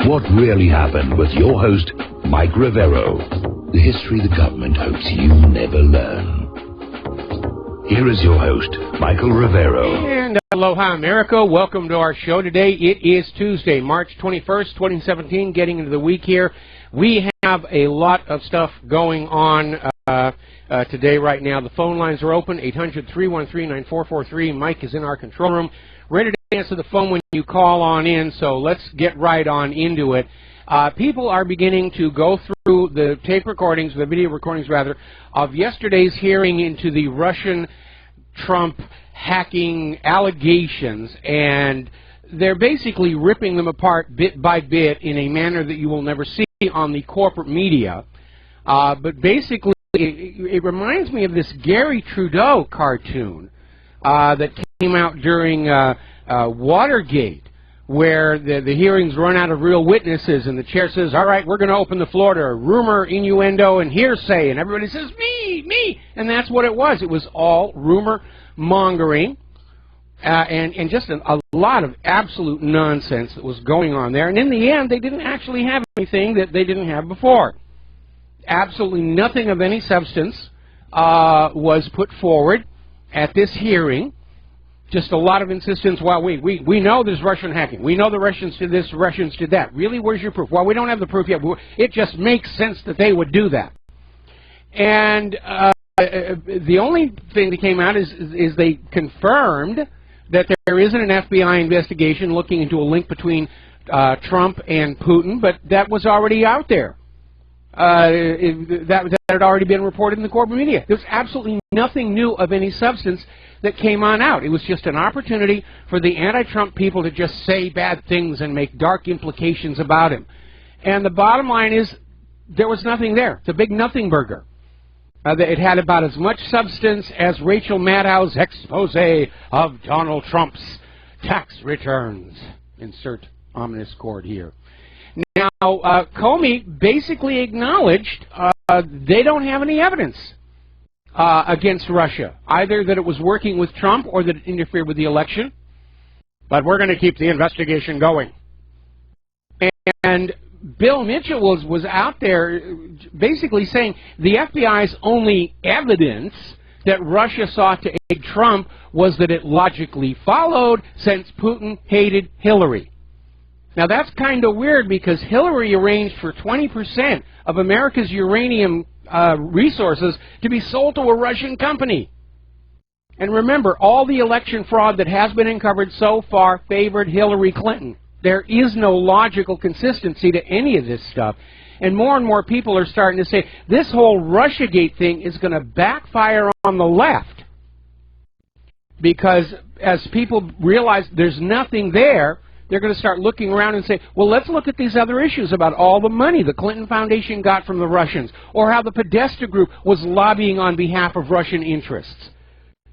What really happened with your host, Mike Rivero. The history the government hopes you never learn. Here is your host, Michael Rivero. And aloha, America. Welcome to our show today. It is Tuesday, March 21st, 2017, getting into the week here. We have a lot of stuff going on today right now. The phone lines are open, 800-313-9443. Mike is in our control room, ready to answer the phone when you call on in, so let's get right on into it. People are beginning to go through the tape recordings, the video recordings rather, of yesterday's hearing into the Russian Trump hacking allegations, and they're basically ripping them apart bit by bit in a manner that you will never see on the corporate media. But basically, it reminds me of this Gary Trudeau cartoon that came out during Watergate, where the hearings run out of real witnesses, and the chair says, all right, we're going to open the floor to rumor, innuendo, and hearsay, and everybody says, me, and that's what it was. It was all rumor mongering, and just a lot of absolute nonsense that was going on there, and in the end, they didn't actually have anything that they didn't have before. Absolutely nothing of any substance was put forward at this hearing. Just a lot of insistence. Well, we know there's Russian hacking. We know the Russians did this, the Russians did that. Really, where's your proof? Well, we don't have the proof yet. It just makes sense that they would do that. And the only thing that came out is they confirmed that there isn't an FBI investigation looking into a link between Trump and Putin, but that was already out there. That had already been reported in the corporate media. There's absolutely nothing new of any substance that came on out. It was just an opportunity for the anti-Trump people to just say bad things and make dark implications about him. And the bottom line is, there was nothing there. It's a big nothing burger. It had about as much substance as Rachel Maddow's expose of Donald Trump's tax returns. Insert ominous chord here. Now, Comey basically acknowledged they don't have any evidence against Russia, either that it was working with Trump or that it interfered with the election. But we're going to keep the investigation going. And Bill Mitchell was out there basically saying the FBI's only evidence that Russia sought to aid Trump was that it logically followed since Putin hated Hillary. Now that's kind of weird because Hillary arranged for 20% of America's uranium resources to be sold to a Russian company. And remember, all the election fraud that has been uncovered so far favored Hillary Clinton. There is no logical consistency to any of this stuff. And more people are starting to say this whole Russiagate thing is going to backfire on the left. Because as people realize there's nothing there, they're going to start looking around and say, well, let's look at these other issues about all the money the Clinton Foundation got from the Russians, or how the Podesta Group was lobbying on behalf of Russian interests.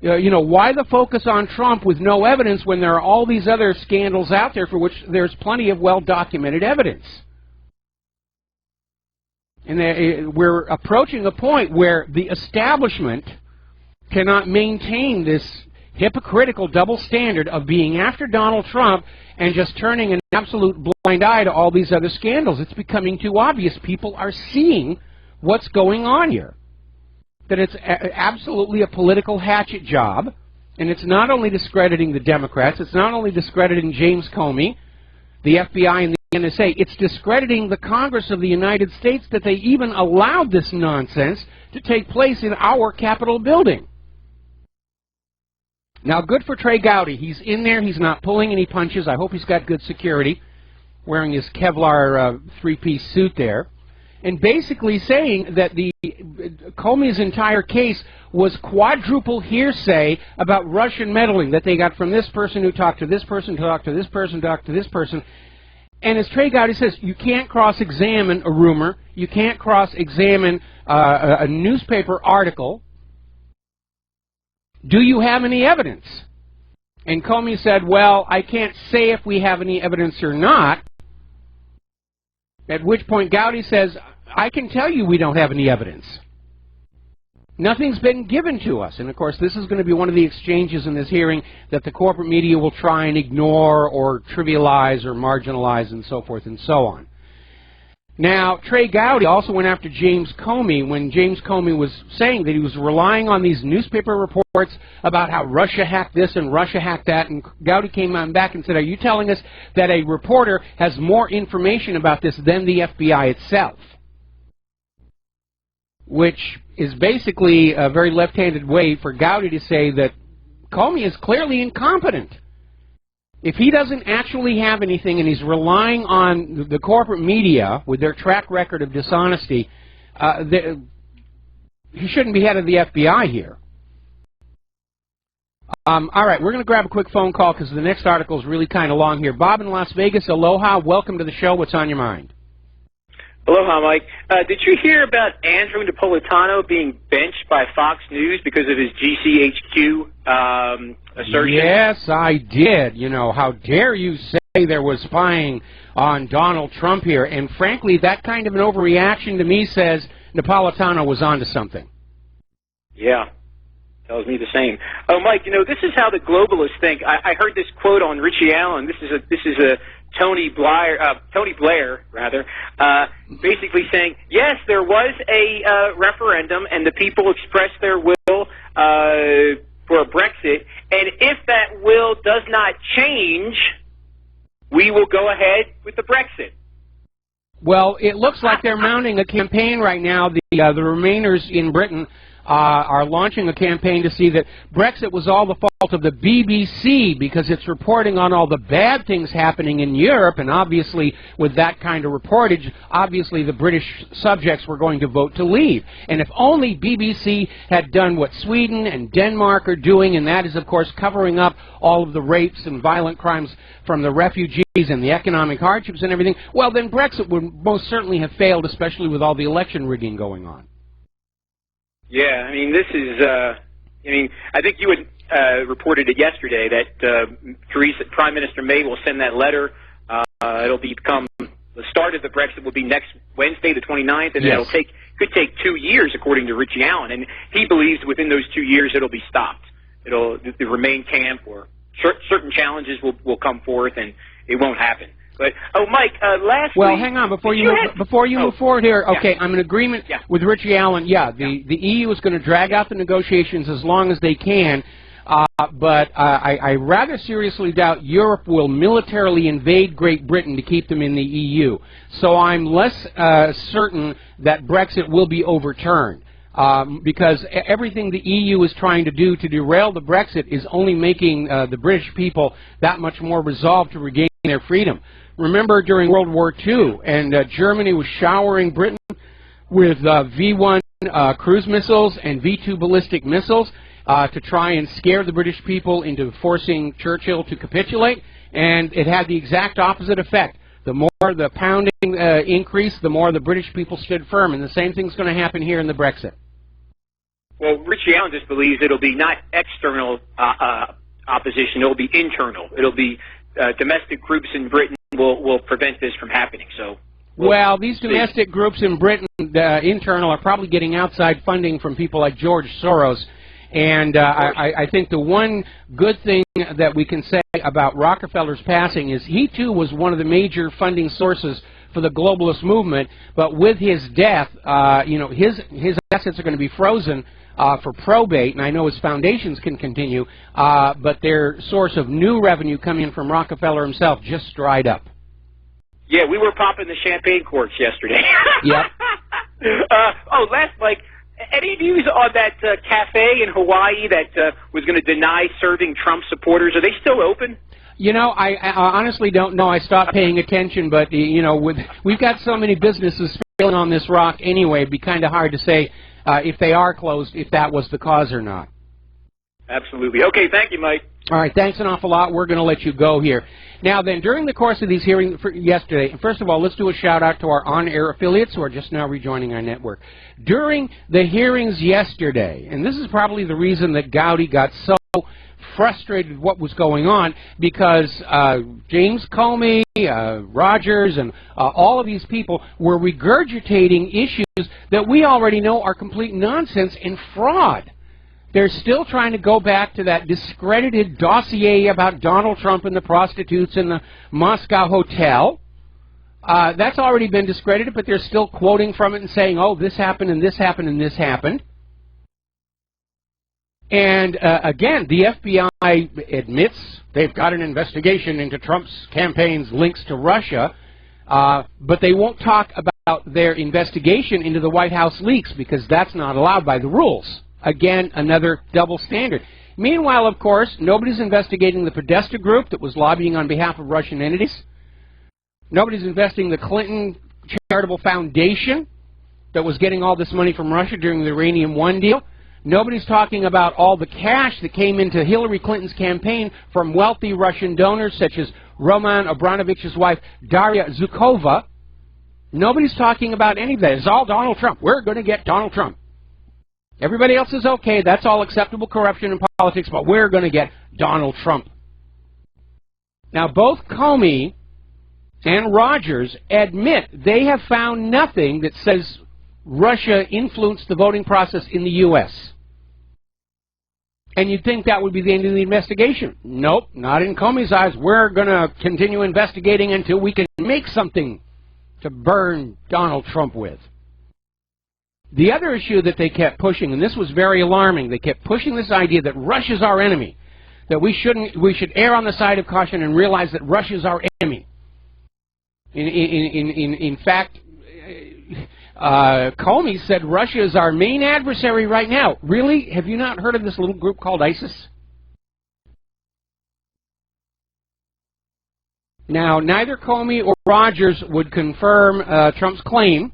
You know, why the focus on Trump with no evidence when there are all these other scandals out there for which there's plenty of well-documented evidence? And we're approaching a point where the establishment cannot maintain this hypocritical double standard of being after Donald Trump and just turning an absolute blind eye to all these other scandals. It's becoming too obvious. People are seeing what's going on here. That it's absolutely a political hatchet job, and it's not only discrediting the Democrats, it's not only discrediting James Comey, the FBI and the NSA, it's discrediting the Congress of the United States that they even allowed this nonsense to take place in our Capitol building. Now, good for Trey Gowdy. He's in there. He's not pulling any punches. I hope he's got good security, wearing his Kevlar three-piece suit there, and basically saying that Comey's entire case was quadruple hearsay about Russian meddling that they got from this person who talked to this person, talked to this person, talked to this person. And as Trey Gowdy says, you can't cross-examine a rumor. You can't cross-examine a newspaper article. Do you have any evidence? And Comey said, well, I can't say if we have any evidence or not. At which point Gowdy says, I can tell you we don't have any evidence. Nothing's been given to us. And, of course, this is going to be one of the exchanges in this hearing that the corporate media will try and ignore or trivialize or marginalize and so forth and so on. Now, Trey Gowdy also went after James Comey when James Comey was saying that he was relying on these newspaper reports about how Russia hacked this and Russia hacked that, and Gowdy came on back and said, are you telling us that a reporter has more information about this than the FBI itself? Which is basically a very left-handed way for Gowdy to say that Comey is clearly incompetent. If he doesn't actually have anything and he's relying on the corporate media with their track record of dishonesty, he shouldn't be head of the FBI here. All right, we're going to grab a quick phone call because the next article is really kind of long here. Bob in Las Vegas, aloha. Welcome to the show. What's on your mind? Aloha, Mike. Did you hear about Andrew Napolitano being benched by Fox News because of his GCHQ assertion? Yes, I did. You know, how dare you say there was spying on Donald Trump here? And frankly, that kind of an overreaction to me says Napolitano was onto something. Yeah, tells me the same. Oh, Mike, you know, this is how the globalists think. I heard this quote on Richie Allen. This is a Tony Blair, basically saying, yes, there was a referendum and the people expressed their will for a Brexit, and if that will does not change, we will go ahead with the Brexit. Well, it looks like they're mounting a campaign right now. The Remainers in Britain are launching a campaign to see that Brexit was all the fault of the BBC because it's reporting on all the bad things happening in Europe, and obviously with that kind of reportage, obviously the British subjects were going to vote to leave. And if only BBC had done what Sweden and Denmark are doing, and that is, of course, covering up all of the rapes and violent crimes from the refugees and the economic hardships and everything, well, then Brexit would most certainly have failed, especially with all the election rigging going on. Yeah, I mean, this is, I think you had reported it yesterday that Prime Minister May will send that letter. It'll become, the start of the Brexit will be next Wednesday, the 29th, and yes. could take 2 years, according to Richie Allen. And he believes within those 2 years it'll be stopped. The Remain camp or certain challenges will come forth, and it won't happen. But, oh, Mike, lastly... Well, hang on, before you move forward here, okay, yeah. I'm in agreement with Richie Allen. Yeah, the EU is going to drag out the negotiations as long as they can, but I rather seriously doubt Europe will militarily invade Great Britain to keep them in the EU. So I'm less certain that Brexit will be overturned. Because everything the EU is trying to do to derail the Brexit is only making the British people that much more resolved to regain their freedom. Remember during World War II, and Germany was showering Britain with V-1 cruise missiles and V-2 ballistic missiles to try and scare the British people into forcing Churchill to capitulate, and it had the exact opposite effect. The more the pounding increased, the more the British people stood firm, and the same thing's going to happen here in the Brexit. Well, Richie Allen just believes it'll be not external opposition, it'll be internal. It'll be domestic groups in Britain will prevent this from happening. So, well, these domestic groups in Britain, internal, are probably getting outside funding from people like George Soros. And I think the one good thing that we can say about Rockefeller's passing is he, too, was one of the major funding sources for the globalist movement. But with his death, his assets are going to be frozen for probate, and I know his foundations can continue, but their source of new revenue coming in from Rockefeller himself just dried up. Yeah, we were popping the champagne corks yesterday. Yep. Mike, any news on that cafe in Hawaii that was going to deny serving Trump supporters? Are they still open? You know, I honestly don't know. I stopped paying attention, but, we've got so many businesses failing on this rock anyway, it'd be kind of hard to say if they are closed, if that was the cause or not. Absolutely. Okay, thank you, Mike. All right, thanks an awful lot. We're going to let you go here. Now then, during the course of these hearings yesterday, first of all, let's do a shout-out to our on-air affiliates who are just now rejoining our network. During the hearings yesterday, and this is probably the reason that Gowdy got so frustrated with what was going on because James Comey, Rogers, and all of these people were regurgitating issues that we already know are complete nonsense and fraud. They're still trying to go back to that discredited dossier about Donald Trump and the prostitutes in the Moscow hotel. That's already been discredited, but they're still quoting from it and saying, oh, this happened and this happened and this happened. And again, the FBI admits they've got an investigation into Trump's campaign's links to Russia, but they won't talk about their investigation into the White House leaks because that's not allowed by the rules. Again, another double standard. Meanwhile, of course, nobody's investigating the Podesta group that was lobbying on behalf of Russian entities. Nobody's investigating the Clinton Charitable Foundation that was getting all this money from Russia during the Uranium One deal. Nobody's talking about all the cash that came into Hillary Clinton's campaign from wealthy Russian donors such as Roman Abramovich's wife, Daria Zukova. Nobody's talking about any of that. It's all Donald Trump. We're going to get Donald Trump. Everybody else is okay. That's all acceptable corruption in politics, but we're going to get Donald Trump. Now, both Comey and Rogers admit they have found nothing that says Russia influenced the voting process in the U.S. And you'd think that would be the end of the investigation. Nope, not in Comey's eyes. We're going to continue investigating until we can make something to burn Donald Trump with. The other issue that they kept pushing, and this was very alarming, they kept pushing this idea that Russia's our enemy, that we should err on the side of caution and realize that Russia's our enemy. In fact, Comey said Russia is our main adversary right now. Really? Have you not heard of this little group called ISIS? Now, neither Comey or Rogers would confirm Trump's claim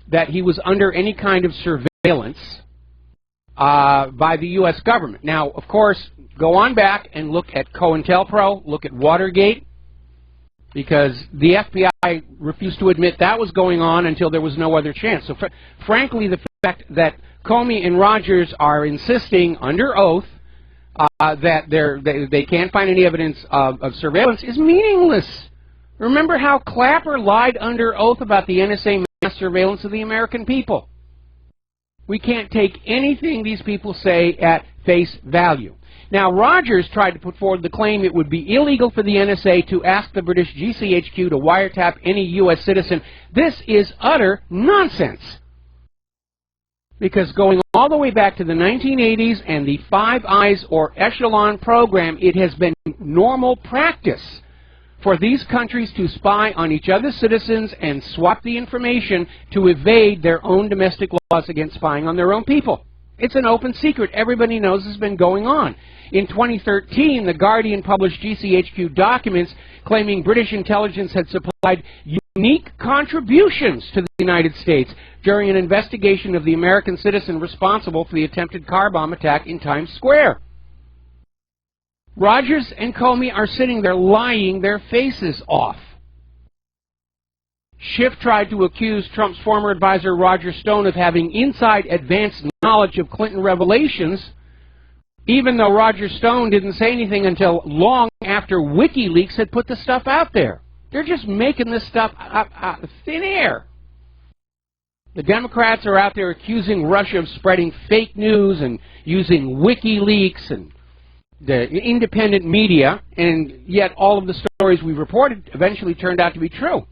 that he was under any kind of surveillance by the U.S. government. Now, of course, go on back and look at COINTELPRO, look at Watergate, because the FBI refused to admit that was going on until there was no other chance. So, frankly, the fact that Comey and Rogers are insisting under oath that they can't find any evidence of surveillance is meaningless. Remember how Clapper lied under oath about the NSA mass surveillance of the American people. We can't take anything these people say at face value. Now, Rogers tried to put forward the claim it would be illegal for the NSA to ask the British GCHQ to wiretap any U.S. citizen. This is utter nonsense. Because going all the way back to the 1980s and the Five Eyes or Echelon program, it has been normal practice for these countries to spy on each other's citizens and swap the information to evade their own domestic laws against spying on their own people. It's an open secret. Everybody knows this has been going on. In 2013, The Guardian published GCHQ documents claiming British intelligence had supplied unique contributions to the United States during an investigation of the American citizen responsible for the attempted car bomb attack in Times Square. Rogers and Comey are sitting there lying their faces off. Schiff tried to accuse Trump's former advisor Roger Stone of having inside advanced knowledge of Clinton revelations, even though Roger Stone didn't say anything until long after WikiLeaks had put the stuff out there. They're just making this stuff out of thin air. The Democrats are out there accusing Russia of spreading fake news and using WikiLeaks and the independent media, and yet all of the stories we reported eventually turned out to be true.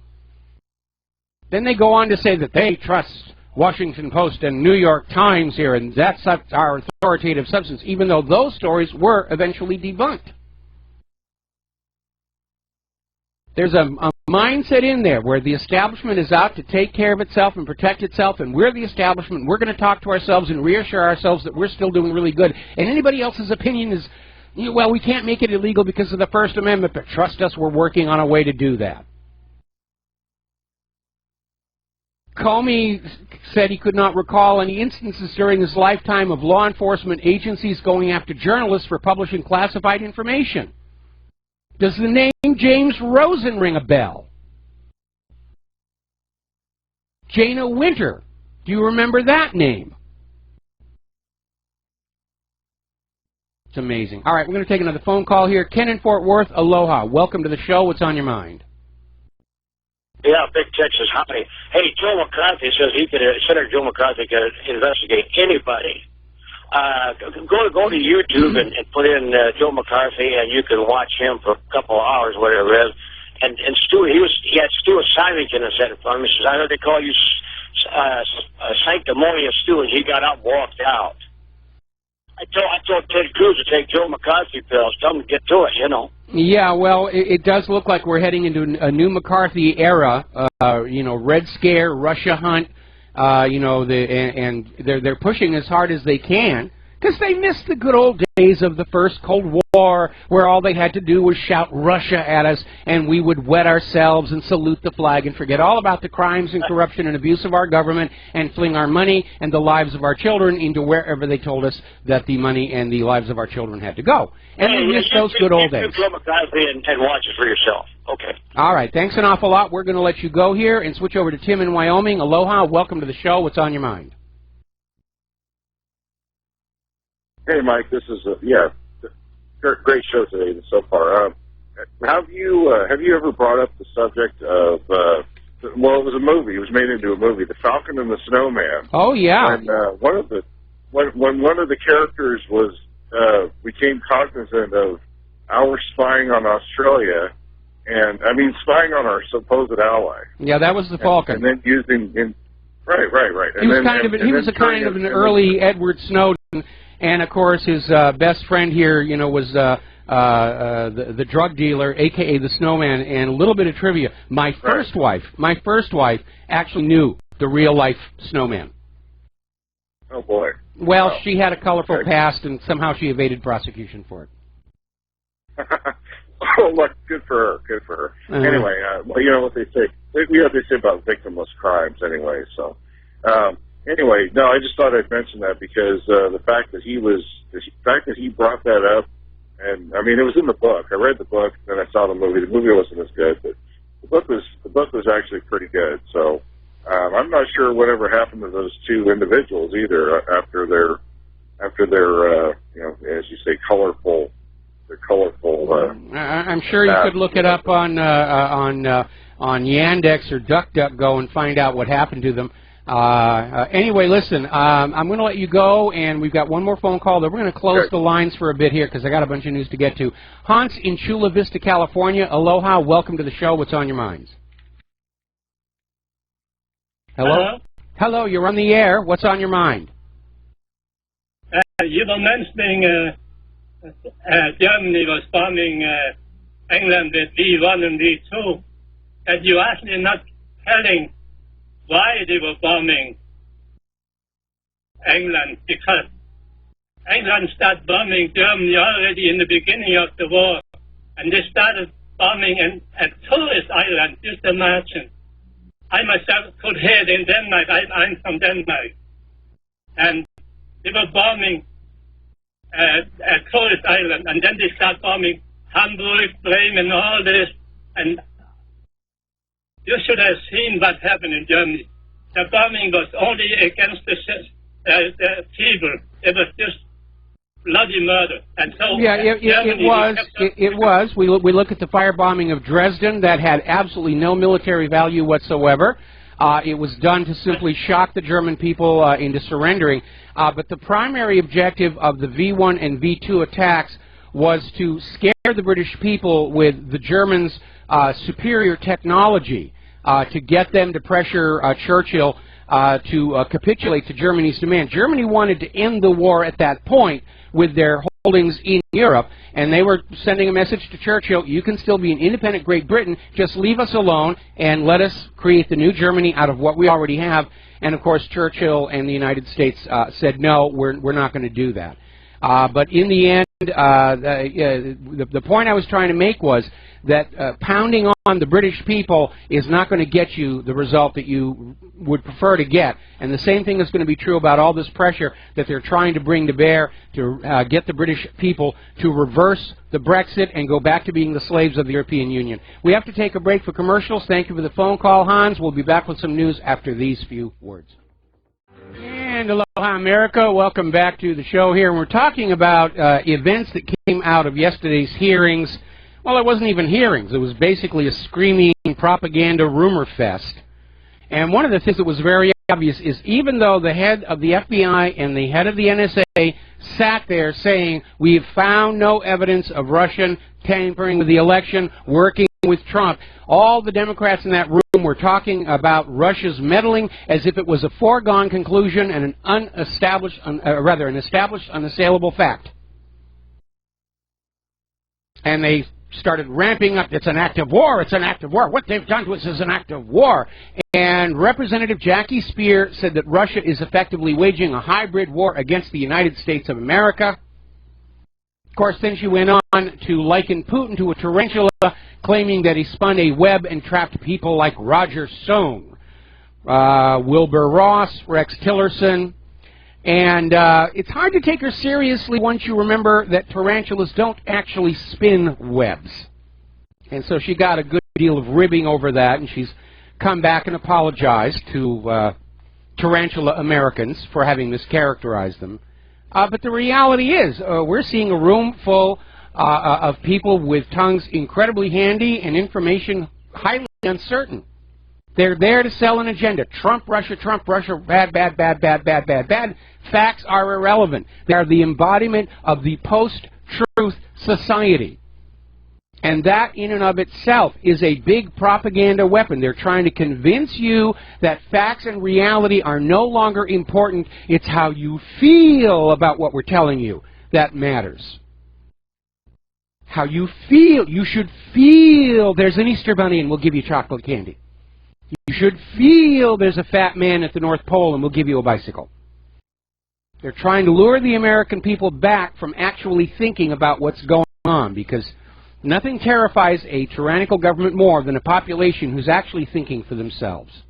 Then they go on to say that they trust Washington Post and New York Times here, and that's our authoritative substance, even though those stories were eventually debunked. There's a mindset in there where the establishment is out to take care of itself and protect itself, and we're the establishment. We're going to talk to ourselves and reassure ourselves that we're still doing really good. And anybody else's opinion is, well, we can't make it illegal because of the First Amendment, but trust us, we're working on a way to do that. Comey said he could not recall any instances during his lifetime of law enforcement agencies going after journalists for publishing classified information. Does the name James Rosen ring a bell? Jana Winter, do you remember that name? It's amazing. All right, we're going to take another phone call here. Ken in Fort Worth, aloha. Welcome to the show. What's on your mind? Yeah, Big Texas. Hi. Hey, Joe McCarthy says Senator Joe McCarthy could investigate anybody. Go to YouTube and put in Joe McCarthy, and you can watch him for a couple of hours, whatever it is. And Stu, he had Stuart Simington in front of him. He says, I heard they call you sanctimonious Stu, and he got up and walked out. I told Ted Cruz to take Joe McCarthy pills. Tell him to get to it, you know. Yeah, well, it does look like we're heading into a new McCarthy era. You know, Red Scare, Russia hunt. You know, and they're pushing as hard as they can because they missed the good old days of the first Cold War, where all they had to do was shout Russia at us, and we would wet ourselves and salute the flag and forget all about the crimes and corruption and abuse of our government and fling our money and the lives of our children into wherever they told us that the money and the lives of our children had to go. And they missed those good old days. Joe McCarthy and watch it for yourself. Okay. All right. Thanks an awful lot. We're going to let you go here and switch over to Tim in Wyoming. Aloha. Welcome to the show. What's on your mind? Hey, Mike. This is great show today so far. Have you ever brought up the subject of well, it was a movie. It was made into a movie, The Falcon and the Snowman. Oh yeah. And when one of the characters was became cognizant of our spying on Australia, and I mean spying on our supposed ally. Yeah, that was the Falcon. And then using right. He was kind of an early Edward Snowden. And of course, his best friend here, you know, was the drug dealer, a.k.a. the Snowman. And a little bit of trivia: my first wife actually knew the real life Snowman. Oh boy! Well, she had a colorful past, and somehow she evaded prosecution for it. Oh, look, good for her. Anyway, well, you know what they say. We have to say about victimless crimes, anyway. So. Anyway, no, I just thought I'd mention that because the fact that he brought that up, and I mean it was in the book. I read the book, then I saw the movie. The movie wasn't as good, but the book was actually pretty good. So I'm not sure whatever happened to those two individuals either after their you know, as you say, colorful. I'm sure you could look it up on Yandex or DuckDuckGo and find out what happened to them. Anyway, listen, I'm going to let you go, and we've got one more phone call. Then we're going to close the lines for a bit here because I got a bunch of news to get to. Hans in Chula Vista, California. Aloha. Welcome to the show. What's on your minds? Hello? Hello, you're on the air. What's on your mind? You were mentioning Germany was bombing England with V1 and V2, and you actually not telling why they were bombing England, because England started bombing Germany already in the beginning of the war, and they started bombing at tourist island. Just imagine. I myself could hear it in Denmark. I'm from Denmark, and they were bombing a tourist island, and then they start bombing Hamburg, Bremen, and all this, and you should have seen what happened in Germany. The bombing was only against the people. It was just bloody murder. And so yeah, it was. We look at the firebombing of Dresden that had absolutely no military value whatsoever. It was done to simply shock the German people into surrendering. But the primary objective of the V1 and V2 attacks was to scare the British people with the Germans' superior technology, to get them to pressure Churchill to capitulate to Germany's demand. Germany wanted to end the war at that point with their holdings in Europe, and they were sending a message to Churchill: you can still be an independent Great Britain, just leave us alone and let us create the new Germany out of what we already have. And of course Churchill and the United States said, no, we're not going to do that. But in the end, the point I was trying to make was that pounding on the British people is not going to get you the result that you would prefer to get. And the same thing is going to be true about all this pressure that they're trying to bring to bear to get the British people to reverse the Brexit and go back to being the slaves of the European Union. We have to take a break for commercials. Thank you for the phone call, Hans. We'll be back with some news after these few words. And aloha, America. Welcome back to the show here. And we're talking about events that came out of yesterday's hearings. Well, it wasn't even hearings. It was basically a screaming propaganda rumor fest. And one of the things that was very obvious is even though the head of the FBI and the head of the NSA sat there saying, we've found no evidence of Russian tampering with the election, working with Trump, all the Democrats in that room were talking about Russia's meddling as if it was a foregone conclusion and an established, unassailable fact. And they started ramping up, it's an act of war, it's an act of war. What they've done to us is an act of war. And Representative Jackie Speer said that Russia is effectively waging a hybrid war against the United States of America. Of course, then she went on to liken Putin to a tarantula, claiming that he spun a web and trapped people like Roger Stone, Wilbur Ross, Rex Tillerson. And it's hard to take her seriously once you remember that tarantulas don't actually spin webs. And so she got a good deal of ribbing over that, and she's come back and apologized to tarantula Americans for having mischaracterized them. But the reality is, we're seeing a room full of people with tongues incredibly handy and information highly uncertain. They're there to sell an agenda. Trump, Russia, bad, bad, bad, bad, bad, bad, bad. Facts are irrelevant. They are the embodiment of the post-truth society. And that in and of itself is a big propaganda weapon. They're trying to convince you that facts and reality are no longer important. It's how you feel about what we're telling you that matters. How you feel. You should feel there's an Easter bunny and we'll give you chocolate candy. You should feel there's a fat man at the North Pole and we'll give you a bicycle. They're trying to lure the American people back from actually thinking about what's going on, because nothing terrifies a tyrannical government more than a population who's actually thinking for themselves.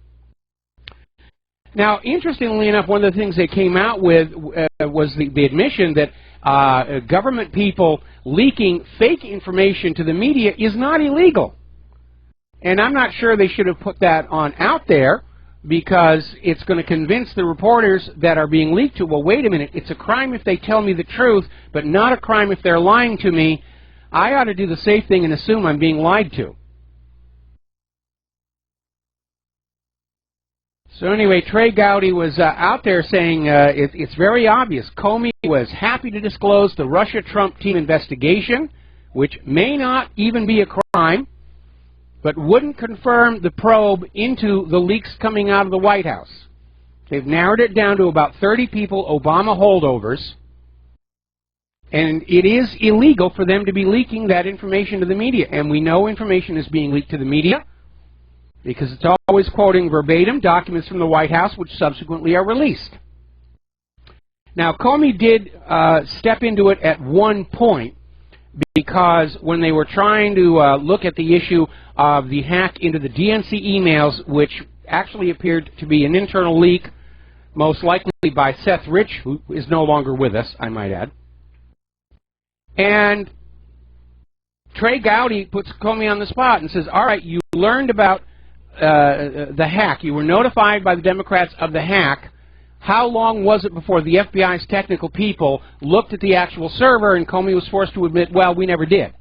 Now, interestingly enough, one of the things they came out with was the admission that government people leaking fake information to the media is not illegal. And I'm not sure they should have put that on out there, because it's going to convince the reporters that are being leaked to, well, wait a minute, it's a crime if they tell me the truth, but not a crime if they're lying to me. I ought to do the safe thing and assume I'm being lied to. So anyway, Trey Gowdy was out there saying it's very obvious. Comey was happy to disclose the Russia-Trump team investigation, which may not even be a crime, but wouldn't confirm the probe into the leaks coming out of the White House. They've narrowed it down to about 30 people, Obama holdovers, and it is illegal for them to be leaking that information to the media. And we know information is being leaked to the media because it's always quoting verbatim documents from the White House, which subsequently are released. Now, Comey did step into it at one point, because when they were trying to look at the issue of the hack into the DNC emails, which actually appeared to be an internal leak, most likely by Seth Rich, who is no longer with us, I might add. And Trey Gowdy puts Comey on the spot and says, all right, you learned about the hack. You were notified by the Democrats of the hack. How long was it before the FBI's technical people looked at the actual server? And Comey was forced to admit, well, we never did.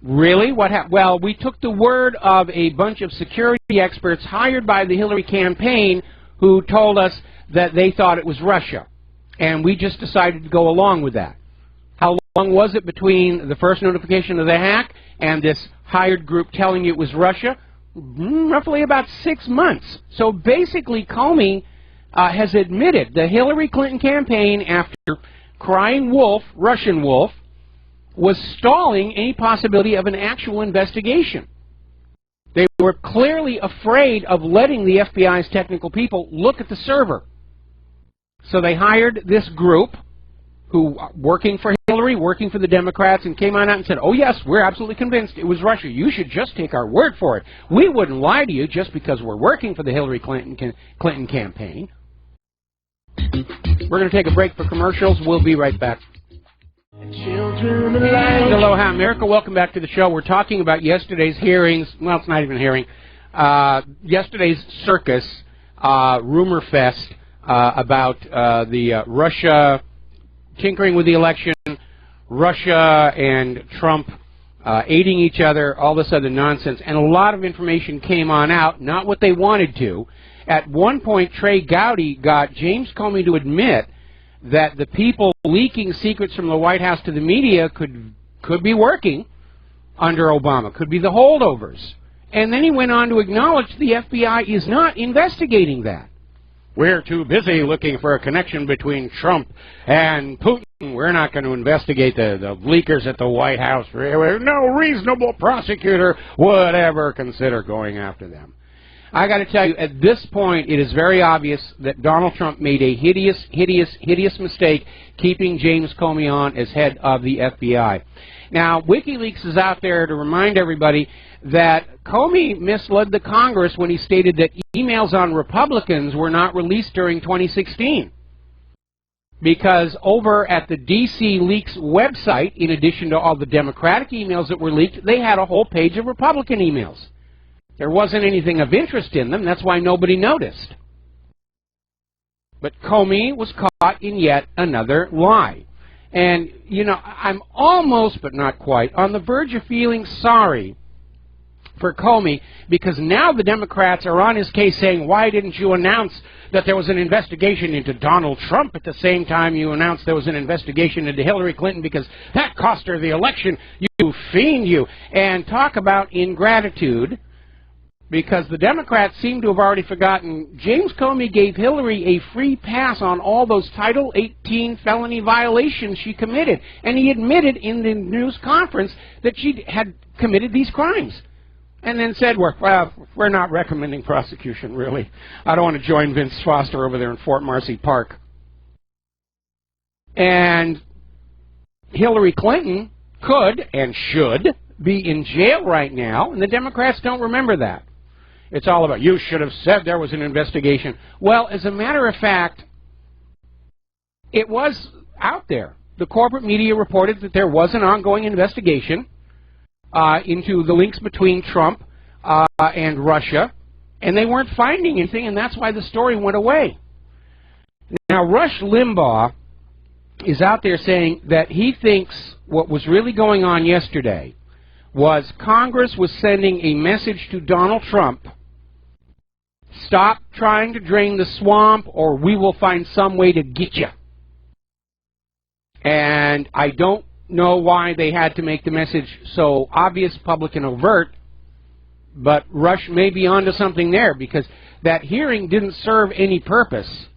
Really? What happened? Well, we took the word of a bunch of security experts hired by the Hillary campaign who told us that they thought it was Russia. And we just decided to go along with that. How long was it between the first notification of the hack and this hired group telling you it was Russia? Roughly about 6 months. So basically, Comey has admitted the Hillary Clinton campaign, after crying wolf, Russian wolf, was stalling any possibility of an actual investigation. They were clearly afraid of letting the FBI's technical people look at the server. So they hired this group who, working for Hillary, working for the Democrats, and came on out and said, oh yes, we're absolutely convinced it was Russia. You should just take our word for it. We wouldn't lie to you just because we're working for the Hillary Clinton campaign. We're going to take a break for commercials. We'll be right back. Aloha, America. Welcome back to the show. We're talking about yesterday's hearings. Well, it's not even a hearing. Yesterday's circus rumor fest about the Russia tinkering with the election, Russia and Trump aiding each other, all this other nonsense, and a lot of information came on out, not what they wanted to. At one point, Trey Gowdy got James Comey to admit that the people leaking secrets from the White House to the media could be working under Obama, could be the holdovers. And then he went on to acknowledge the FBI is not investigating that. We're too busy looking for a connection between Trump and Putin. We're not going to investigate the leakers at the White House. No reasonable prosecutor would ever consider going after them. I got to tell you, at this point, it is very obvious that Donald Trump made a hideous, hideous, hideous mistake keeping James Comey on as head of the FBI. Now, WikiLeaks is out there to remind everybody that Comey misled the Congress when he stated that emails on Republicans were not released during 2016. Because over at the DC Leaks website, in addition to all the Democratic emails that were leaked, they had a whole page of Republican emails. There wasn't anything of interest in them. That's why nobody noticed. But Comey was caught in yet another lie. And, you know, I'm almost, but not quite, on the verge of feeling sorry for Comey, because now the Democrats are on his case saying, why didn't you announce that there was an investigation into Donald Trump at the same time you announced there was an investigation into Hillary Clinton, because that cost her the election, you fiend, you. And talk about ingratitude, because the Democrats seem to have already forgotten James Comey gave Hillary a free pass on all those Title 18 felony violations she committed. And he admitted in the news conference that she had committed these crimes. And then said, we're not recommending prosecution, really. I don't want to join Vince Foster over there in Fort Marcy Park. And Hillary Clinton could and should be in jail right now, and the Democrats don't remember that. It's all about, you should have said there was an investigation. Well, as a matter of fact, it was out there. The corporate media reported that there was an ongoing investigation into the links between Trump and Russia, and they weren't finding anything, and that's why the story went away. Now, Rush Limbaugh is out there saying that he thinks what was really going on yesterday was Congress was sending a message to Donald Trump: stop trying to drain the swamp, or we will find some way to get you. And I don't know why they had to make the message so obvious, public, and overt, but Rush may be onto something there, because that hearing didn't serve any purpose.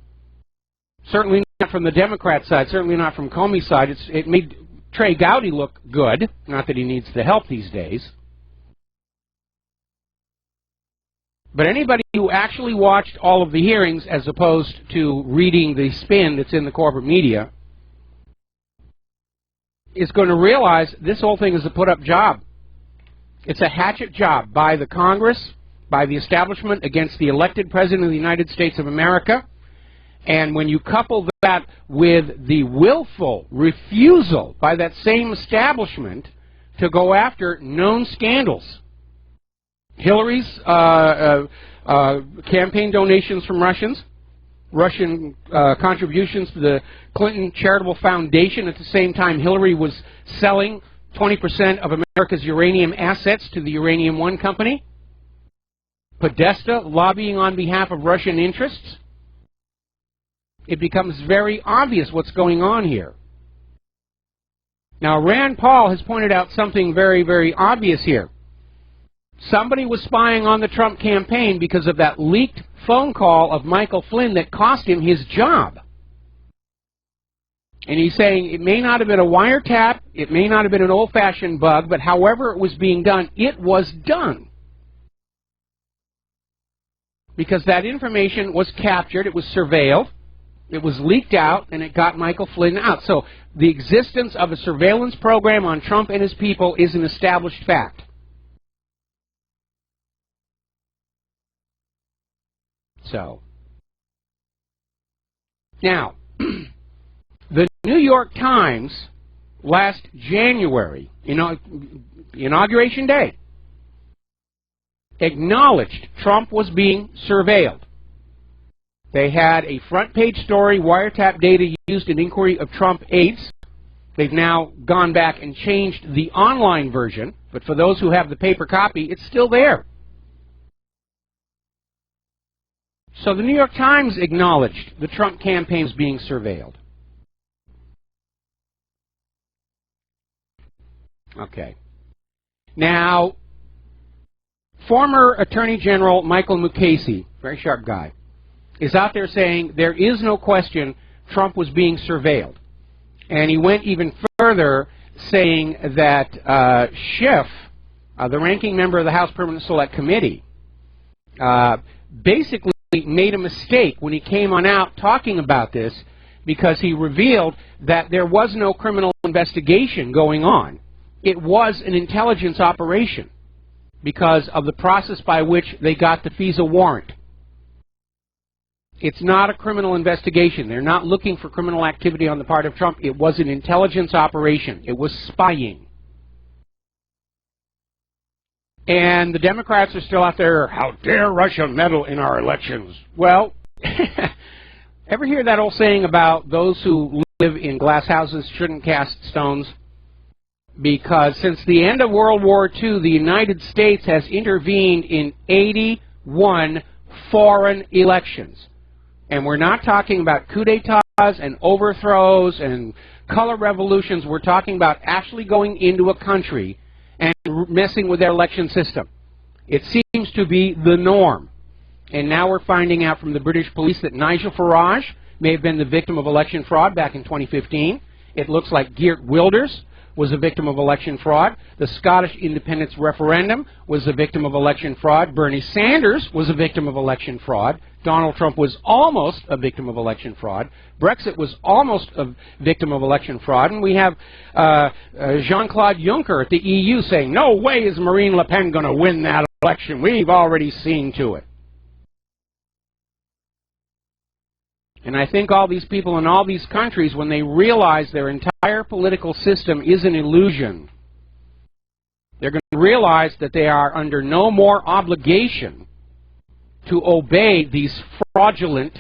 Certainly not from the Democrat side, certainly not from Comey's side. It made Trey Gowdy look good, not that he needs the help these days. But anybody who actually watched all of the hearings as opposed to reading the spin that's in the corporate media is going to realize this whole thing is a put-up job. It's a hatchet job by the Congress, by the establishment against the elected President of the United States of America. And when you couple that with the willful refusal by that same establishment to go after known scandals, Hillary's campaign donations from Russians, Russian contributions to the Clinton Charitable Foundation. At the same time, Hillary was selling 20% of America's uranium assets to the Uranium One company. Podesta lobbying on behalf of Russian interests. It becomes very obvious what's going on here. Now, Rand Paul has pointed out something very, very obvious here. Somebody was spying on the Trump campaign because of that leaked phone call of Michael Flynn that cost him his job. And he's saying it may not have been a wiretap, it may not have been an old-fashioned bug, but however it was being done, it was done. Because that information was captured, it was surveilled, it was leaked out, and it got Michael Flynn out. So the existence of a surveillance program on Trump and his people is an established fact. So, now, the New York Times last January, Inauguration Day, acknowledged Trump was being surveilled. They had a front-page story, wiretap data used in inquiry of Trump aides. They've now gone back and changed the online version, but for those who have the paper copy, it's still there. So the New York Times acknowledged the Trump campaign was being surveilled. Okay. Now, former Attorney General Michael Mukasey, very sharp guy, is out there saying there is no question Trump was being surveilled. And he went even further, saying that Schiff, the ranking member of the House Permanent Select Committee, basically made a mistake when he came on out talking about this, because he revealed that there was no criminal investigation going on. It was an intelligence operation because of the process by which they got the FISA warrant. It's not a criminal investigation. They're not looking for criminal activity on the part of Trump. It was an intelligence operation. It was spying. And the Democrats are still out there, how dare Russia meddle in our elections? Well, ever hear that old saying about those who live in glass houses shouldn't cast stones? Because since the end of World War II, the United States has intervened in 81 foreign elections. And we're not talking about coup d'etats and overthrows and color revolutions. We're talking about actually going into a country and messing with their election system. It seems to be the norm. And now we're finding out from the British police that Nigel Farage may have been the victim of election fraud back in 2015. It looks like Geert Wilders was a victim of election fraud. The Scottish independence referendum was a victim of election fraud. Bernie Sanders was a victim of election fraud. Donald Trump was almost a victim of election fraud. Brexit was almost a victim of election fraud. And we have Jean-Claude Juncker at the EU saying, no way is Marine Le Pen going to win that election. We've already seen to it. And I think all these people in all these countries, when they realize their entire political system is an illusion, they're going to realize that they are under no more obligation to obey these fraudulent,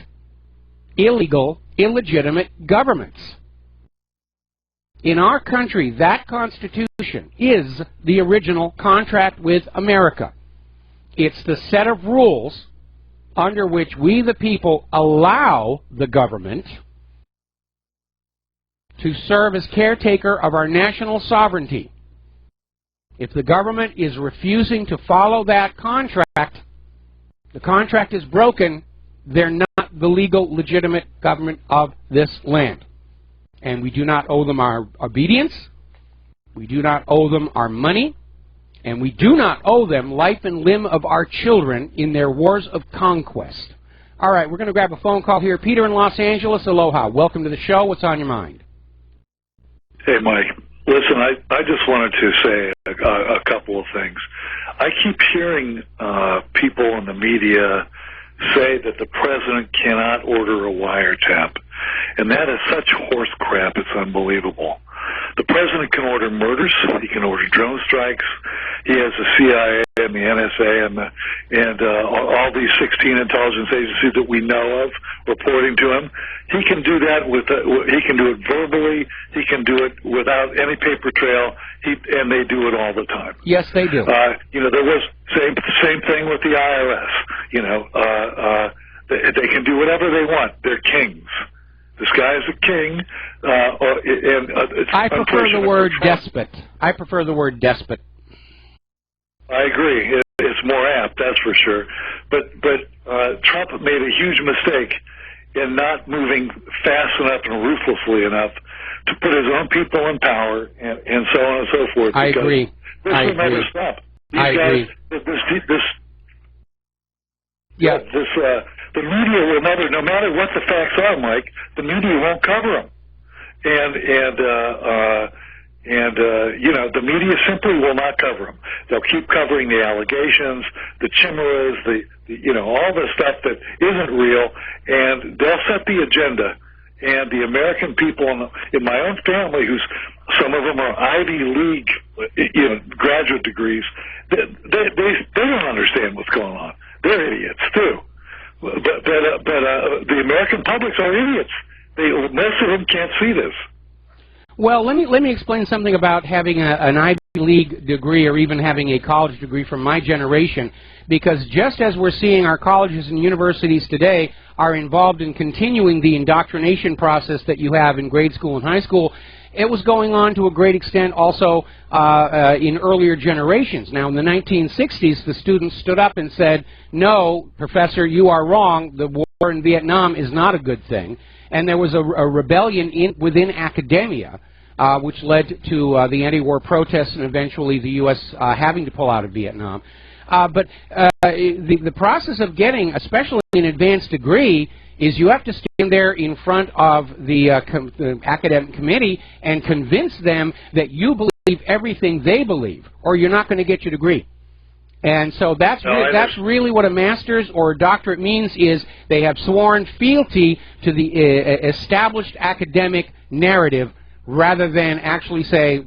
illegal, illegitimate governments. In our country, that Constitution is the original contract with America. It's the set of rules under which we, the people, allow the government to serve as caretaker of our national sovereignty. If the government is refusing to follow that contract, the contract is broken. They're not the legal, legitimate government of this land. And we do not owe them our obedience. We do not owe them our money. And we do not owe them life and limb of our children in their wars of conquest. All right, we're going to grab a phone call here. Peter in Los Angeles, aloha. Welcome to the show. What's on your mind? Hey, Mike. Listen, I just wanted to say a couple of things. I keep hearing people in the media say that the president cannot order a wiretap. And that is such horse crap, it's unbelievable. The president can order murders. He can order drone strikes. He has the CIA and the NSA and all these 16 intelligence agencies that we know of reporting to him. He can do that he can do it verbally. He can do it without any paper trail. And they do it all the time. Yes, they do. There was same thing with the IRS. They can do whatever they want. They're kings. This guy is a king, I prefer the word despot. I prefer the word despot. I agree. It's more apt, that's for sure. But Trump made a huge mistake in not moving fast enough and ruthlessly enough to put his own people in power and so on and so forth. I agree. This will never stop. These I guys, agree. The media will never, no matter what the facts are, Mike, the media won't cover them. The media simply will not cover them. They'll keep covering the allegations, the chimeras, all the stuff that isn't real, and they'll set the agenda. And the American people in my own family, some of them are Ivy League, graduate degrees, they don't understand what's going on. They're idiots too. But American publics are idiots. Most of them can't see this. Well, let me explain something about having an Ivy League degree or even having a college degree from my generation, because just as we're seeing our colleges and universities today are involved in continuing the indoctrination process that you have in grade school and high school, it was going on to a great extent also in earlier generations. Now, in the 1960s, the students stood up and said, no, professor, you are wrong. The war in Vietnam is not a good thing. And there was a rebellion within academia, which led to the anti-war protests and eventually the U.S. Having to pull out of Vietnam. But the process of getting, especially an advanced degree, is you have to stand there in front of the academic committee and convince them that you believe everything they believe, or you're not going to get your degree. And so that's really what a master's or a doctorate means, is they have sworn fealty to the established academic narrative rather than actually say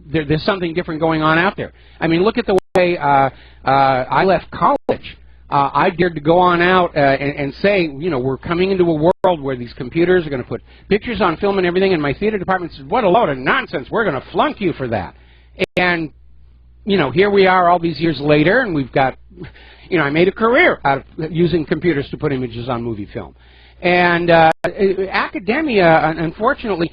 there's something different going on out there. I mean, look at the way I left college. I dared to go on out and say, we're coming into a world where these computers are going to put pictures on film and everything, and my theater department said, what a load of nonsense, we're going to flunk you for that. And here we are all these years later, and we've got, I made a career out of using computers to put images on movie film. And academia, unfortunately,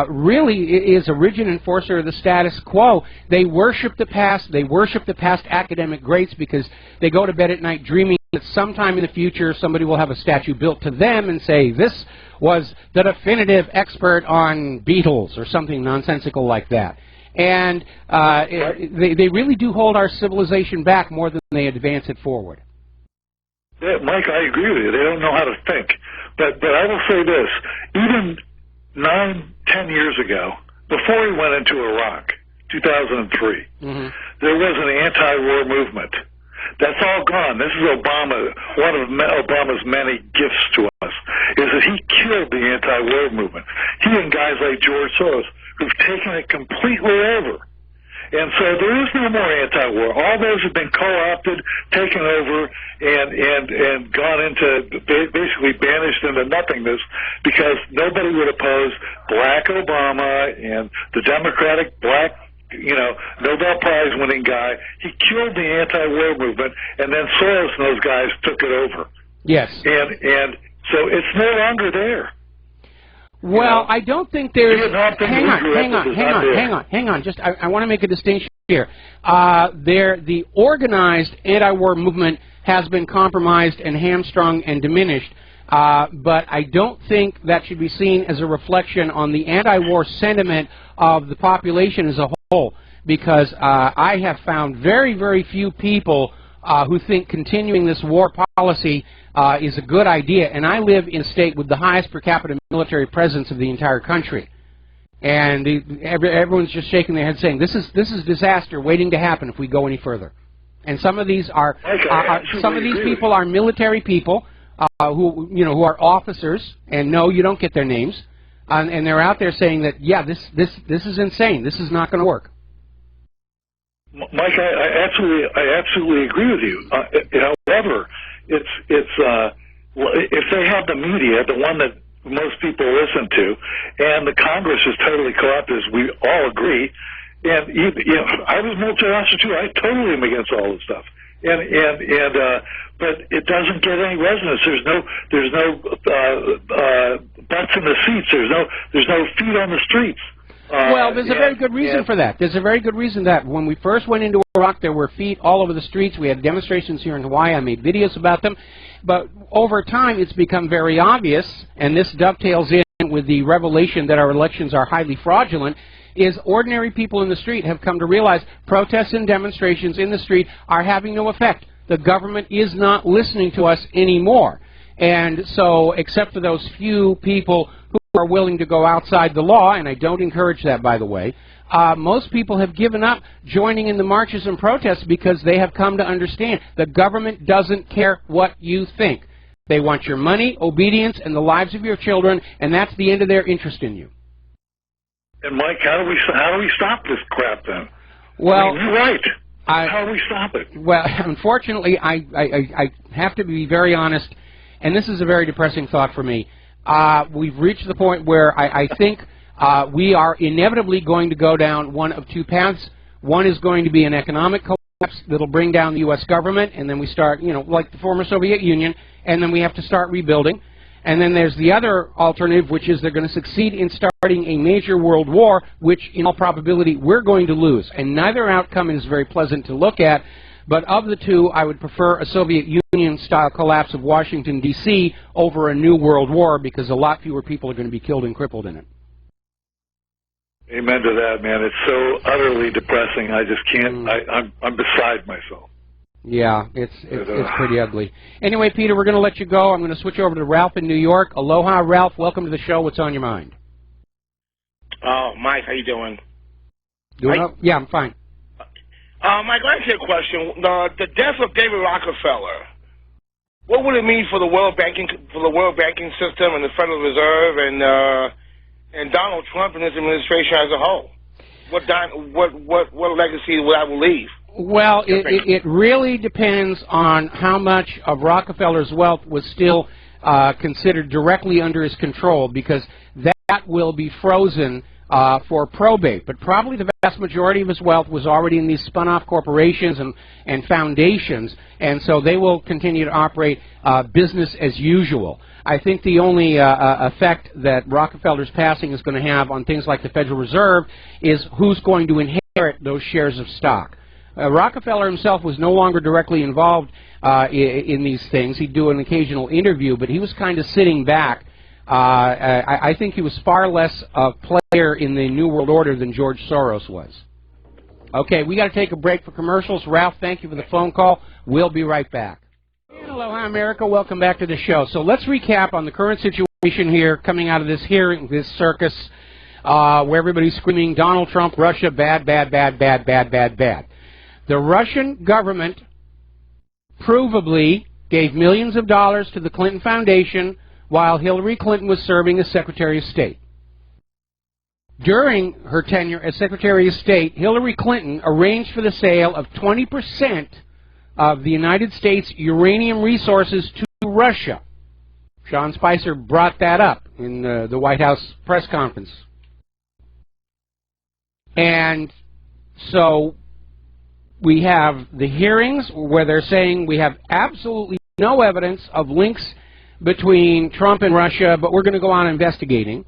really is a rigid enforcer of the status quo. They worship the past. They worship the past academic greats because they go to bed at night dreaming that sometime in the future somebody will have a statue built to them and say, this was the definitive expert on Beatles or something nonsensical like that. And they really do hold our civilization back more than they advance it forward. Yeah, Mike, I agree with you. They don't know how to think. But I will say this. Even 9-10 years ago, before he went into Iraq, 2003, there was an anti-war movement. That's all gone. This is Obama. One of Obama's many gifts to us is that he killed the anti-war movement. He and guys like George Soros, who've taken it completely over. And so there is no more anti-war. All those have been co-opted, taken over, and gone into, basically banished into nothingness, because nobody would oppose Black Obama and the Democratic black, Nobel Prize winning guy. He killed the anti-war movement, and then Soros and those guys took it over. Yes. And so it's no longer there. Well, I don't think there's... Hang on. Just, I want to make a distinction here. The organized anti-war movement has been compromised and hamstrung and diminished, but I don't think that should be seen as a reflection on the anti-war sentiment of the population as a whole, because I have found very, very few people who think continuing this war policy is a good idea, and I live in a state with the highest per capita military presence of the entire country, and everyone's just shaking their head saying this is disaster waiting to happen if we go any further. And some of these people are military people who are officers, and no, you don't get their names, and they're out there saying that this is insane, this is not going to work. Mike, I absolutely agree with you. However, it's if they have the media, the one that most people listen to, and the Congress is totally corrupt, as we all agree. And I was military officer too. I totally am against all this stuff. But it doesn't get any resonance. There's no butts in the seats. There's no feet on the streets. Well, there's a very good reason for that. There's a very good reason that when we first went into Iraq, there were feet all over the streets. We had demonstrations here in Hawaii. I made videos about them. But over time, it's become very obvious, and this dovetails in with the revelation that our elections are highly fraudulent, is ordinary people in the street have come to realize protests and demonstrations in the street are having no effect. The government is not listening to us anymore. And so, except for those few people who are willing to go outside the law, and I don't encourage that, by the way, most people have given up joining in the marches and protests because they have come to understand the government doesn't care what you think. They want your money, obedience, and the lives of your children, and that's the end of their interest in you. And Mike, how do we stop this crap then? Well, you're right. How do we stop it? Well, unfortunately, I have to be very honest and this is a very depressing thought for me. We've reached the point where I think we are inevitably going to go down one of two paths. One is going to be an economic collapse that'll bring down the U.S. government, and then we start, you know, like the former Soviet Union, and then we have to start rebuilding. And then there's the other alternative, which is they're going to succeed in starting a major world war, which in all probability we're going to lose. And neither outcome is very pleasant to look at. But of the two, I would prefer a Soviet Union-style collapse of Washington, D.C. over a new world war, because a lot fewer people are going to be killed and crippled in it. Amen to that, man. It's so utterly depressing. I just can't. I'm beside myself. Yeah, it's pretty ugly. Anyway, Peter, we're going to let you go. I'm going to switch over to Ralph in New York. Aloha, Ralph. Welcome to the show. What's on your mind? Oh, Mike, how you doing? Doing well? Yeah, I'm fine. Mike, I have a question. The death of David Rockefeller. What would it mean for the world banking system and the Federal Reserve and Donald Trump and his administration as a whole? What legacy will that leave? Well, it really depends on how much of Rockefeller's wealth was still considered directly under his control, because that will be frozen for probate. But probably the vast majority of his wealth was already in these spun-off corporations and foundations, and so they will continue to operate business as usual. I think the only effect that Rockefeller's passing is going to have on things like the Federal Reserve is who's going to inherit those shares of stock. Rockefeller himself was no longer directly involved in these things. He'd do an occasional interview, but he was kind of sitting back. I think he was far less a player in the New World Order than George Soros was. Okay, we got to take a break for commercials. Ralph, thank you for the phone call. We'll be right back. Aloha, America. Welcome back to the show. So let's recap on the current situation here coming out of this hearing, this circus, where everybody's screaming, Donald Trump, Russia, bad, bad, bad, bad, bad, bad, bad. The Russian government provably gave millions of dollars to the Clinton Foundation while Hillary Clinton was serving as Secretary of State. During her tenure as Secretary of State, Hillary Clinton arranged for the sale of 20% of the United States uranium resources to Russia. Sean Spicer brought that up in the White House press conference. And so we have the hearings where they're saying we have absolutely no evidence of links between Trump and Russia, but we're going to go on investigating.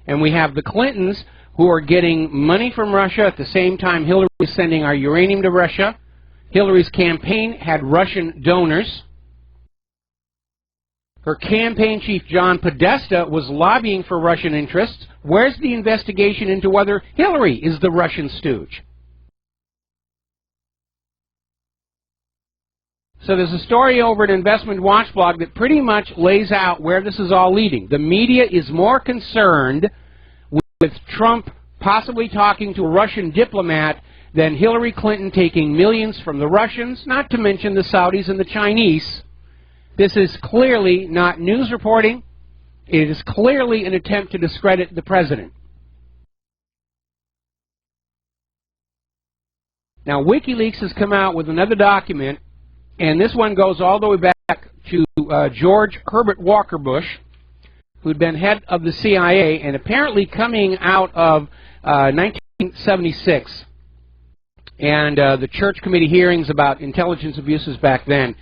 And we have the Clintons who are getting money from Russia at the same time Hillary is sending our uranium to Russia. Hillary's campaign had Russian donors. Her campaign chief, John Podesta, was lobbying for Russian interests. Where's the investigation into whether Hillary is the Russian stooge? So there's a story over at Investment Watch blog that pretty much lays out where this is all leading. The media is more concerned with Trump possibly talking to a Russian diplomat than Hillary Clinton taking millions from the Russians, not to mention the Saudis and the Chinese. This is clearly not news reporting. It is clearly an attempt to discredit the president. Now, WikiLeaks has come out with another document, and this one goes all the way back to George Herbert Walker Bush, who'd been head of the CIA, and apparently coming out of 1976 and the Church Committee hearings about intelligence abuses back then.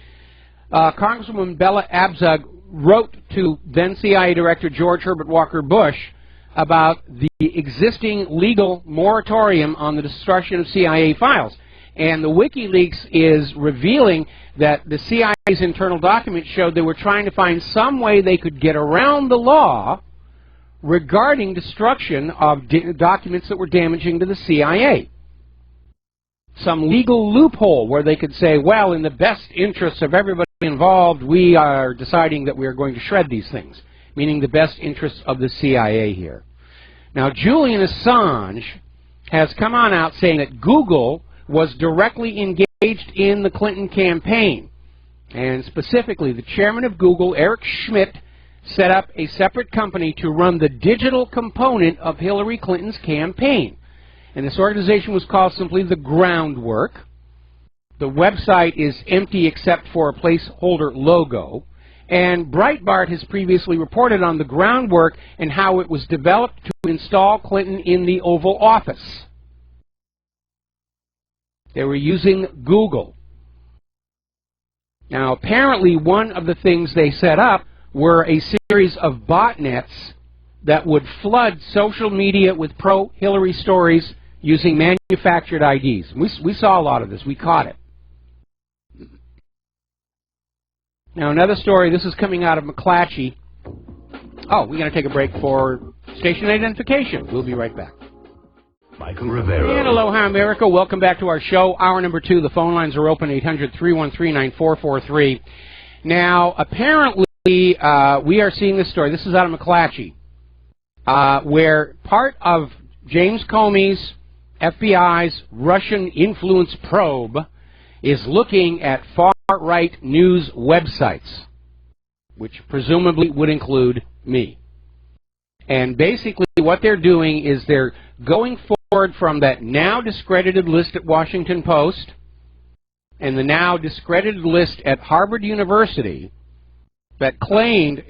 Congresswoman Bella Abzug wrote to then CIA Director George Herbert Walker Bush about the existing legal moratorium on the destruction of CIA files. And the WikiLeaks is revealing that the CIA's internal documents showed they were trying to find some way they could get around the law regarding destruction of documents that were damaging to the CIA. Some legal loophole where they could say, well, in the best interests of everybody involved, we are deciding that we are going to shred these things, meaning the best interests of the CIA here. Now, Julian Assange has come on out saying that Google was directly engaged in the Clinton campaign. And specifically, the chairman of Google, Eric Schmidt, set up a separate company to run the digital component of Hillary Clinton's campaign. And this organization was called simply The Groundwork. The website is empty except for a placeholder logo. And Breitbart has previously reported on the groundwork and how it was developed to install Clinton in the Oval Office. They were using Google. Now, apparently, one of the things they set up were a series of botnets that would flood social media with pro-Hillary stories using manufactured IDs. We saw a lot of this. We caught it. Now, another story. This is coming out of McClatchy. Oh, we're going to take a break for station identification. We'll be right back. Michael Rivero. And aloha, America. Welcome back to our show. Hour number 2. The phone lines are open, 800-313-9443. Now, apparently, we are seeing this story. This is out of McClatchy, where part of James Comey's FBI's Russian influence probe is looking at far-right news websites, which presumably would include me. And basically what they're doing is they're going forward from that now discredited list at Washington Post and the now discredited list at Harvard University that claimed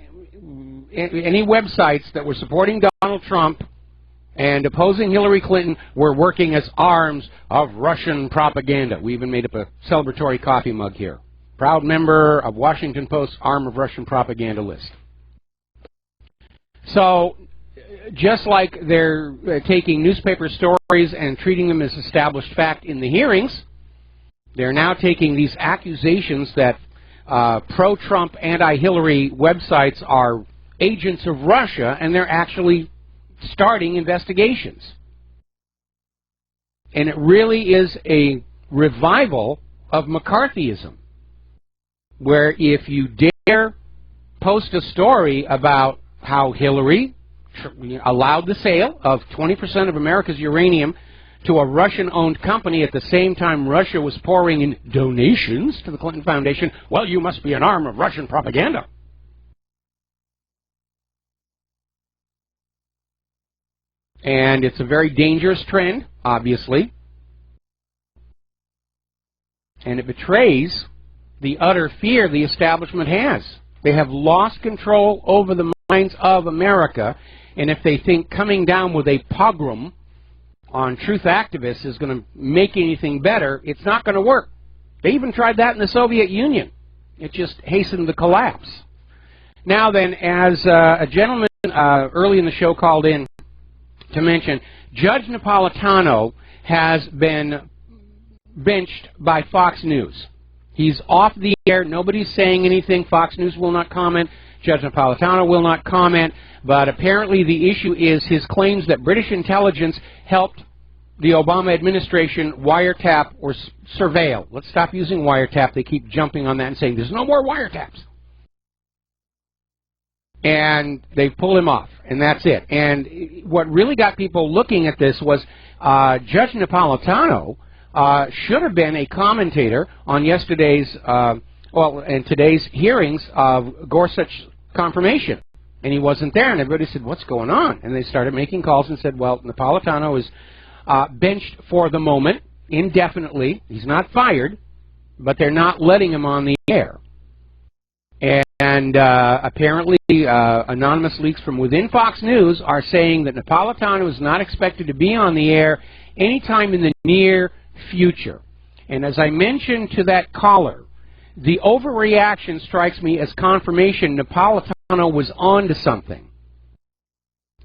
any websites that were supporting Donald Trump and opposing Hillary Clinton were working as arms of Russian propaganda. We even made up a celebratory coffee mug here. Proud member of Washington Post's arm of Russian propaganda list. So, just like they're taking newspaper stories and treating them as established fact in the hearings, they're now taking these accusations that pro-Trump, anti-Hillary websites are agents of Russia, and they're actually starting investigations. And it really is a revival of McCarthyism, where if you dare post a story about how Hillary allowed the sale of 20% of America's uranium to a Russian-owned company at the same time Russia was pouring in donations to the Clinton Foundation, well, you must be an arm of Russian propaganda. And it's a very dangerous trend, obviously. And it betrays the utter fear the establishment has. They have lost control over the minds of America, and if they think coming down with a pogrom on truth activists is going to make anything better, it's not going to work. They even tried that in the Soviet Union. It just hastened the collapse. Now then, as a gentleman early in the show called in to mention, Judge Napolitano has been benched by Fox News. He's off the air. Nobody's saying anything. Fox News will not comment. Judge Napolitano will not comment. But apparently the issue is his claims that British intelligence helped the Obama administration wiretap or surveil. Let's stop using wiretap. They keep jumping on that and saying there's no more wiretaps. And they pull him off, and that's it. And what really got people looking at this was Judge Napolitano should have been a commentator on yesterday's, and today's hearings of Gorsuch's confirmation. And he wasn't there, and everybody said, what's going on? And they started making calls and said, well, Napolitano is benched for the moment, indefinitely. He's not fired, but they're not letting him on the air. And apparently, anonymous leaks from within Fox News are saying that Napolitano is not expected to be on the air anytime in the near future. And as I mentioned to that caller, the overreaction strikes me as confirmation Napolitano was on to something.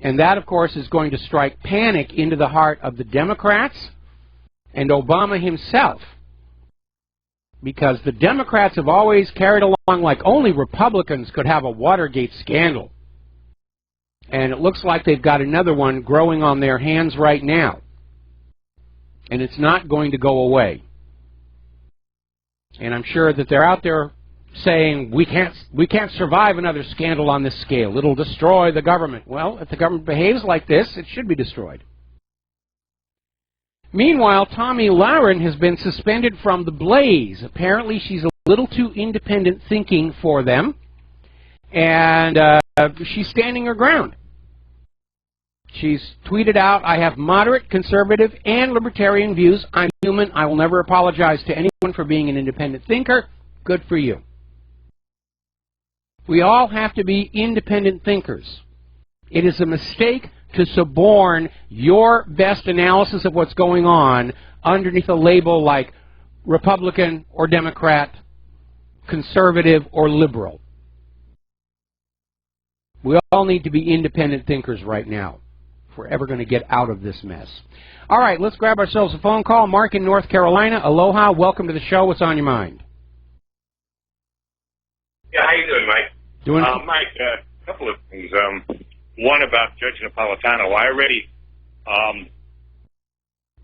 And that, of course, is going to strike panic into the heart of the Democrats and Obama himself. Because the Democrats have always carried along like only Republicans could have a Watergate scandal. And it looks like they've got another one growing on their hands right now. And it's not going to go away. And I'm sure that they're out there saying, we can't survive another scandal on this scale. It'll destroy the government. Well, if the government behaves like this, it should be destroyed. Meanwhile, Tomi Lahren has been suspended from the Blaze. Apparently, she's a little too independent thinking for them, and she's standing her ground. She's tweeted out, I have moderate, conservative, and libertarian views. I'm human. I will never apologize to anyone for being an independent thinker. Good for you. We all have to be independent thinkers. It is a mistake to suborn your best analysis of what's going on underneath a label like Republican or Democrat, conservative or liberal. We all need to be independent thinkers right now if we're ever going to get out of this mess. All right, let's grab ourselves a phone call. Mark in North Carolina. Aloha. Welcome to the show. What's on your mind? Yeah, how you doing, Mike? Doing Mike, a couple of things. One about Judge Napolitano. I already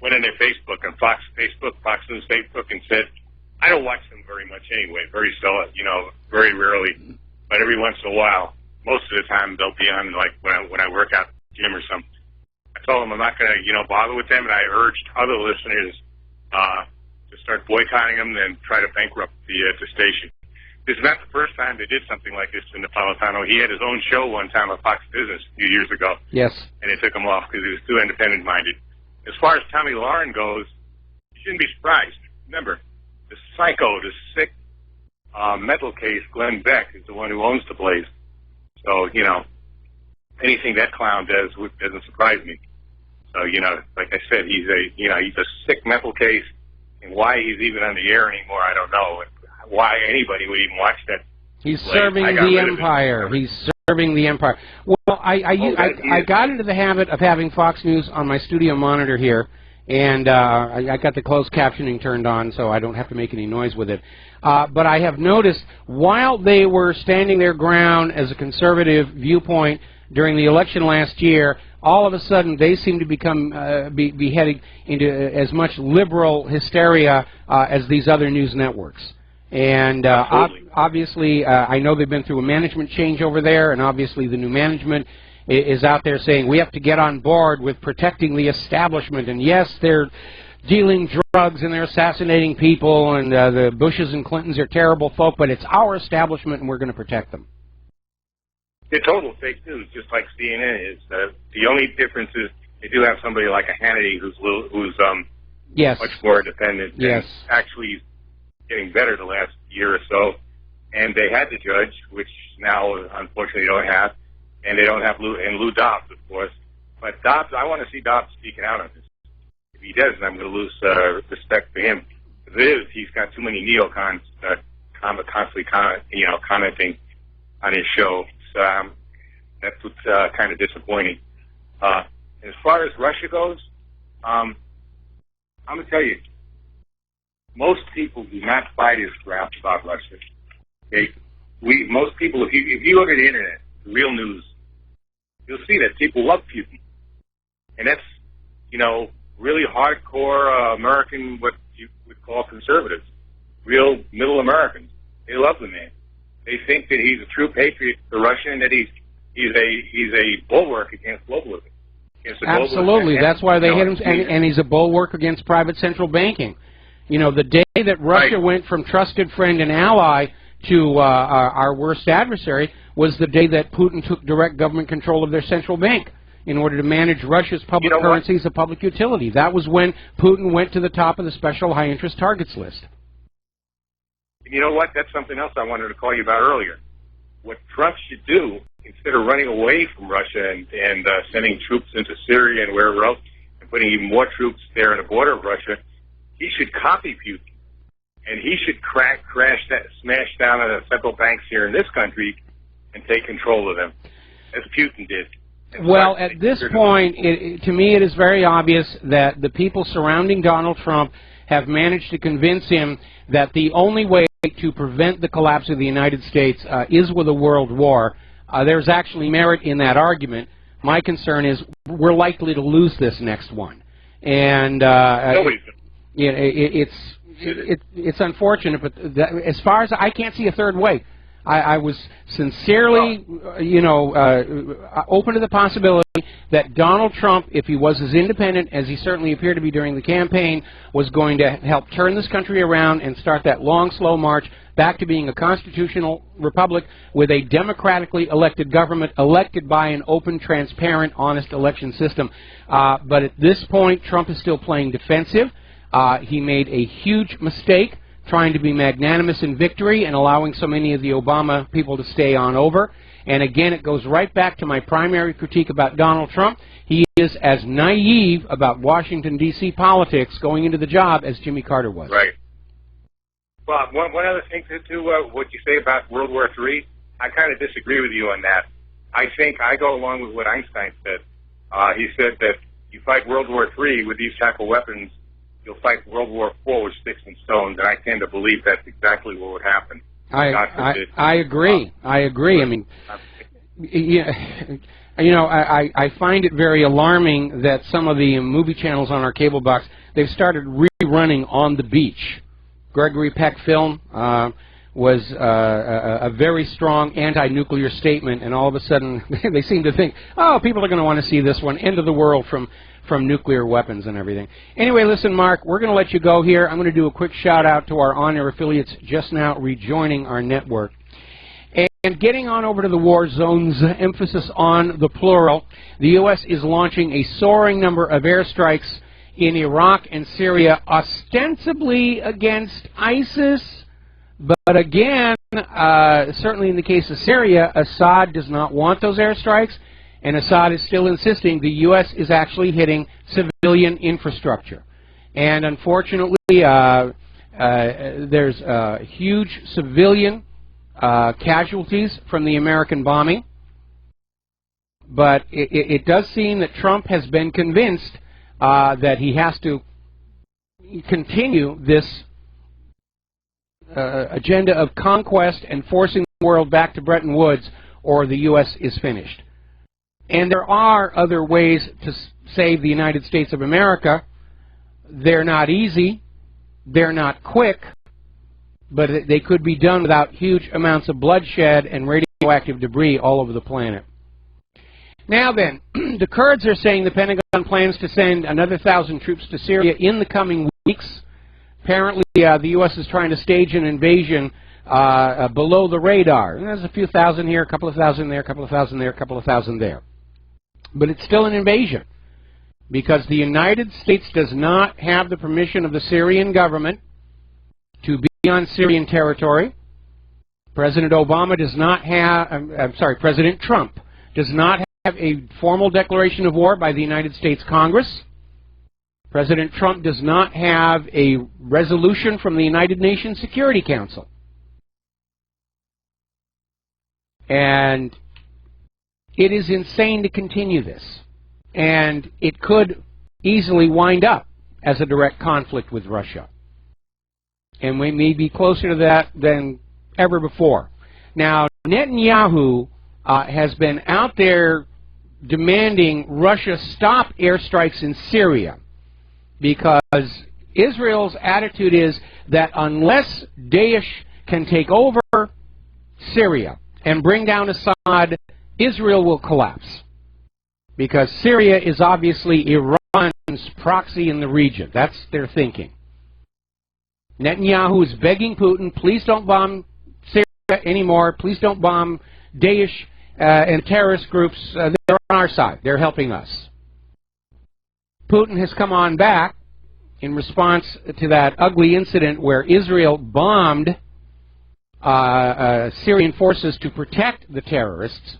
went on their Facebook and Fox News Facebook, and said I don't watch them very much anyway. Very seldom, very rarely, but every once in a while. Most of the time they'll be on, like when I work out at the gym or something. I told them I'm not going to bother with them, and I urged other listeners to start boycotting them and try to bankrupt the station. This is not the first time they did something like this to Napolitano. He had his own show one time on Fox Business a few years ago. Yes. And they took him off because he was too independent-minded. As far as Tommy Lauren goes, you shouldn't be surprised. Remember, the psycho, the sick mental case, Glenn Beck, is the one who owns the place. So, anything that clown does doesn't surprise me. So, like I said, he's a sick mental case, and why he's even on the air anymore, I don't know. Why anybody would even watch that. He's serving the empire. He's serving the empire. Well, I got into the habit of having Fox News on my studio monitor here, and I got the closed captioning turned on so I don't have to make any noise with it. But I have noticed while they were standing their ground as a conservative viewpoint during the election last year, all of a sudden they seem to become be heading into as much liberal hysteria as these other news networks. And obviously, I know they've been through a management change over there, and obviously the new management is out there saying we have to get on board with protecting the establishment. And yes, they're dealing drugs and they're assassinating people, and the Bushes and Clintons are terrible folk, but it's our establishment and we're going to protect them. They're total fake news, just like CNN is. The only difference is they do have somebody like a Hannity who's yes. much more independent. Yes. And actually getting better the last year or so. And they had the judge, which now unfortunately they don't have. And they don't have Lou Dobbs, of course. But Dobbs, I want to see Dobbs speaking out on this. If he doesn't, I'm going to lose respect for him. As it is, he's got too many neocons constantly commenting on his show. So that's what's kind of disappointing. As far as Russia goes, I'm going to tell you, most people do not buy this crap about Russia. Okay? Most people, if you look at the internet, the real news, you'll see that people love Putin. And that's, really hardcore American, what you would call conservatives, real middle Americans. They love the man. They think that he's a true patriot for Russia and that he's a bulwark against globalism. Absolutely. That's why they hit him, and he's a bulwark against private central banking. The day that Russia went from trusted friend and ally to our worst adversary was the day that Putin took direct government control of their central bank in order to manage Russia's public currency as a public utility. That was when Putin went to the top of the special high-interest targets list. You know what? That's something else I wanted to call you about earlier. What Trump should do, instead of running away from Russia and sending troops into Syria and wherever else, and putting even more troops there on the border of Russia, he should copy Putin. And he should smash down on the central banks here in this country and take control of them, as Putin did. Well, at this point, to me it is very obvious that the people surrounding Donald Trump have managed to convince him that the only way to prevent the collapse of the United States is with a world war. There's actually merit in that argument. My concern is we're likely to lose this next one. And it's unfortunate, but as far as I can't see a third way. I was sincerely, open to the possibility that Donald Trump, if he was as independent as he certainly appeared to be during the campaign, was going to help turn this country around and start that long, slow march back to being a constitutional republic with a democratically elected government, elected by an open, transparent, honest election system. But at this point, Trump is still playing defensive. He made a huge mistake trying to be magnanimous in victory and allowing so many of the Obama people to stay on over. And again, it goes right back to my primary critique about Donald Trump. He is as naive about Washington, D.C. politics going into the job as Jimmy Carter was. Right. Well, one other thing to what you say about World War III, I kind of disagree with you on that. I think I go along with what Einstein said. He said that you fight World War III with these type of weapons, you'll fight World War IV with sticks and stones, and I tend to believe that's exactly what would happen. I agree. I agree. I mean, I find it very alarming that some of the movie channels on our cable box, they've started rerunning On the Beach. Gregory Peck film was a very strong anti-nuclear statement, and all of a sudden they seem to think, oh, people are going to want to see this one, end of the world from nuclear weapons and everything. Anyway, listen, Mark, we're going to let you go here. I'm going to do a quick shout-out to our on-air affiliates just now rejoining our network. And getting on over to the war zones, emphasis on the plural, the U.S. is launching a soaring number of airstrikes in Iraq and Syria, ostensibly against ISIS, but again, certainly in the case of Syria, Assad does not want those airstrikes, and Assad is still insisting the U.S. is actually hitting civilian infrastructure. And unfortunately, there's huge civilian casualties from the American bombing, but it does seem that Trump has been convinced that he has to continue this agenda of conquest and forcing the world back to Bretton Woods, or the U.S. is finished. And there are other ways to save the United States of America. They're not easy, they're not quick, but they could be done without huge amounts of bloodshed and radioactive debris all over the planet. Now then, the Kurds are saying the Pentagon plans to send another 1,000 troops to Syria in the coming weeks. Apparently, the U.S. is trying to stage an invasion below the radar. And there's a few thousand here, a couple of thousand there, a couple of thousand there, a couple of thousand there. But it's still an invasion, because the United States does not have the permission of the Syrian government to be on Syrian territory. President Obama does not have, President Trump does not have a formal declaration of war by the United States Congress. President Trump does not have a resolution from the United Nations Security Council. And it is insane to continue this. And it could easily wind up as a direct conflict with Russia. And we may be closer to that than ever before. Now, Netanyahu has been out there demanding Russia stop airstrikes in Syria, because Israel's attitude is that unless Daesh can take over Syria and bring down Assad, Israel will collapse. Because Syria is obviously Iran's proxy in the region. That's their thinking. Netanyahu is begging Putin, please don't bomb Syria anymore. Please don't bomb Daesh and terrorist groups. They're on our side. They're helping us. Putin has come on back in response to that ugly incident where Israel bombed Syrian forces to protect the terrorists.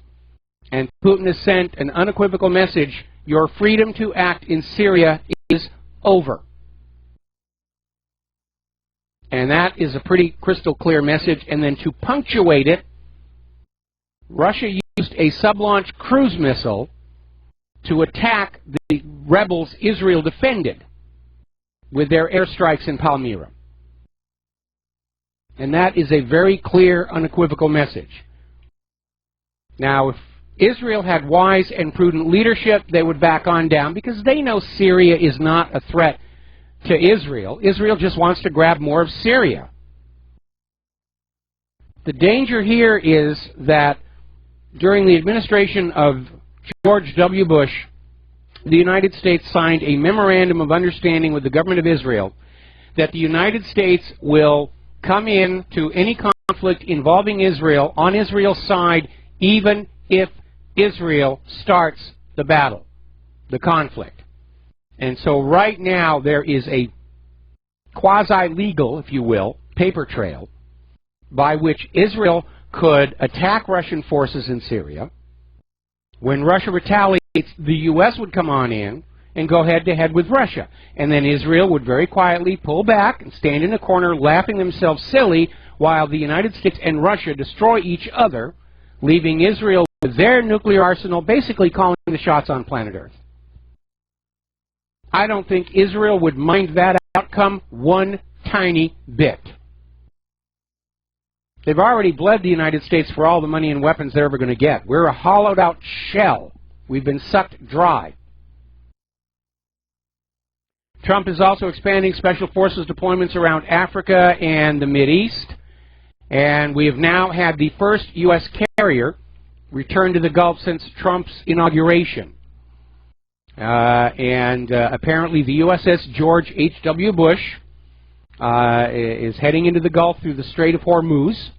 And Putin has sent an unequivocal message: your freedom to act in Syria is over. And that is a pretty crystal clear message. And then to punctuate it, Russia used a sub-launch cruise missile to attack the rebels Israel defended with their airstrikes in Palmyra. And that is a very clear, unequivocal message. Now, if Israel had wise and prudent leadership, they would back on down, because they know Syria is not a threat to Israel. Israel just wants to grab more of Syria. The danger here is that during the administration of George W. Bush, the United States signed a memorandum of understanding with the government of Israel that the United States will come in to any conflict involving Israel on Israel's side, even if Israel starts the battle, the conflict. And so right now there is a quasi-legal, if you will, paper trail by which Israel could attack Russian forces in Syria. When Russia retaliates, the U.S. would come on in and go head-to-head with Russia. And then Israel would very quietly pull back and stand in a corner laughing themselves silly while the United States and Russia destroy each other, leaving Israel with their nuclear arsenal basically calling the shots on planet Earth. I don't think Israel would mind that outcome one tiny bit. They've already bled the United States for all the money and weapons they're ever going to get. We're a hollowed-out shell. We've been sucked dry. Trump is also expanding special forces deployments around Africa and the Mideast. And we have now had the first U.S. carrier return to the Gulf since Trump's inauguration. Apparently the USS George H.W. Bush is heading into the Gulf through the Strait of Hormuz.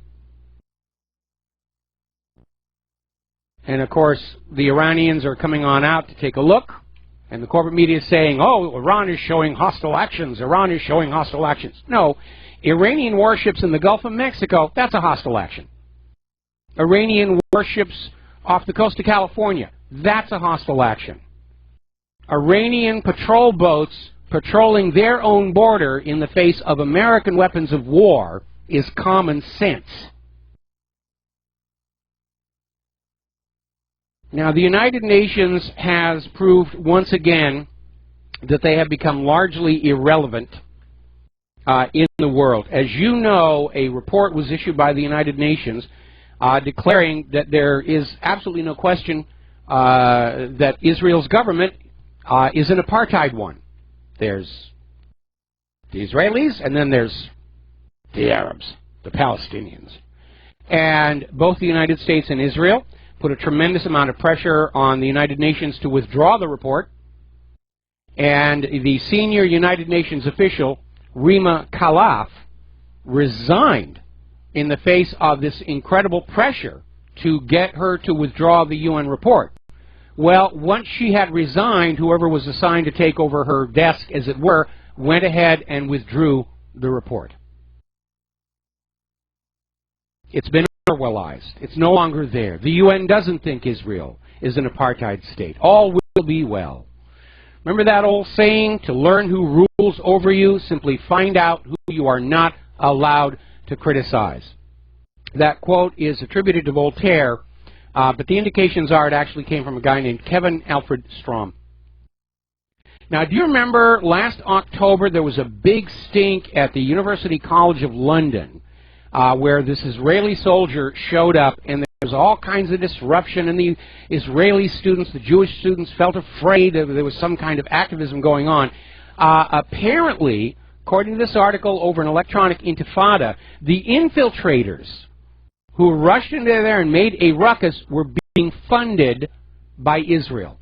And of course, the Iranians are coming on out to take a look. And the corporate media is saying, oh, Iran is showing hostile actions. Iran is showing hostile actions. No, Iranian warships in the Gulf of Mexico, that's a hostile action. Iranian warships off the coast of California, that's a hostile action. Iranian patrol boats patrolling their own border in the face of American weapons of war is common sense. Now, the United Nations has proved once again that they have become largely irrelevant in the world. As you know, a report was issued by the United Nations declaring that there is absolutely no question that Israel's government is an apartheid one. There's the Israelis, and then there's the Arabs, the Palestinians. And both the United States and Israel put a tremendous amount of pressure on the United Nations to withdraw the report. And the senior United Nations official, Rima Khalaf, resigned in the face of this incredible pressure to get her to withdraw the UN report. Well, once she had resigned, whoever was assigned to take over her desk, as it were, went ahead and withdrew the report. It's been Orwellized. It's no longer there. The UN doesn't think Israel is an apartheid state. All will be well. Remember that old saying, to learn who rules over you, simply find out who you are not allowed to criticize. That quote is attributed to Voltaire, but the indications are it actually came from a guy named Kevin Alfred Strom. Now, do you remember last October there was a big stink at the University College of London where this Israeli soldier showed up, and there was all kinds of disruption, and the Israeli students, the Jewish students, felt afraid that there was some kind of activism going on. Apparently, according to this article over an electronic intifada, the infiltrators who rushed into there and made a ruckus were being funded by Israel.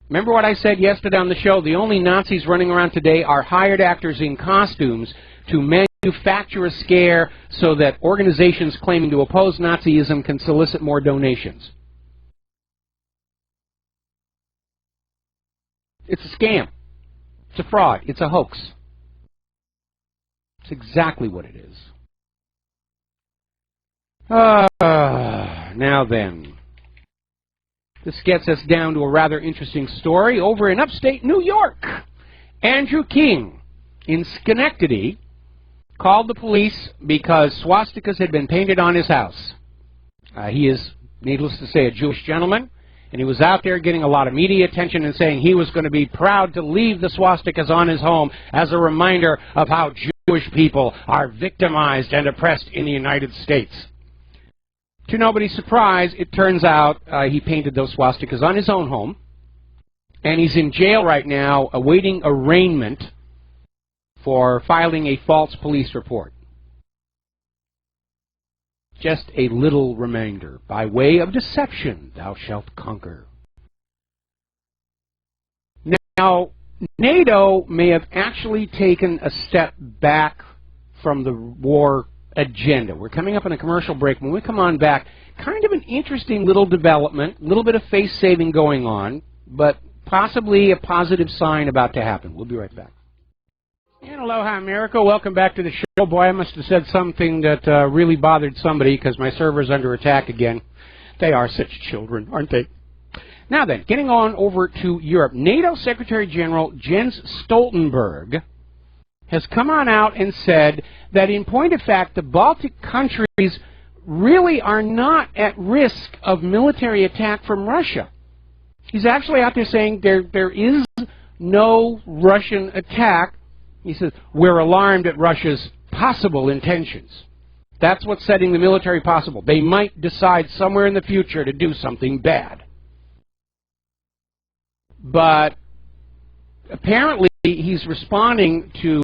Remember what I said yesterday on the show? The only Nazis running around today are hired actors in costumes to manufacture a scare so that organizations claiming to oppose Nazism can solicit more donations. It's a scam. It's a fraud. It's a hoax. It's exactly what it is. Now then, this gets us down to a rather interesting story over in upstate New York. Andrew King in Schenectady called the police because swastikas had been painted on his house. He is, needless to say, a Jewish gentleman, and he was out there getting a lot of media attention and saying he was going to be proud to leave the swastikas on his home as a reminder of how Jewish people are victimized and oppressed in the United States. To nobody's surprise, it turns out he painted those swastikas on his own home, and he's in jail right now awaiting arraignment for filing a false police report. Just a little reminder, by way of deception thou shalt conquer. Now, NATO may have actually taken a step back from the war agenda. We're coming up on a commercial break. When we come on back, kind of an interesting little development, a little bit of face saving going on, but possibly a positive sign about to happen. We'll be right back. And aloha, America. Welcome back to the show. Boy, I must have said something that really bothered somebody because my server's under attack again. They are such children, aren't they? Now then, getting on over to Europe. NATO Secretary General Jens Stoltenberg has come on out and said that in point of fact, the Baltic countries really are not at risk of military attack from Russia. He's actually out there saying there is no Russian attack. He says, we're alarmed at Russia's possible intentions. That's what's setting the military possible. They might decide somewhere in the future to do something bad. But apparently he's responding to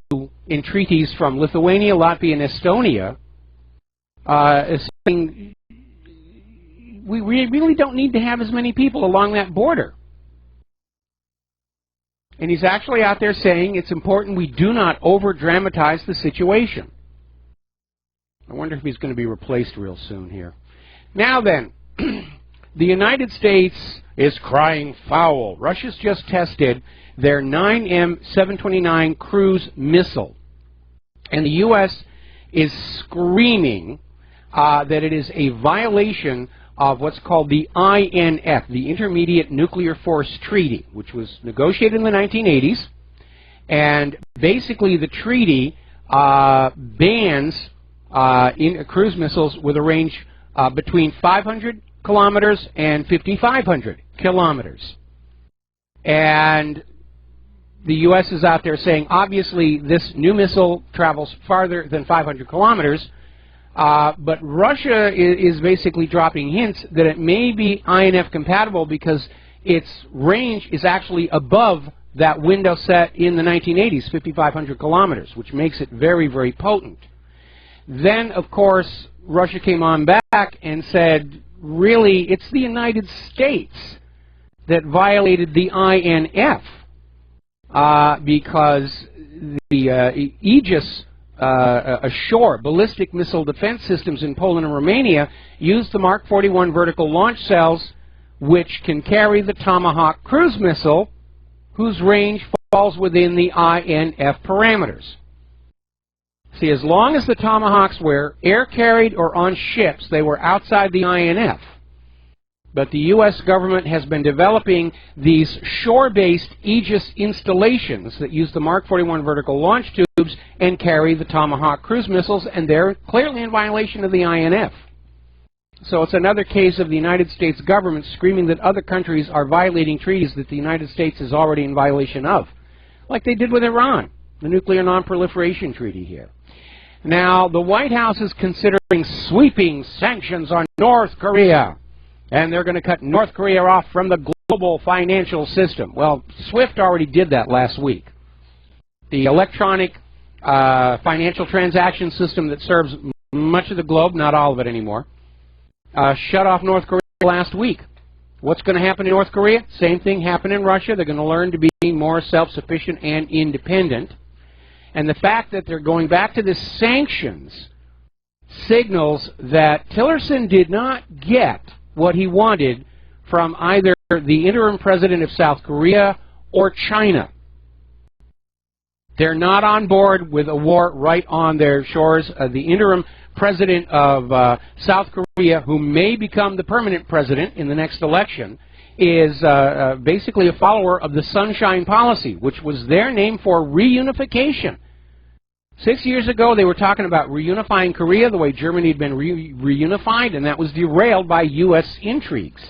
entreaties from Lithuania, Latvia, and Estonia, saying we really don't need to have as many people along that border. And he's actually out there saying it's important we do not over-dramatize the situation. I wonder if he's going to be replaced real soon here. Now then, the United States is crying foul. Russia's just tested their 9M729 cruise missile. And the U.S. is screaming that it is a violation of what's called the INF, the Intermediate Nuclear Force Treaty, which was negotiated in the 1980s. And basically the treaty bans cruise missiles with a range between 500 kilometers and 5,500 kilometers. And the U.S. is out there saying, obviously, this new missile travels farther than 500 kilometers, but Russia is basically dropping hints that it may be INF compatible because its range is actually above that window set in the 1980s, 5,500 kilometers, which makes it very, very potent. Then, of course, Russia came on back and said, really, it's the United States that violated the INF because the Aegis ashore ballistic missile defense systems in Poland and Romania use the Mark 41 vertical launch cells, which can carry the Tomahawk cruise missile, whose range falls within the INF parameters. See, as long as the Tomahawks were air-carried or on ships, they were outside the INF. But the U.S. government has been developing these shore-based Aegis installations that use the Mark 41 vertical launch tubes and carry the Tomahawk cruise missiles, and they're clearly in violation of the INF. So it's another case of the United States government screaming that other countries are violating treaties that the United States is already in violation of, like they did with Iran, the Nuclear Non-Proliferation Treaty here. Now, the White House is considering sweeping sanctions on North Korea, and they're going to cut North Korea off from the global financial system. Well, SWIFT already did that last week. The electronic financial transaction system that serves much of the globe, not all of it anymore, shut off North Korea last week. What's going to happen in North Korea? Same thing happened in Russia. They're going to learn to be more self-sufficient and independent. And the fact that they're going back to the sanctions signals that Tillerson did not get what he wanted from either the interim president of South Korea or China. They're not on board with a war right on their shores. The interim president of South Korea, who may become the permanent president in the next election, is basically a follower of the Sunshine Policy, which was their name for reunification. 6 years ago, they were talking about reunifying Korea the way Germany had been reunified, and that was derailed by U.S. intrigues.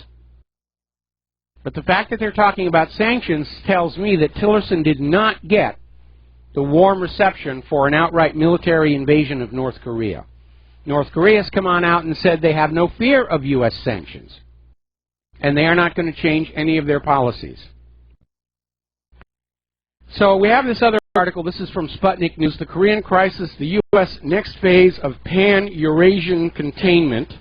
But the fact that they're talking about sanctions tells me that Tillerson did not get the warm reception for an outright military invasion of North Korea. North Korea has come on out and said they have no fear of U.S. sanctions, and they are not going to change any of their policies. So we have this other article. This is from Sputnik News. The Korean crisis, the U.S. next phase of pan-Eurasian containment.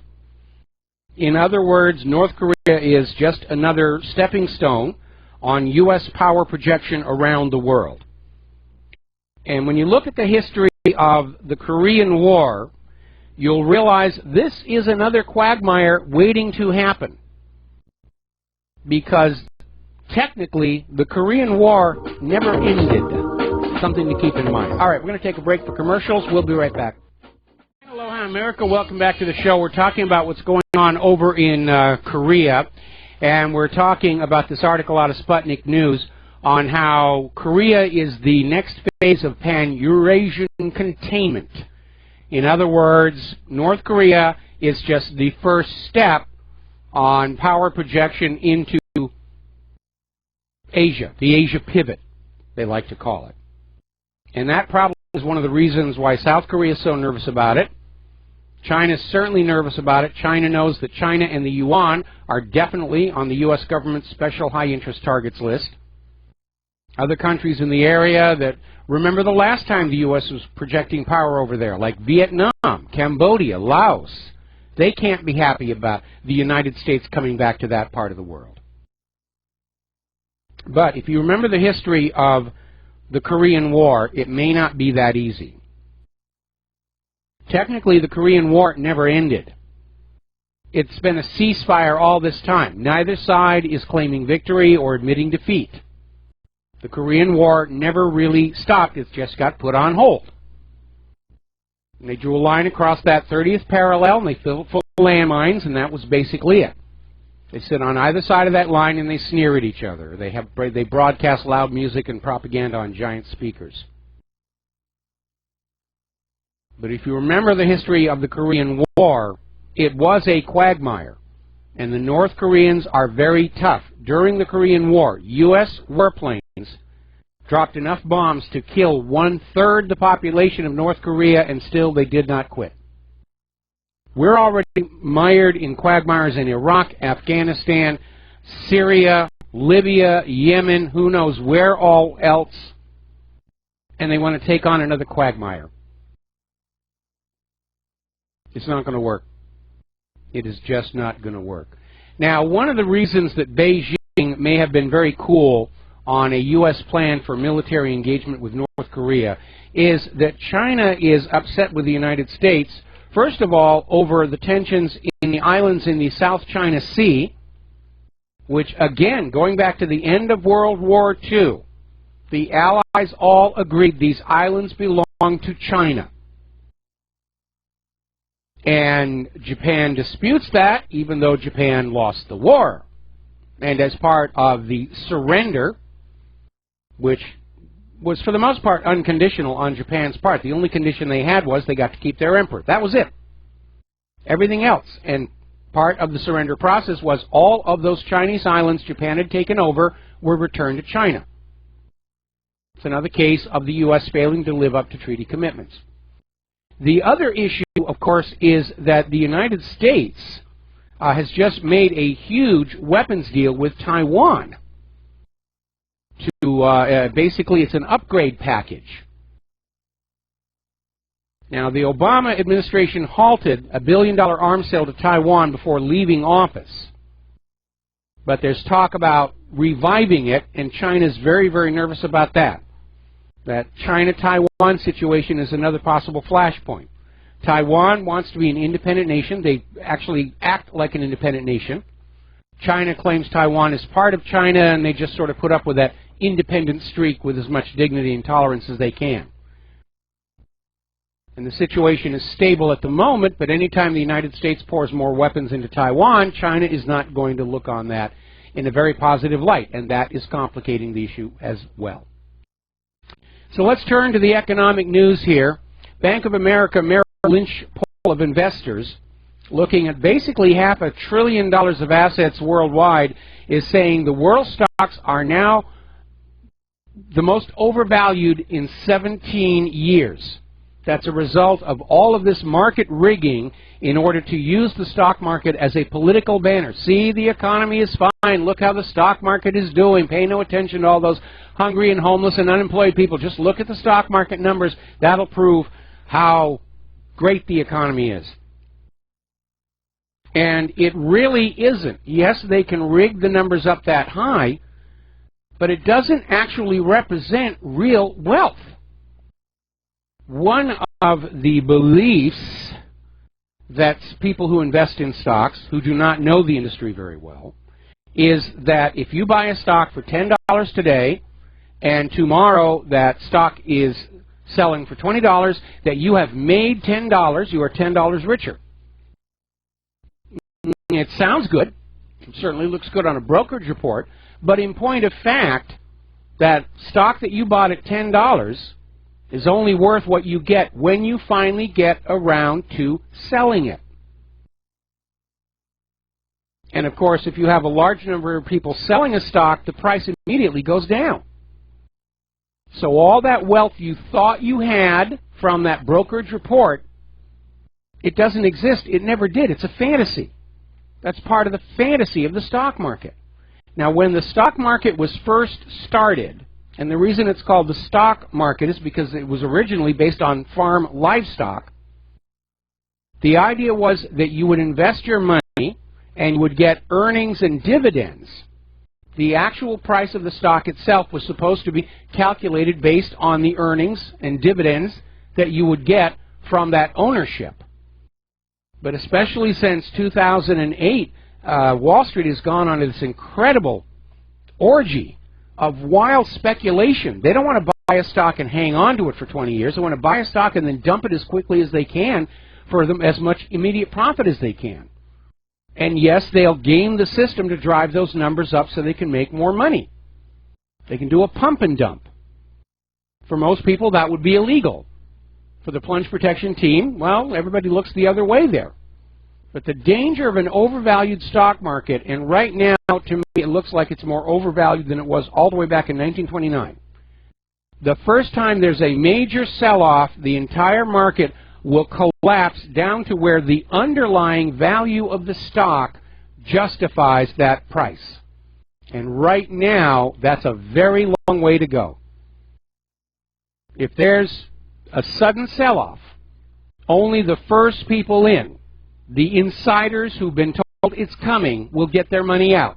In other words, North Korea is just another stepping stone on U.S. power projection around the world. And when you look at the history of the Korean War, you'll realize this is another quagmire waiting to happen. Because technically, the Korean War never ended. something to keep in mind. All right, we're going to take a break for commercials. We'll be right back. Aloha, America. Welcome back to the show. We're talking about what's going on over in Korea, and we're talking about this article out of Sputnik News on how Korea is the next phase of pan-Eurasian containment. In other words, North Korea is just the first step on power projection into Asia, the Asia pivot, they like to call it. And that probably is one of the reasons why South Korea is so nervous about it. China is certainly nervous about it. China knows that China and the yuan are definitely on the U.S. government's special high-interest targets list. Other countries in the area that remember the last time the U.S. was projecting power over there, like Vietnam, Cambodia, Laos. They can't be happy about the United States coming back to that part of the world. But if you remember the history of the Korean War, it may not be that easy. Technically, the Korean War never ended. It's been a ceasefire all this time. Neither side is claiming victory or admitting defeat. The Korean War never really stopped. It just got put on hold. And they drew a line across that 30th parallel, and they filled it full of landmines, and that was basically it. They sit on either side of that line, and they sneer at each other. They broadcast loud music and propaganda on giant speakers. But if you remember the history of the Korean War, it was a quagmire. And the North Koreans are very tough. During the Korean War, U.S. warplanes dropped enough bombs to kill 1/3 the population of North Korea, and still they did not quit. We're already mired in quagmires in Iraq, Afghanistan, Syria, Libya, Yemen, who knows where all else, and they want to take on another quagmire. It's not going to work. It is just not going to work. Now, one of the reasons that Beijing may have been very cool on a U.S. plan for military engagement with North Korea is that China is upset with the United States, first of all, over the tensions in the islands in the South China Sea, which, again, going back to the end of World War II, the Allies all agreed these islands belong to China. And Japan disputes that, even though Japan lost the war. And as part of the surrender, which was for the most part unconditional on Japan's part, the only condition they had was they got to keep their emperor. That was it. Everything else. And part of the surrender process was all of those Chinese islands Japan had taken over were returned to China. It's another case of the U.S. failing to live up to treaty commitments. The other issue, of course, is that the United States has just made a huge weapons deal with Taiwan. Basically, it's an upgrade package. Now, the Obama administration halted a $1 billion arms sale to Taiwan before leaving office. But there's talk about reviving it, and China's very, very nervous about that. That China-Taiwan situation is another possible flashpoint. Taiwan wants to be an independent nation. They actually act like an independent nation. China claims Taiwan is part of China, and they just sort of put up with that independent streak with as much dignity and tolerance as they can. And the situation is stable at the moment, but anytime the United States pours more weapons into Taiwan, China is not going to look on that in a very positive light, and that is complicating the issue as well. So let's turn to the economic news here. Bank of America Merrill Lynch poll of investors, looking at basically $500 billion of assets worldwide, is saying the world stocks are now the most overvalued in 17 years. That's a result of all of this market rigging in order to use the stock market as a political banner. See, the economy is fine. Look how the stock market is doing. Pay no attention to all those hungry and homeless and unemployed people. Just look at the stock market numbers. That'll prove how great the economy is. And it really isn't. Yes, they can rig the numbers up that high, but it doesn't actually represent real wealth. One of the beliefs that people who invest in stocks, who do not know the industry very well, is that if you buy a stock for $10 today and tomorrow that stock is selling for $20, that you have made $10, you are $10 richer. It sounds good. It certainly looks good on a brokerage report, but in point of fact, that stock that you bought at $10 is only worth what you get when you finally get around to selling it. And of course, if you have a large number of people selling a stock, the price immediately goes down. So all that wealth you thought you had from that brokerage report, it doesn't exist. It never did. It's a fantasy. That's part of the fantasy of the stock market. Now, when the stock market was first started, and the reason it's called the stock market is because it was originally based on farm livestock, the idea was that you would invest your money and you would get earnings and dividends. The actual price of the stock itself was supposed to be calculated based on the earnings and dividends that you would get from that ownership. But especially since 2008, Wall Street has gone on this incredible orgy of wild speculation. They don't want to buy a stock and hang on to it for 20 years. They want to buy a stock and then dump it as quickly as they can for them as much immediate profit as they can. And yes, they'll game the system to drive those numbers up so they can make more money. They can do a pump and dump. For most people, that would be illegal. For the plunge protection team, well, everybody looks the other way there. But the danger of an overvalued stock market, and right now, to me, it looks like it's more overvalued than it was all the way back in 1929. The first time there's a major sell-off, the entire market will collapse down to where the underlying value of the stock justifies that price. And right now, that's a very long way to go. If there's a sudden sell-off, only the first people in, the insiders who've been told it's coming, will get their money out.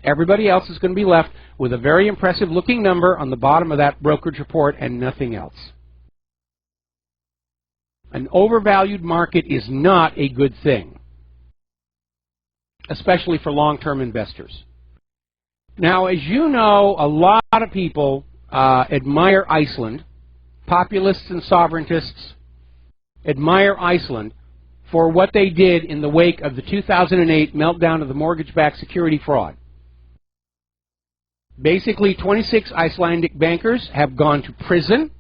Everybody else is going to be left with a very impressive looking number on the bottom of that brokerage report and nothing else. An overvalued market is not a good thing, especially for long-term investors. Now, as you know, a lot of people admire Iceland. Populists and sovereigntists admire Iceland for what they did in the wake of the 2008 meltdown of the mortgage-backed security fraud. Basically, 26 Icelandic bankers have gone to prison,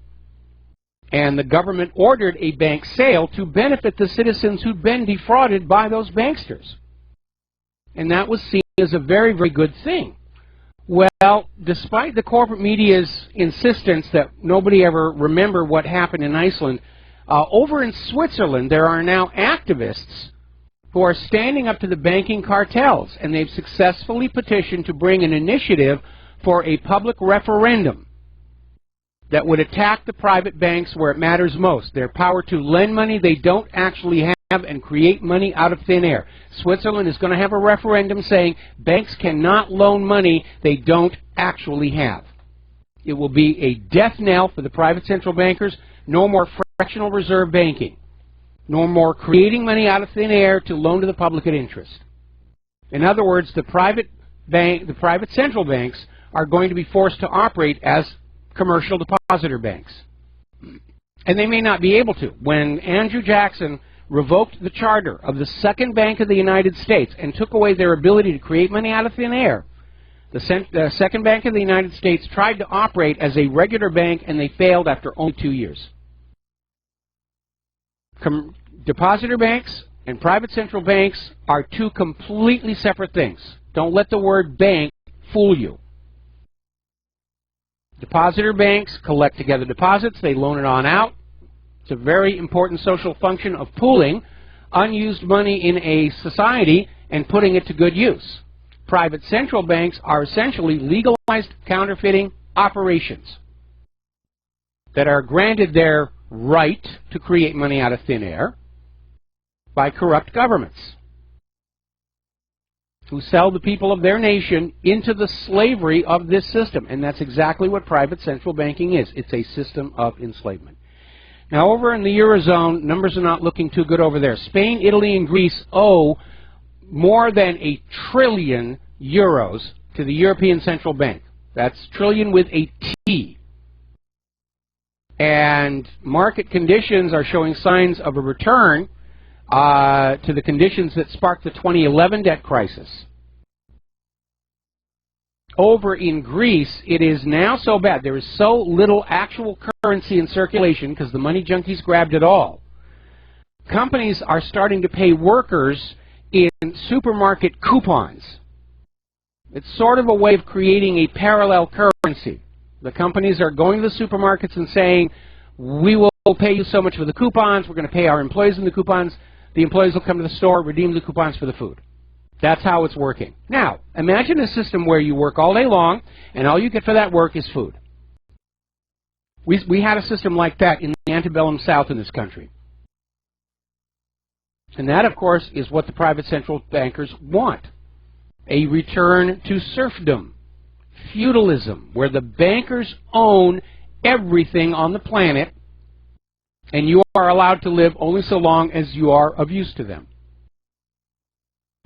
and the government ordered a bank sale to benefit the citizens who'd been defrauded by those banksters. And that was seen as a very, very good thing. Well, despite the corporate media's insistence that nobody ever remember what happened in Iceland, over in Switzerland there are now activists who are standing up to the banking cartels, and they've successfully petitioned to bring an initiative for a public referendum that would attack the private banks where it matters most, their power to lend money they don't actually have and create money out of thin air. Switzerland is going to have a referendum saying banks cannot loan money they don't actually have. It will be a death knell for the private central bankers. No more fractional reserve banking. No more creating money out of thin air to loan to the public at interest. In other words, the private central banks are going to be forced to operate as commercial depositor banks. And they may not be able to. When Andrew Jackson revoked the charter of the Second Bank of the United States and took away their ability to create money out of thin air, the Second Bank of the United States tried to operate as a regular bank, and they failed after only 2 years. Depositor banks and private central banks are two completely separate things. Don't let the word bank fool you. Depositor banks collect together deposits, they loan it on out. It's a very important social function of pooling unused money in a society and putting it to good use. Private central banks are essentially legalized counterfeiting operations that are granted their right to create money out of thin air by corrupt governments who sell the people of their nation into the slavery of this system. And that's exactly what private central banking is. It's a system of enslavement. Now, over in the Eurozone, numbers are not looking too good over there. Spain, Italy, and Greece owe more than €1 trillion to the European Central Bank. That's trillion with a T. And market conditions are showing signs of a return to the conditions that sparked the 2011 debt crisis. Over in Greece, it is now so bad. There is so little actual currency in circulation because the money junkies grabbed it all. Companies are starting to pay workers in supermarket coupons. It's sort of a way of creating a parallel currency. The companies are going to the supermarkets and saying, we will pay you so much for the coupons, we're going to pay our employees in the coupons, the employees will come to the store, redeem the coupons for the food. That's how it's working. Now, imagine a system where you work all day long, and all you get for that work is food. We had a system like that in the antebellum South in this country. And that, of course, is what the private central bankers want. A return to serfdom, feudalism, where the bankers own everything on the planet, and you are allowed to live only so long as you are of use to them.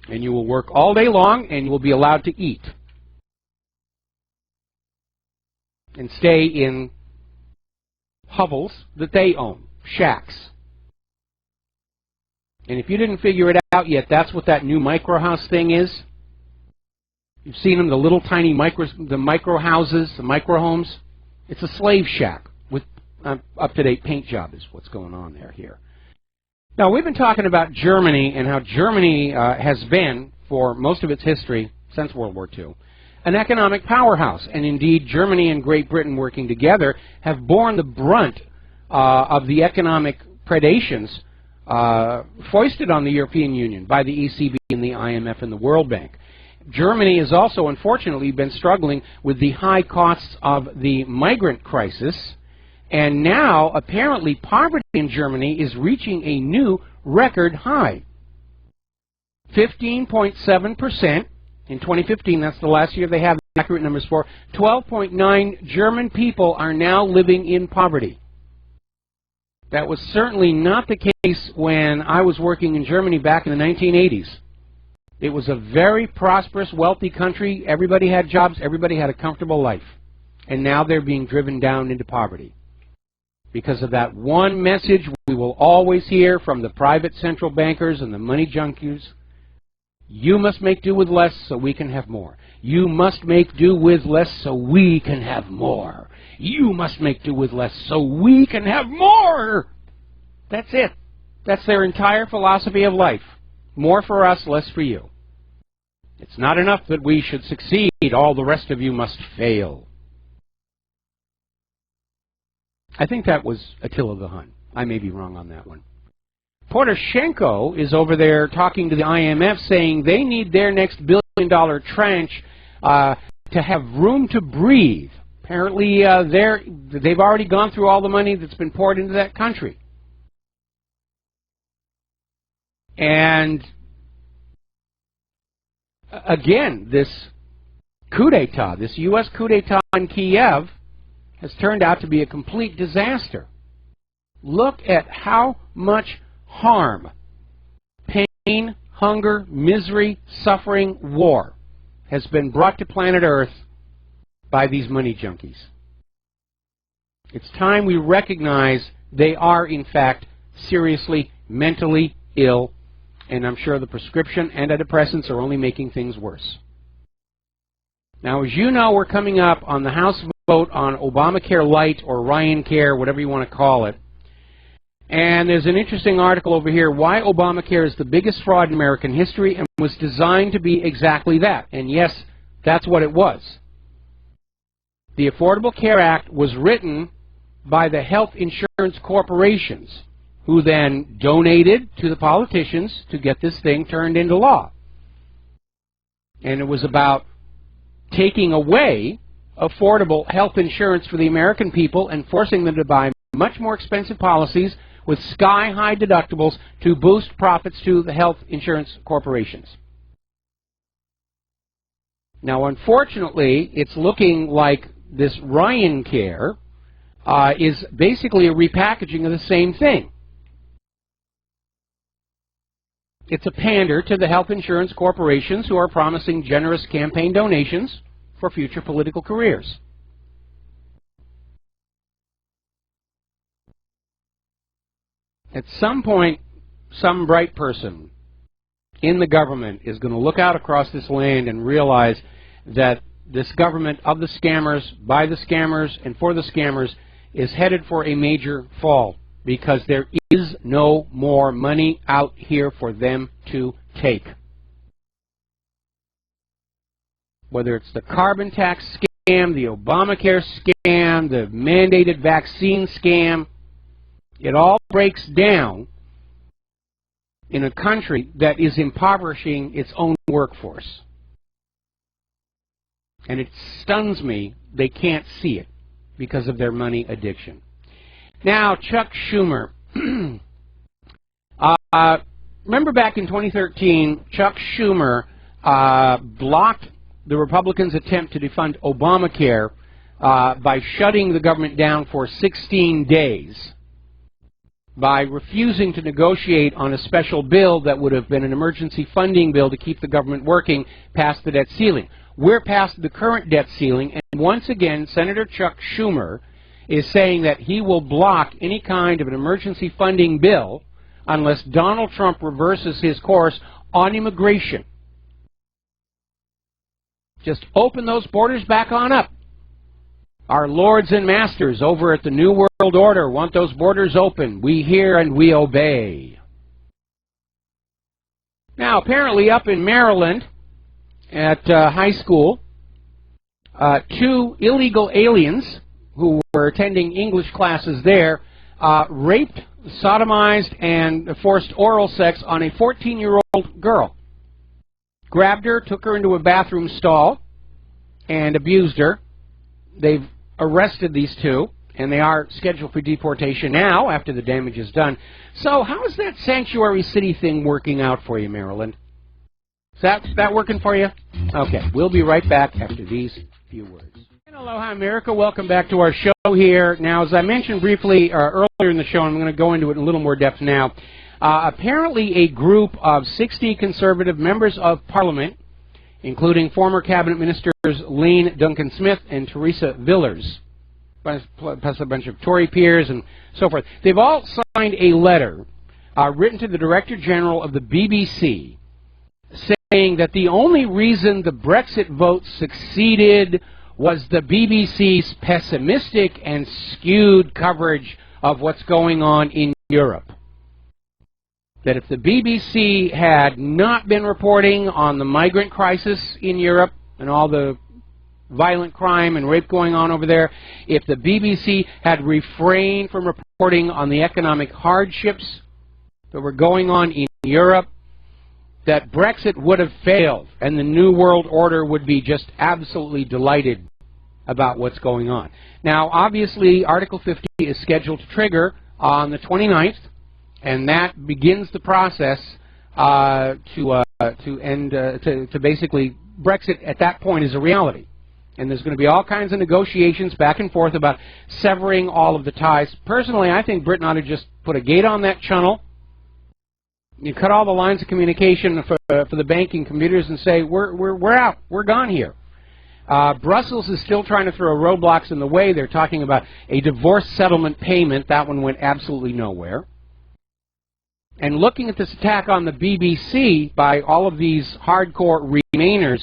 And you will work all day long, and you will be allowed to eat. And stay in hovels that they own, shacks. And if you didn't figure it out yet, that's what that new micro house thing is. You've seen them, the little tiny micro houses, the micro homes. It's a slave shack with up-to-date paint job is what's going on here. Now, we've been talking about Germany and how Germany has been, for most of its history, since World War II, an economic powerhouse. And indeed, Germany and Great Britain working together have borne the brunt of the economic predations foisted on the European Union by the ECB and the IMF and the World Bank. Germany has also, unfortunately, been struggling with the high costs of the migrant crisis. And now, apparently, poverty in Germany is reaching a new record high. 15.7% in 2015, that's the last year they have accurate numbers for. 12.9 German people are now living in poverty. That was certainly not the case when I was working in Germany back in the 1980s. It was a very prosperous, wealthy country. Everybody had jobs. Everybody had a comfortable life. And now they're being driven down into poverty. Because of that one message we will always hear from the private central bankers and the money junkies. You must make do with less so we can have more. You must make do with less so we can have more. You must make do with less so we can have more. That's it. That's their entire philosophy of life. More for us, less for you. It's not enough that we should succeed. All the rest of you must fail. I think that was Attila the Hun. I may be wrong on that one. Poroshenko is over there talking to the IMF saying they need their next billion-dollar tranche to have room to breathe. Apparently, they've already gone through all the money that's been poured into that country. And again, this coup d'etat, this U.S. coup d'etat in Kiev has turned out to be a complete disaster. Look at how much harm, pain, hunger, misery, suffering, war has been brought to planet Earth by these money junkies. It's time we recognize they are, in fact, seriously mentally ill, and I'm sure the prescription antidepressants are only making things worse. Now, as you know, we're coming up on the House vote on Obamacare Light or Ryan Care, whatever you want to call it. And there's an interesting article over here, why Obamacare is the biggest fraud in American history and was designed to be exactly that. And yes, that's what it was. The Affordable Care Act was written by the health insurance corporations, who then donated to the politicians to get this thing turned into law. And it was about taking away affordable health insurance for the American people and forcing them to buy much more expensive policies with sky-high deductibles to boost profits to the health insurance corporations. Now, unfortunately, it's looking like this Ryan Care is basically a repackaging of the same thing. It's a pander to the health insurance corporations who are promising generous campaign donations for future political careers. At some point, some bright person in the government is going to look out across this land and realize that this government of the scammers, by the scammers, and for the scammers is headed for a major fall, because there is no more money out here for them to take. Whether it's the carbon tax scam, the Obamacare scam, the mandated vaccine scam, it all breaks down in a country that is impoverishing its own workforce. And it stuns me they can't see it because of their money addiction. Now, Chuck Schumer. Remember back in 2013, Chuck Schumer blocked the Republicans' attempt to defund Obamacare by shutting the government down for 16 days, by refusing to negotiate on a special bill that would have been an emergency funding bill to keep the government working past the debt ceiling. We're past the current debt ceiling, and once again, Senator Chuck Schumer is saying that he will block any kind of an emergency funding bill unless Donald Trump reverses his course on immigration. Just open those borders back on up. Our lords and masters over at the New World Order want those borders open. We hear and we obey. Now, apparently up in Maryland, at high school, 2 illegal aliens who were attending English classes there raped, sodomized, and forced oral sex on a 14-year-old girl. Grabbed her, took her into a bathroom stall, and abused her. They've arrested these 2, and they are scheduled for deportation now after the damage is done. So how is that sanctuary city thing working out for you, Maryland? Is that working for you? Okay, we'll be right back after these few words. And aloha, America. Welcome back to our show here. Now, as I mentioned briefly earlier in the show, and I'm going to go into it in a little more depth now, apparently a group of 60 conservative members of Parliament, including former cabinet ministers Lane Duncan Smith and Teresa Villers, plus a bunch of Tory peers and so forth, they've all signed a letter written to the Director General of the BBC, saying that the only reason the Brexit vote succeeded was the BBC's pessimistic and skewed coverage of what's going on in Europe. That if the BBC had not been reporting on the migrant crisis in Europe and all the violent crime and rape going on over there, if the BBC had refrained from reporting on the economic hardships that were going on in Europe, that Brexit would have failed and the New World Order would be just absolutely delighted about what's going on. Now, obviously, Article 50 is scheduled to trigger on the 29th, and that begins the process to basically Brexit at that point is a reality. And there's going to be all kinds of negotiations back and forth about severing all of the ties. Personally, I think Britain ought to just put a gate on that channel. You cut all the lines of communication for the banking computers and say, we're out, we're gone here. Brussels is still trying to throw roadblocks in the way. They're talking about a divorce settlement payment. That one went absolutely nowhere. And looking at this attack on the BBC by all of these hardcore Remainers,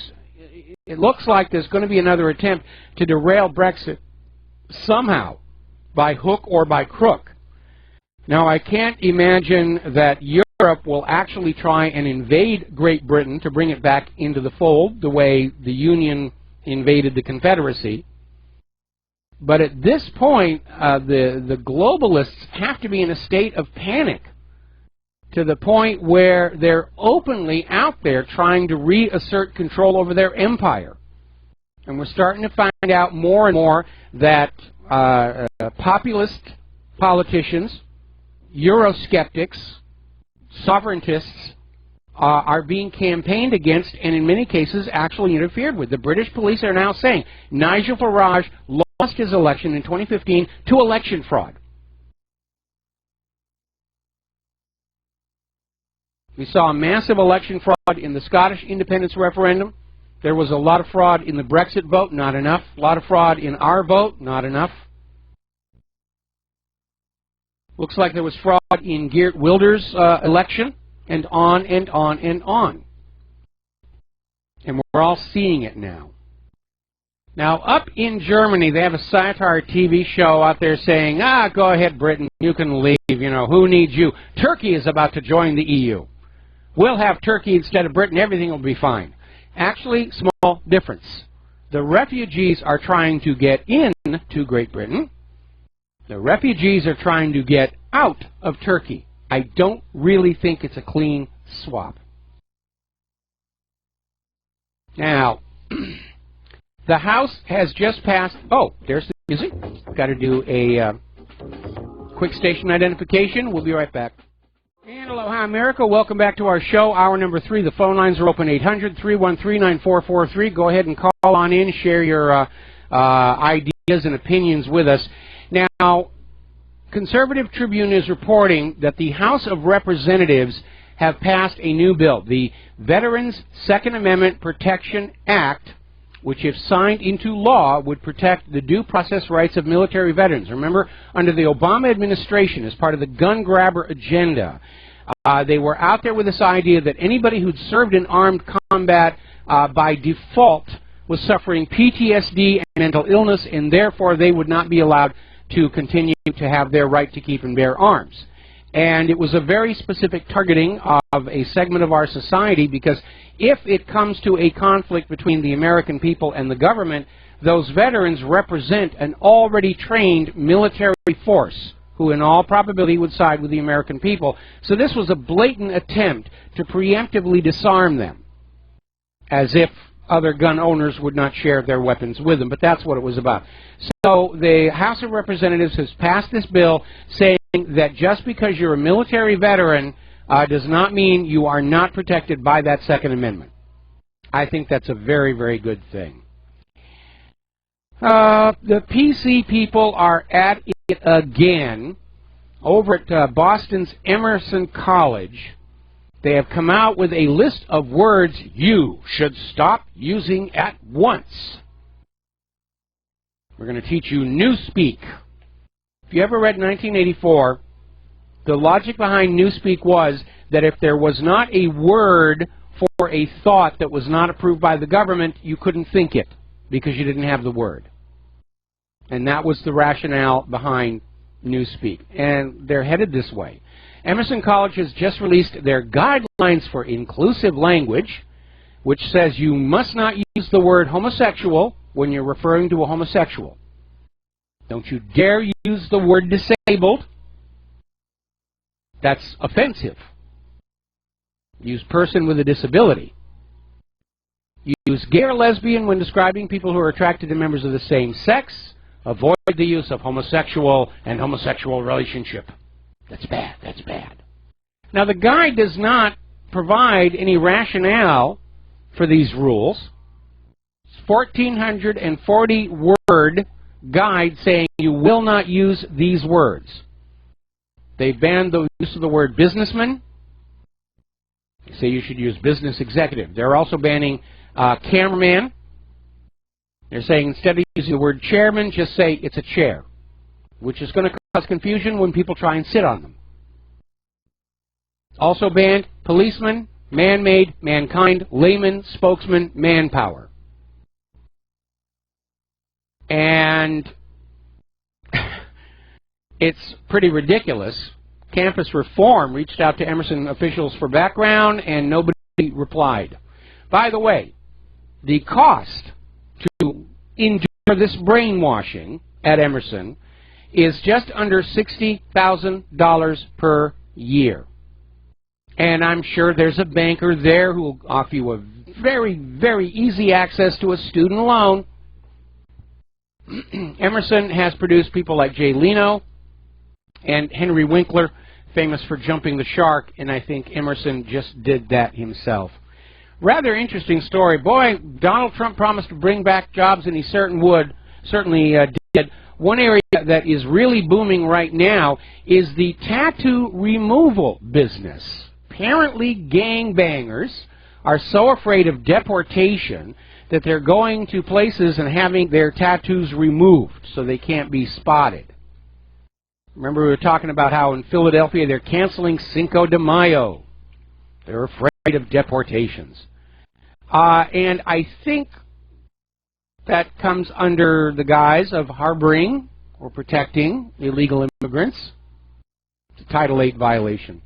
it looks like there's going to be another attempt to derail Brexit somehow, by hook or by crook. Now, I can't imagine that Europe will actually try and invade Great Britain to bring it back into the fold the way the Union invaded the Confederacy. But at this point, the globalists have to be in a state of panic to the point where they're openly out there trying to reassert control over their empire. And we're starting to find out more and more that populist politicians, Eurosceptics, sovereigntists are being campaigned against and in many cases actually interfered with. The British police are now saying Nigel Farage lost his election in 2015 to election fraud. We saw a massive election fraud in the Scottish independence referendum. There was a lot of fraud in the Brexit vote, not enough. A lot of fraud in our vote, not enough. Looks like there was fraud in Geert Wilder's election, and on and on and on. And we're all seeing it now. Now, up in Germany, they have a satire TV show out there saying, go ahead, Britain, you can leave, you know, who needs you? Turkey is about to join the EU. We'll have Turkey instead of Britain, everything will be fine. Actually, small difference. The refugees are trying to get into Great Britain. The refugees are trying to get out of Turkey. I don't really think it's a clean swap. Now, the House has just passed... Oh, there's the music. Got to do a quick station identification. We'll be right back. And aloha, America. Welcome back to our show, hour number 3. The phone lines are open 800-313-9443. Go ahead and call on in, share your ideas and opinions with us. Now, Conservative Tribune is reporting that the House of Representatives have passed a new bill, the Veterans Second Amendment Protection Act, which, if signed into law, would protect the due process rights of military veterans. Remember, under the Obama administration, as part of the gun grabber agenda, they were out there with this idea that anybody who'd served in armed combat by default was suffering PTSD and mental illness, and therefore they would not be allowed to continue to have their right to keep and bear arms. And it was a very specific targeting of a segment of our society, because if it comes to a conflict between the American people and the government, those veterans represent an already trained military force who in all probability would side with the American people. So this was a blatant attempt to preemptively disarm them, as if other gun owners would not share their weapons with them. But that's what it was about. So the House of Representatives has passed this bill saying that just because you're a military veteran does not mean you are not protected by that Second Amendment. I think that's a very, very good thing. The PC people are at it again. Over at Boston's Emerson College, they have come out with a list of words you should stop using at once. We're going to teach you Newspeak. If you ever read 1984, the logic behind Newspeak was that if there was not a word for a thought that was not approved by the government, you couldn't think it because you didn't have the word. And that was the rationale behind Newspeak. And they're headed this way. Emerson College has just released their guidelines for inclusive language, which says you must not use the word homosexual when you're referring to a homosexual. Don't you dare use the word disabled. That's offensive. Use person with a disability. Use gay or lesbian when describing people who are attracted to members of the same sex. Avoid the use of homosexual and homosexual relationship. That's bad. That's bad. Now, the guide does not provide any rationale for these rules. It's 1,440-word guide saying you will not use these words. They banned the use of the word businessman. They say you should use business executive. They're also banning cameraman. They're saying instead of using the word chairman, just say it's a chair, which is going to cause confusion when people try and sit on them. Also banned policeman, man-made, mankind, layman, spokesman, manpower. And it's pretty ridiculous. Campus Reform reached out to Emerson officials for background, and nobody replied. By the way, the cost to endure this brainwashing at Emerson is just under $60,000 per year. And I'm sure there's a banker there who will offer you a very, very easy access to a student loan. Emerson has produced people like Jay Leno and Henry Winkler, famous for jumping the shark, and I think Emerson just did that himself. Rather interesting story. Boy, Donald Trump promised to bring back jobs, and he certainly did. One area that is really booming right now is the tattoo removal business. Apparently, gangbangers are so afraid of deportation that they're going to places and having their tattoos removed so they can't be spotted. Remember we were talking about how in Philadelphia they're canceling Cinco de Mayo. They're afraid of deportations. And I think that comes under the guise of harboring or protecting illegal immigrants. It's a Title VIII violation.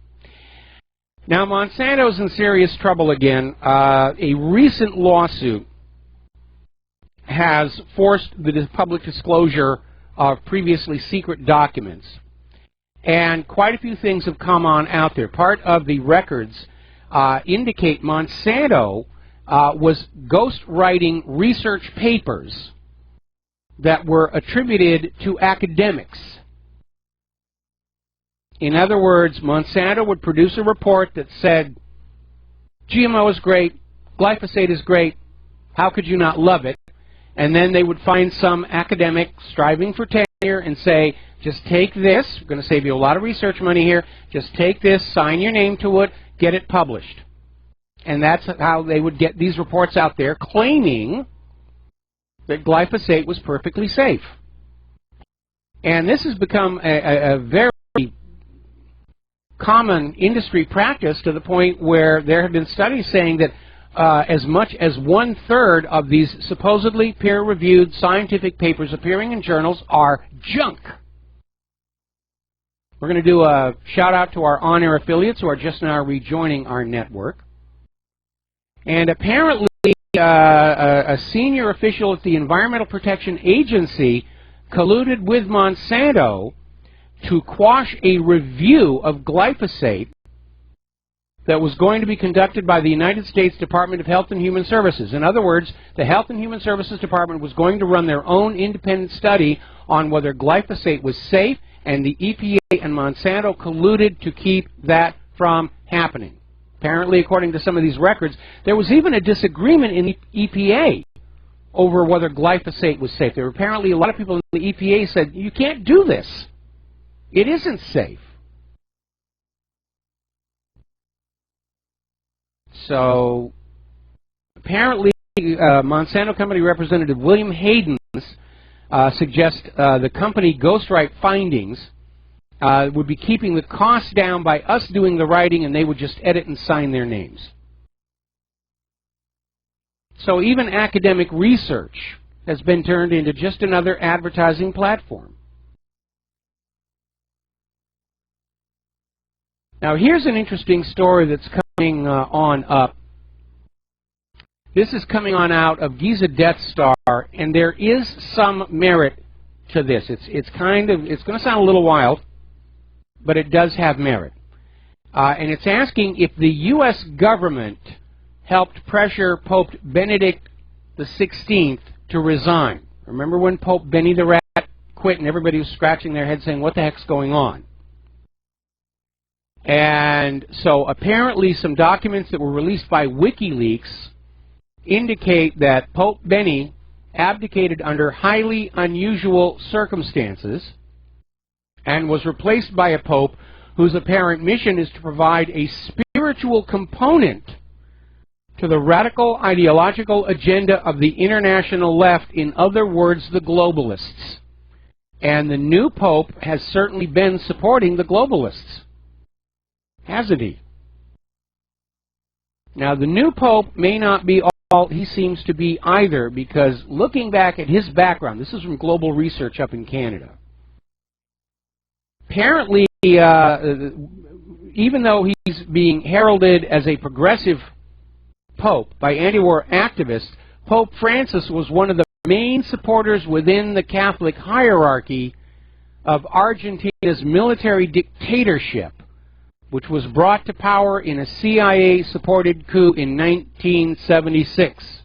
Now, Monsanto's in serious trouble again. A recent lawsuit has forced the public disclosure of previously secret documents. And quite a few things have come on out there. Part of the records indicate Monsanto was ghostwriting research papers that were attributed to academics. In other words, Monsanto would produce a report that said, GMO is great, glyphosate is great, how could you not love it? And then they would find some academic striving for tenure and say, just take this, we're going to save you a lot of research money here, just take this, sign your name to it, get it published. And that's how they would get these reports out there claiming that glyphosate was perfectly safe. And this has become a very common industry practice to the point where there have been studies saying that as much as 1/3 of these supposedly peer-reviewed scientific papers appearing in journals are junk. We're going to do a shout-out to our on-air affiliates who are just now rejoining our network. And apparently a senior official at the Environmental Protection Agency colluded with Monsanto to quash a review of glyphosate that was going to be conducted by the United States Department of Health and Human Services. In other words, the Health and Human Services Department was going to run their own independent study on whether glyphosate was safe, and the EPA and Monsanto colluded to keep that from happening. Apparently, according to some of these records, there was even a disagreement in the EPA over whether glyphosate was safe. There were apparently a lot of people in the EPA said, you can't do this. It isn't safe. So, apparently, Monsanto Company Representative William Hayden suggests the company ghostwrite findings would be keeping the cost down by us doing the writing, and they would just edit and sign their names. So even academic research has been turned into just another advertising platform. Now here's an interesting story that's coming on up. This is coming on out of Giza Death Star, and there is some merit to this. It's going to sound a little wild, but it does have merit. And it's asking if the U.S. government helped pressure Pope Benedict XVI to resign. Remember when Pope Benny the Rat quit and everybody was scratching their head saying, what the heck's going on? And so apparently some documents that were released by WikiLeaks indicate that Pope Benny abdicated under highly unusual circumstances and was replaced by a pope whose apparent mission is to provide a spiritual component to the radical ideological agenda of the international left, in other words, the globalists. And the new pope has certainly been supporting the globalists, hasn't he? Now, the new pope may not be all he seems to be either, because looking back at his background, this is from Global Research up in Canada, apparently, even though he's being heralded as a progressive pope by anti-war activists, Pope Francis was one of the main supporters within the Catholic hierarchy of Argentina's military dictatorship, which was brought to power in a CIA-supported coup in 1976.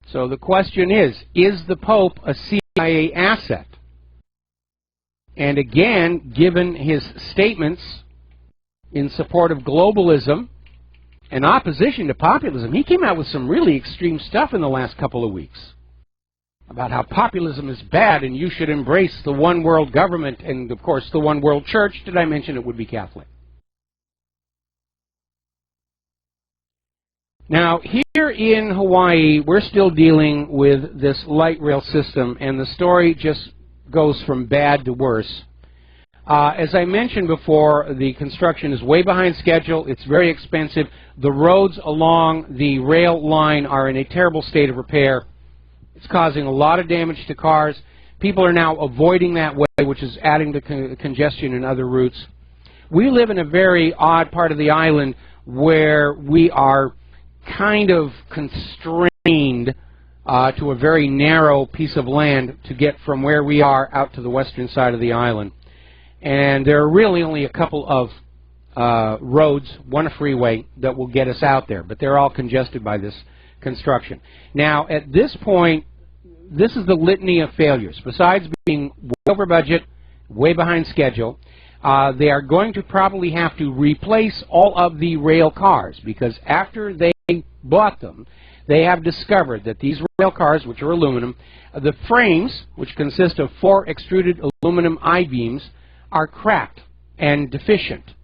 So the question is the Pope a CIA asset? And again, given his statements in support of globalism and opposition to populism, he came out with some really extreme stuff in the last couple of weeks about how populism is bad and you should embrace the one world government and, of course, the one world church. Did I mention it would be Catholic? Now, here in Hawaii, we're still dealing with this light rail system, and the story just goes from bad to worse. As I mentioned before, the construction is way behind schedule. It's very expensive. The roads along the rail line are in a terrible state of repair. It's causing a lot of damage to cars. People are now avoiding that way, which is adding to congestion in other routes. We live in a very odd part of the island where we are kind of constrained to a very narrow piece of land to get from where we are out to the western side of the island. And there are really only a couple of roads, one a freeway, that will get us out there, but they're all congested by this construction. Now, at this point, this is the litany of failures. Besides being way over budget, way behind schedule, they are going to probably have to replace all of the rail cars, because after they bought them, they have discovered that these rail cars, which are aluminum, the frames, which consist of 4 extruded aluminum I-beams, are cracked and deficient.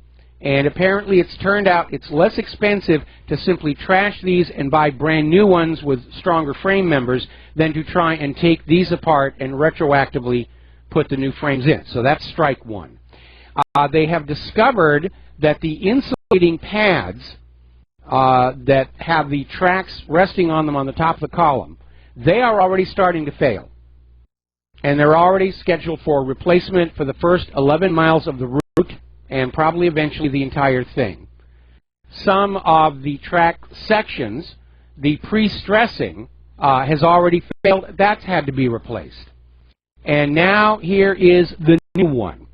And apparently it's turned out it's less expensive to simply trash these and buy brand new ones with stronger frame members than to try and take these apart and retroactively put the new frames in. So that's strike one. They have discovered that the insulating pads that have the tracks resting on them on the top of the column, they are already starting to fail. And they're already scheduled for replacement for the first 11 miles of the route and probably eventually the entire thing. Some of the track sections, the pre-stressing has already failed. That's had to be replaced. And now here is the new one.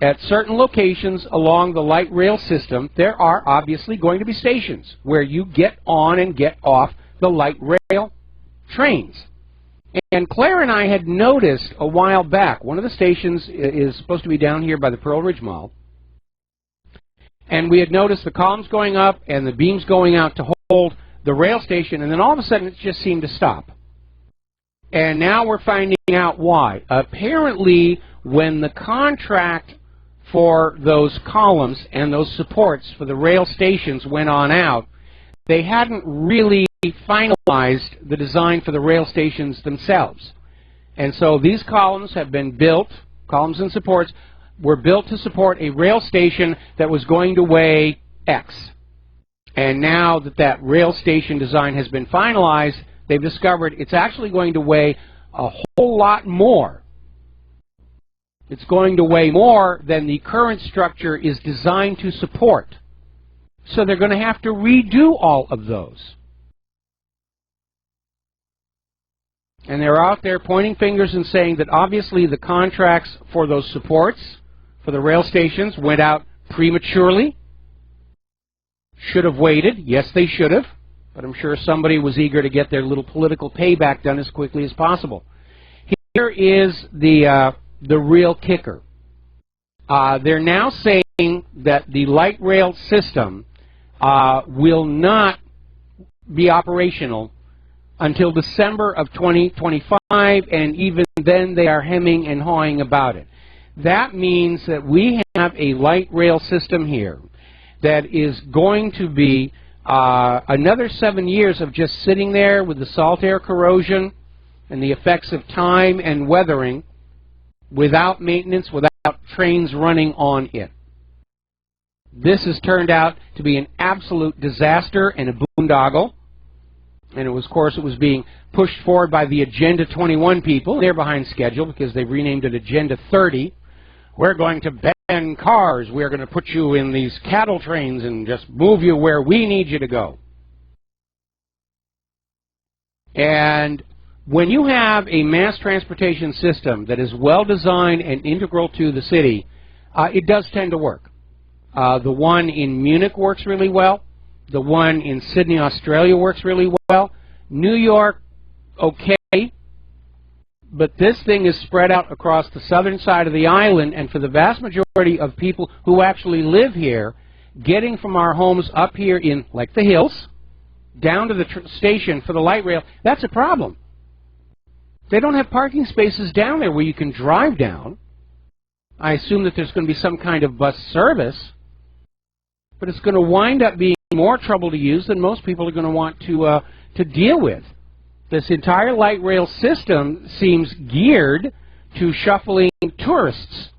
At certain locations along the light rail system, there are obviously going to be stations where you get on and get off the light rail trains. And Claire and I had noticed a while back, one of the stations is supposed to be down here by the Pearl Ridge Mall, and we had noticed the columns going up and the beams going out to hold the rail station, and then all of a sudden it just seemed to stop. And now we're finding out why. Apparently, when the contract for those columns and those supports for the rail stations went on out, they hadn't really finalized the design for the rail stations themselves. And so these columns have been built, columns and supports, were built to support a rail station that was going to weigh X. And now that that rail station design has been finalized, they've discovered it's actually going to weigh a whole lot more. It's going to weigh more than the current structure is designed to support. So they're going to have to redo all of those. And they're out there pointing fingers and saying that obviously the contracts for those supports for the rail stations went out prematurely. Should have waited. Yes, they should have. But I'm sure somebody was eager to get their little political payback done as quickly as possible. Here is the real kicker. They're now saying that the light rail system will not be operational until December of 2025, and even then they are hemming and hawing about it. That means that we have a light rail system here that is going to be another 7 years of just sitting there with the salt air corrosion and the effects of time and weathering without maintenance, without trains running on it. This has turned out to be an absolute disaster and a boondoggle. And it was, of course, it was being pushed forward by the Agenda 21 people. They're behind schedule because they've renamed it Agenda 30. We're going to ban cars. We're going to put you in these cattle trains and just move you where we need you to go. And when you have a mass transportation system that is well designed and integral to the city, it does tend to work. The one in Munich works really well. The one in Sydney, Australia works really well. New York, okay. But this thing is spread out across the southern side of the island, and for the vast majority of people who actually live here, getting from our homes up here in, like, the hills, down to the station for the light rail, that's a problem. They don't have parking spaces down there where you can drive down. I assume that there's going to be some kind of bus service, but it's going to wind up being more trouble to use than most people are going to want to deal with. This entire light rail system seems geared to shuffling tourists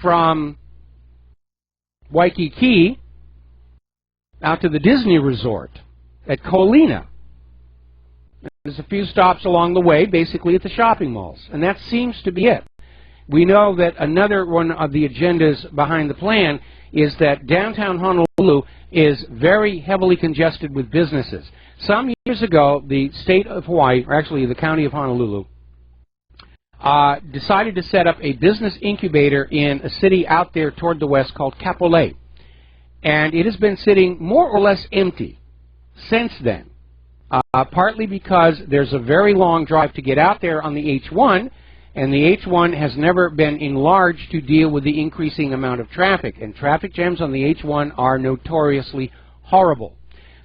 from Waikiki out to the Disney Resort at Kolina. There's a few stops along the way, basically at the shopping malls, and that seems to be it. We know that another one of the agendas behind the plan is that downtown Honolulu is very heavily congested with businesses. Some years ago, the state of Hawaii, or actually the county of Honolulu, decided to set up a business incubator in a city out there toward the west called Kapolei. And it has been sitting more or less empty since then, partly because there's a very long drive to get out there on the H1, and the H1 has never been enlarged to deal with the increasing amount of traffic, and traffic jams on the H1 are notoriously horrible.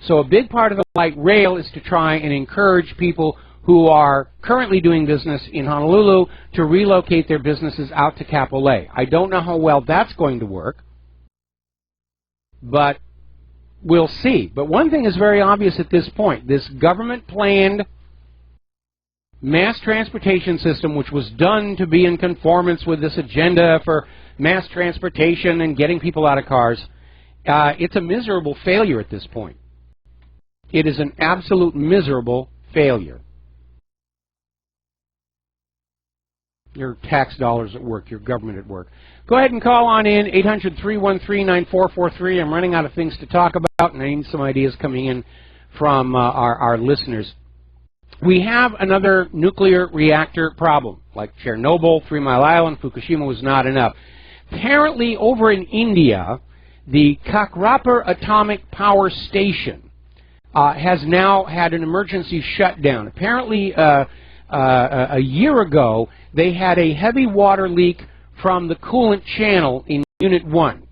So a big part of the light rail is to try and encourage people who are currently doing business in Honolulu to relocate their businesses out to Kapolei. I don't know how well that's going to work, but we'll see. But one thing is very obvious at this point. This government-planned mass transportation system, which was done to be in conformance with this agenda for mass transportation and getting people out of cars, it's a miserable failure at this point. It is an absolute miserable failure. Your tax dollars at work, your government at work. Go ahead and call on in, 800-313-9443. I'm running out of things to talk about, and I need some ideas coming in from our listeners. We have another nuclear reactor problem, like Chernobyl, 3 Mile Island, Fukushima was not enough. Apparently, over in India, the Kakrapur Atomic Power Station has now had an emergency shutdown. Apparently, a year ago, they had a heavy water leak from the coolant channel in Unit 1.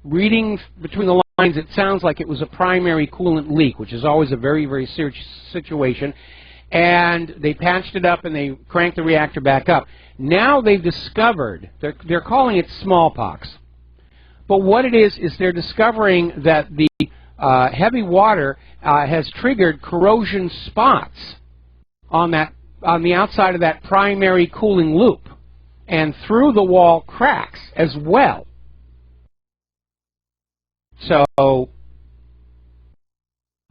Reading between the lines, it sounds like it was a primary coolant leak, which is always a very, very serious situation. And they patched it up and they cranked the reactor back up. Now they've discovered, they're calling it smallpox. But what it is they're discovering that the heavy water has triggered corrosion spots on the outside of that primary cooling loop and through the wall cracks as well. So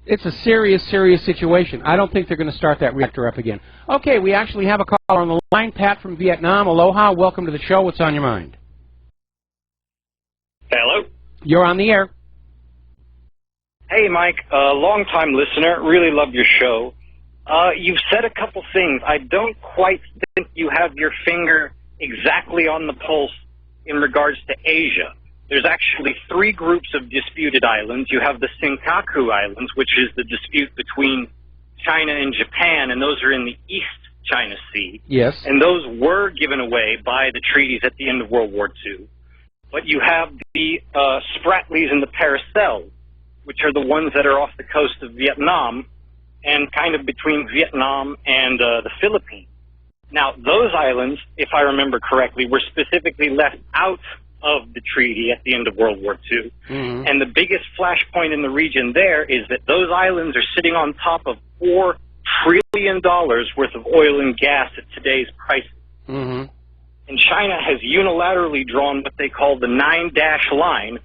it's a serious, serious situation. I don't think they're going to start that reactor up again. Okay, we actually have a caller on the line. Pat from Vietnam. Aloha. Welcome to the show. What's on your mind? Hello. You're on the air. Hey, Mike. Long-time listener. Really love your show. You've said a couple things. I don't quite think you have your finger exactly on the pulse in regards to Asia. There's actually 3 groups of disputed islands. You have the Senkaku Islands, which is the dispute between China and Japan, and those are in the East China Sea. Yes. And those were given away by the treaties at the end of World War II. But you have the Spratlys and the Paracels, which are the ones that are off the coast of Vietnam and kind of between Vietnam and the Philippines. Now, those islands, if I remember correctly, were specifically left out of the treaty at the end of World War II. Mm-hmm. And the biggest flashpoint in the region there is that those islands are sitting on top of $4 trillion worth of oil and gas at today's prices. Mm-hmm. And China has unilaterally drawn what they call the 9-dash line,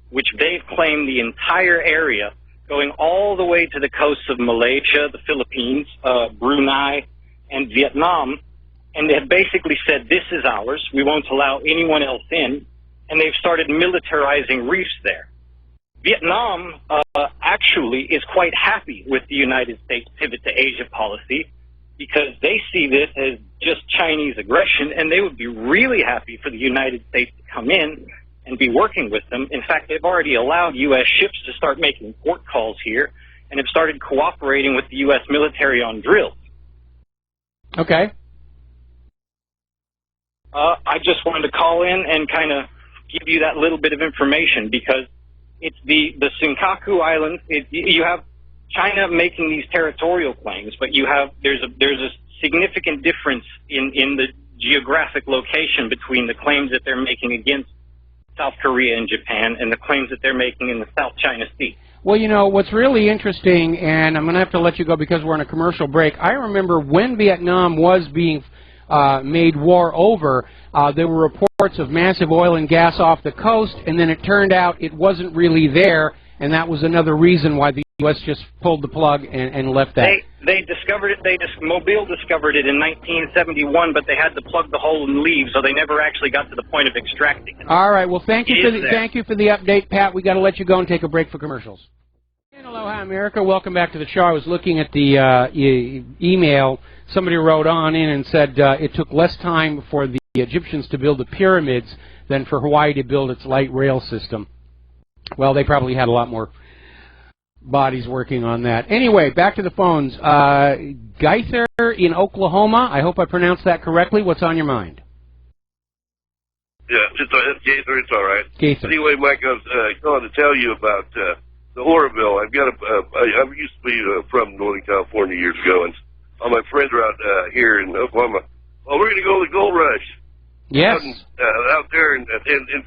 which they've claimed the entire area, going all the way to the coasts of Malaysia, the Philippines, Brunei, and Vietnam. And they have basically said, this is ours. We won't allow anyone else in. And they've started militarizing reefs there. Vietnam actually is quite happy with the United States' pivot to Asia policy because they see this as just Chinese aggression, and they would be really happy for the United States to come in and be working with them. In fact, they've already allowed U.S. ships to start making port calls here and have started cooperating with the U.S. military on drills. Okay. I just wanted to call in and kind of give you that little bit of information because it's the Senkaku Islands. You have China making these territorial claims, but there's a significant difference in the geographic location between the claims that they're making against South Korea and Japan and the claims that they're making in the South China Sea. Well, you know, what's really interesting, and I'm going to have to let you go because we're on a commercial break, I remember when Vietnam was being made war over, there were reports of massive oil and gas off the coast, and then it turned out it wasn't really there, and that was another reason why the U.S. just pulled the plug and left that. They discovered it. Mobile discovered it in 1971, but they had to plug the hole and leave, so they never actually got to the point of extracting it. All right. Well, thank you for the update, Pat. We got to let you go and take a break for commercials. And aloha, America. Welcome back to the show. I was looking at the email. Somebody wrote on in and said it took less time for the Egyptians to build the pyramids than for Hawaii to build its light rail system. Well, they probably had a lot more bodies working on that. Anyway, back to the phones. Gaither in Oklahoma. I hope I pronounced that correctly. What's on your mind? Yeah, it's Gaither. It's all right. Gaither. Anyway, Mike, I was calling to tell you about the horror bill. I've got I used to be from Northern California years ago, and all my friends are out here in Oklahoma. Oh, we're going to go to the gold rush. Yes. Out there in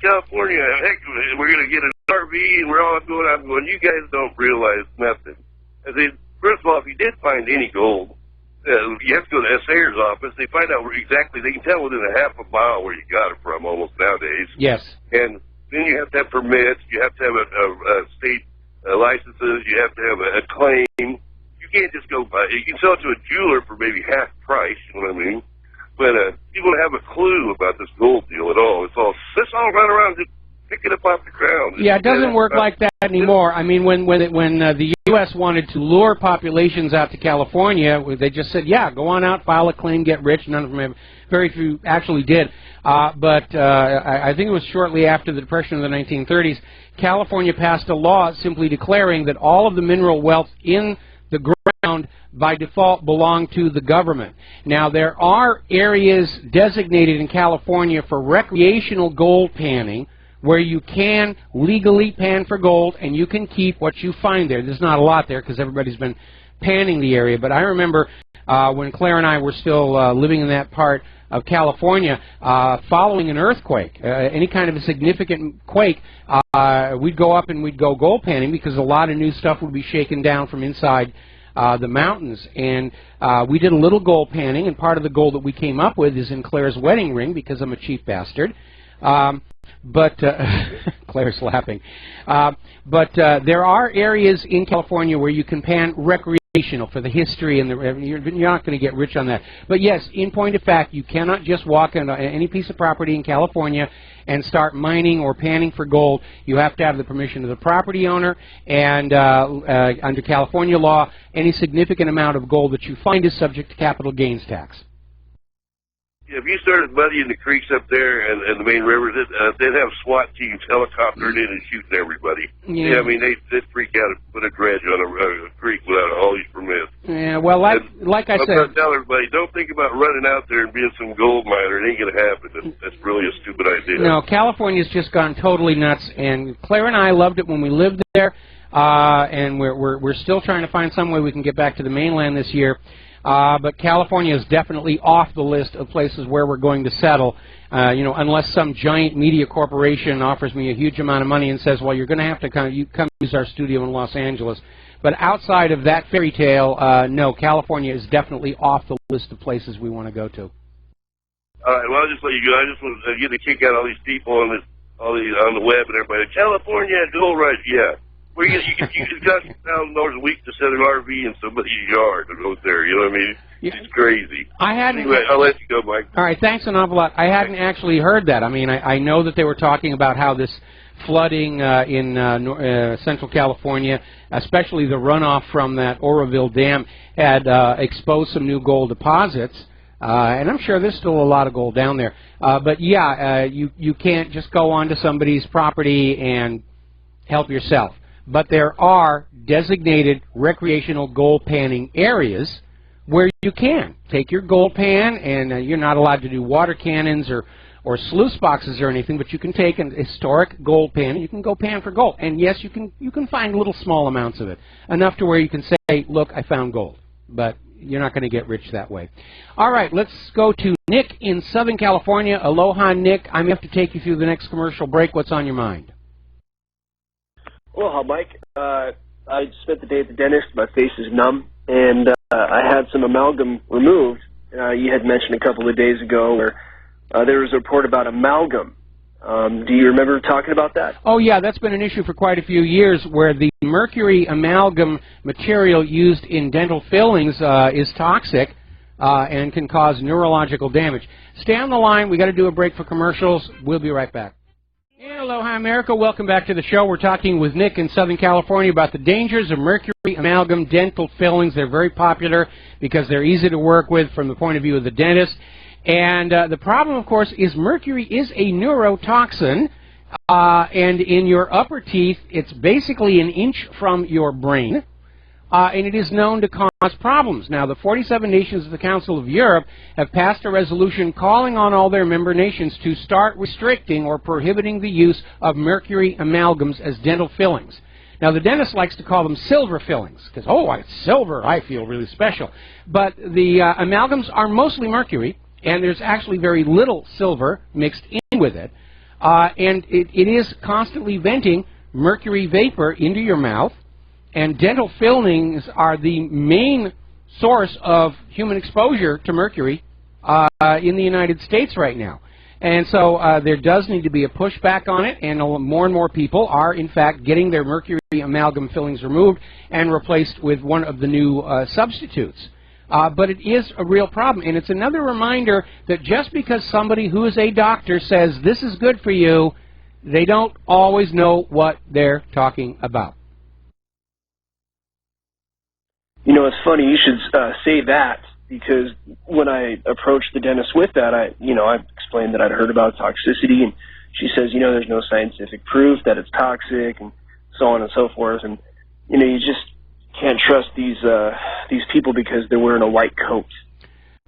California, heck, we're going to get an RV, and we're all going out going, you guys don't realize nothing. I said, first of all, if you did find any gold, you have to go to the assayer's office. They find out exactly, they can tell within a half a mile where you got it from almost nowadays. Yes. And then you have to have permits, you have to have a state licenses, you have to have a claim. You can't just go buy it. You can sell it to a jeweler for maybe half price, you know what I mean? But people don't have a clue about this gold deal at all. It's all run around just picking up off the ground. Yeah, it doesn't work like that anymore. I mean, when the U.S. wanted to lure populations out to California, they just said, yeah, go on out, file a claim, get rich. None of them have, very few actually did. But I think it was shortly after the Depression of the 1930s, California passed a law simply declaring that all of the mineral wealth in the ground by default belong to the government. Now, there are areas designated in California for recreational gold panning where you can legally pan for gold and you can keep what you find there. There's not a lot there because everybody's been panning the area, but I remember when Claire and I were still living in that part of California, following an earthquake, any kind of a significant quake, we'd go up and we'd go gold panning because a lot of new stuff would be shaken down from inside the mountains. And we did a little gold panning, and part of the gold that we came up with is in Claire's wedding ring because I'm a cheap bastard. But Claire's laughing. But there are areas in California where you can pan recreational for the history, and you're not going to get rich on that. But yes, in point of fact, you cannot just walk on any piece of property in California and start mining or panning for gold. You have to have the permission of the property owner, and under California law, any significant amount of gold that you find is subject to capital gains tax. If you started muddying the creeks up there and the main rivers, they'd have SWAT teams helicoptering in and shooting everybody. Yeah, I mean, they'd freak out and put a dredge on a creek without all these permits. Yeah, well, like I said, I'm tell everybody, don't think about running out there and being some gold miner. It ain't going to happen. That's really a stupid idea. No, California's just gone totally nuts, and Claire and I loved it when we lived there, and we're still trying to find some way we can get back to the mainland this year. But California is definitely off the list of places where we're going to settle, you know, unless some giant media corporation offers me a huge amount of money and says, well, you're going to have to come use our studio in Los Angeles. But outside of that fairy tale, no, California is definitely off the list of places we want to go to. All right, well, I'll just let you go. I just want to get a kick out all these people on the web and everybody. California, gold rush, yeah. Where you got $1,000 a week to set an RV in somebody's yard and go there. You know what I mean? It's crazy. Anyway, I'll let you go, Mike. All right, thanks an awful lot. I hadn't actually heard that. I mean, I know that they were talking about how this flooding in Central California, especially the runoff from that Oroville Dam, had exposed some new gold deposits. And I'm sure there's still a lot of gold down there. But yeah, you can't just go onto somebody's property and help yourself. But there are designated recreational gold panning areas where you can take your gold pan, and you're not allowed to do water cannons or sluice boxes or anything, but you can take an historic gold pan and you can go pan for gold. And yes, you can find little small amounts of it, enough to where you can say, look, I found gold. But you're not going to get rich that way. All right, let's go to Nick in Southern California. Aloha, Nick. I'm going to have to take you through the next commercial break. What's on your mind? Aloha, Mike. I spent the day at the dentist. My face is numb, and I had some amalgam removed. You had mentioned a couple of days ago where there was a report about amalgam. Do you remember talking about that? Oh, yeah, that's been an issue for quite a few years, where the mercury amalgam material used in dental fillings is toxic and can cause neurological damage. Stay on the line. We got to do a break for commercials. We'll be right back. Aloha, America. Welcome back to the show. We're talking with Nick in Southern California about the dangers of mercury amalgam dental fillings. They're very popular because they're easy to work with from the point of view of the dentist. And the problem, of course, is mercury is a neurotoxin, and in your upper teeth, it's basically an inch from your brain, and it is known to cause problems. Now, the 47 nations of the Council of Europe have passed a resolution calling on all their member nations to start restricting or prohibiting the use of mercury amalgams as dental fillings. Now, the dentist likes to call them silver fillings, because, oh, it's silver, I feel really special. But the amalgams are mostly mercury, and there's actually very little silver mixed in with it, and it is constantly venting mercury vapor into your mouth, and dental fillings are the main source of human exposure to mercury in the United States right now. And so there does need to be a pushback on it, and more and more people are, in fact, getting their mercury amalgam fillings removed and replaced with one of the new substitutes. But it is a real problem, and it's another reminder that just because somebody who is a doctor says this is good for you, they don't always know what they're talking about. You know, it's funny you should say that, because when I approached the dentist with that, I explained that I'd heard about toxicity, and she says, there's no scientific proof that it's toxic, and so on and so forth, and you just can't trust these people because they're wearing a white coat.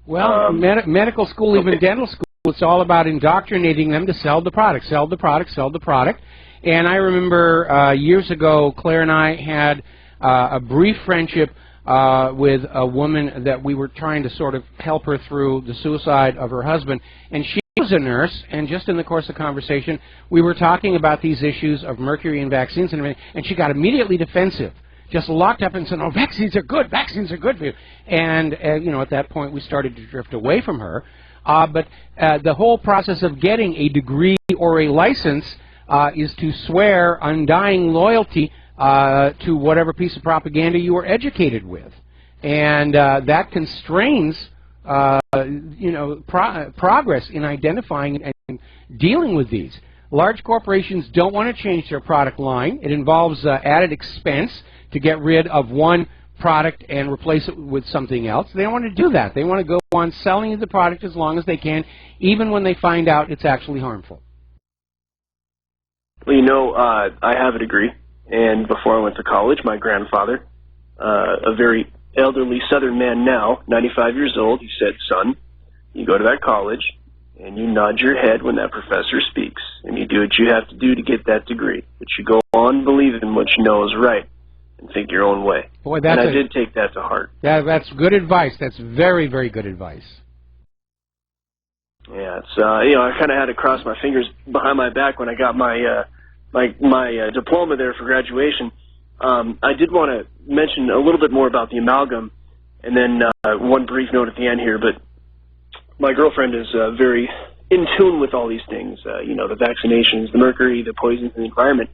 Well, medical school, even dental school, it's all about indoctrinating them to sell the product, sell the product, sell the product. And I remember years ago, Claire and I had a brief friendship with a woman that we were trying to sort of help her through the suicide of her husband. And she was a nurse, and just in the course of conversation, we were talking about these issues of mercury and vaccines and everything, and she got immediately defensive. Just locked up and said, oh, vaccines are good for you. And, at that point we started to drift away from her. But the whole process of getting a degree or a license is to swear undying loyalty to whatever piece of propaganda you were educated with. And that constrains, progress in identifying and dealing with these. Large corporations don't want to change their product line. It involves added expense to get rid of one product and replace it with something else. They don't want to do that. They want to go on selling the product as long as they can, even when they find out it's actually harmful. Well, I have a degree, and before I went to college, my grandfather, a very elderly Southern man now, 95 years old, he said, son, you go to that college, and you nod your head when that professor speaks, and you do what you have to do to get that degree. But you go on believing what you know is right and think your own way. Boy, and I did take that to heart. That's good advice. That's very, very good advice. Yeah, it's I kind of had to cross my fingers behind my back when I got my my diploma there for graduation. I did want to mention a little bit more about the amalgam, and then one brief note at the end here, but my girlfriend is very in tune with all these things, the vaccinations, the mercury, the poisons in the environment.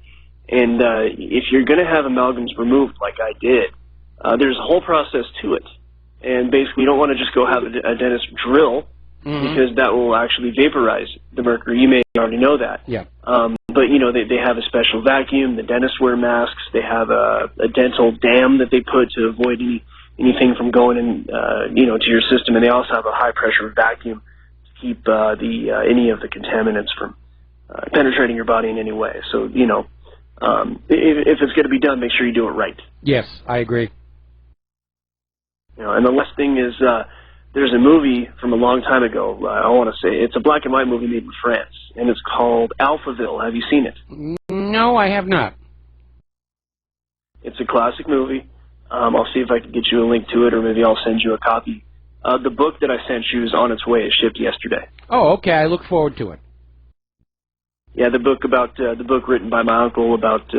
And if you're going to have amalgams removed like I did, there's a whole process to it. And basically you don't want to just go have a dentist drill, because that will actually vaporize the mercury. You may already know that. Yeah. But, they have a special vacuum. The dentists wear masks. They have a dental dam that they put to avoid anything from going in, to your system. And they also have a high-pressure vacuum to keep any of the contaminants from penetrating your body in any way. So, if it's going to be done, make sure you do it right. Yes, I agree. And the last thing is, there's a movie from a long time ago, I want to say, it's a black and white movie made in France, and it's called Alphaville. Have you seen it? No, I have not. It's a classic movie. I'll see if I can get you a link to it, or maybe I'll send you a copy. The book that I sent you is on its way. It shipped yesterday. Oh, okay. I look forward to it. yeah, the book written by my uncle about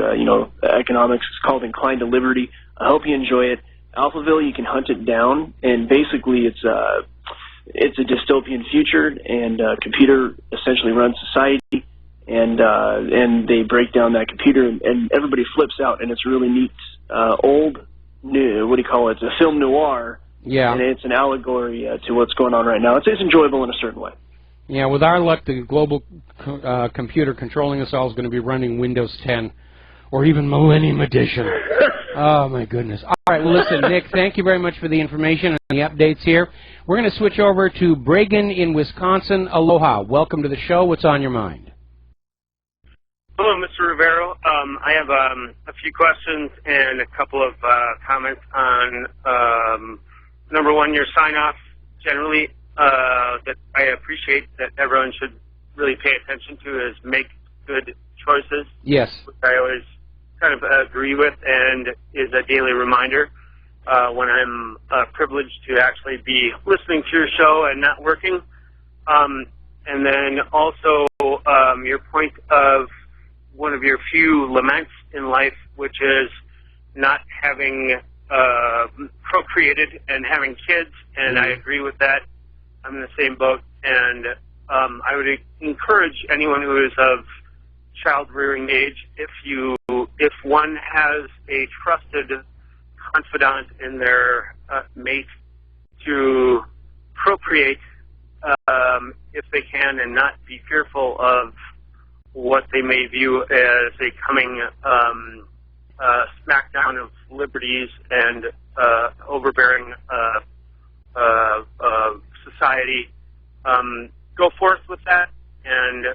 economics is called Inclined to Liberty. I hope you enjoy it. Alphaville, you can hunt it down, and basically it's a dystopian future, and a computer essentially runs society, and they break down that computer, and everybody flips out, and it's really neat. Old, new, what do you call it? It's a film noir, yeah, and it's an allegory to what's going on right now. It's enjoyable in a certain way. Yeah, with our luck, the global computer controlling us all is going to be running Windows 10 or even Millennium Edition. Oh, my goodness. All right, well, listen, Nick, thank you very much for the information and the updates here. We're going to switch over to Bregan in Wisconsin. Aloha. Welcome to the show. What's on your mind? Hello, Mr. Rivero. I have a few questions and a couple of comments on, number one, your sign-off generally. That I appreciate that everyone should really pay attention to is make good choices. Yes. Which I always kind of agree with and is a daily reminder when I'm privileged to actually be listening to your show and not working. And then also your point of one of your few laments in life, which is not having procreated and having kids, and I agree with that. I'm in the same boat, and I would encourage anyone who is of child-rearing age, if one has a trusted confidant in their mate, to procreate if they can, and not be fearful of what they may view as a coming smackdown of liberties and overbearing society. Go forth with that, and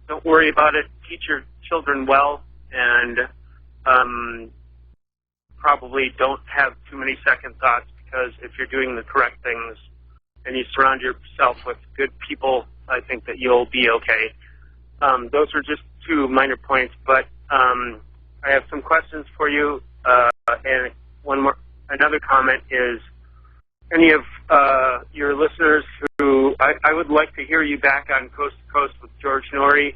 don't worry about it. Teach your children well, and probably don't have too many second thoughts, because if you're doing the correct things and you surround yourself with good people, I think that you'll be okay. Those are just two minor points, but I have some questions for you, and another comment is, any of your listeners who, I would like to hear you back on Coast to Coast with George Norrie,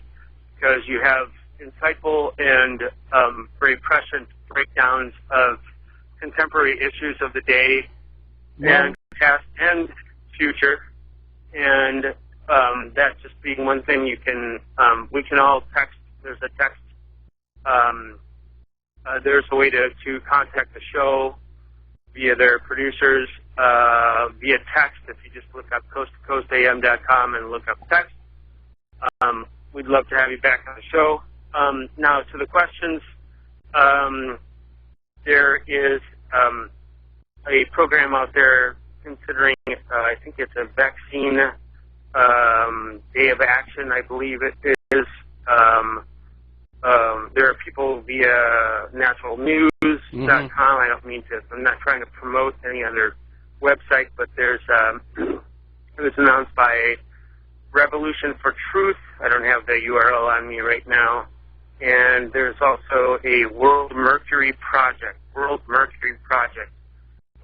because you have insightful and very prescient breakdowns of contemporary issues of the day, and past and future, and that just being one thing you can, we can all text. There's a text, there's a way to contact the show via their producers, via text. If you just look up coasttocoastam.com and look up text, we'd love to have you back on the show. Now to the questions. There is a program out there considering, I think it's a vaccine day of action, I believe it is. There are people via naturalnews.com. I don't mean to, I'm not trying to promote any other website, but there's, it was announced by Revolution for Truth. I don't have the URL on me right now. And there's also a World Mercury Project.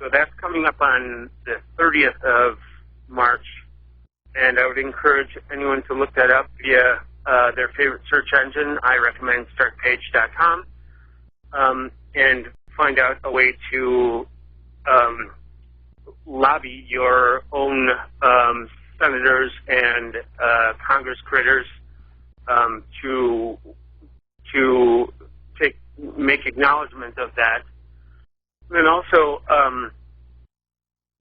So that's coming up on the 30th of March. And I would encourage anyone to look that up via their favorite search engine. I recommend startpage.com, and find out a way to lobby your own senators and Congress critters to make acknowledgement of that. And also,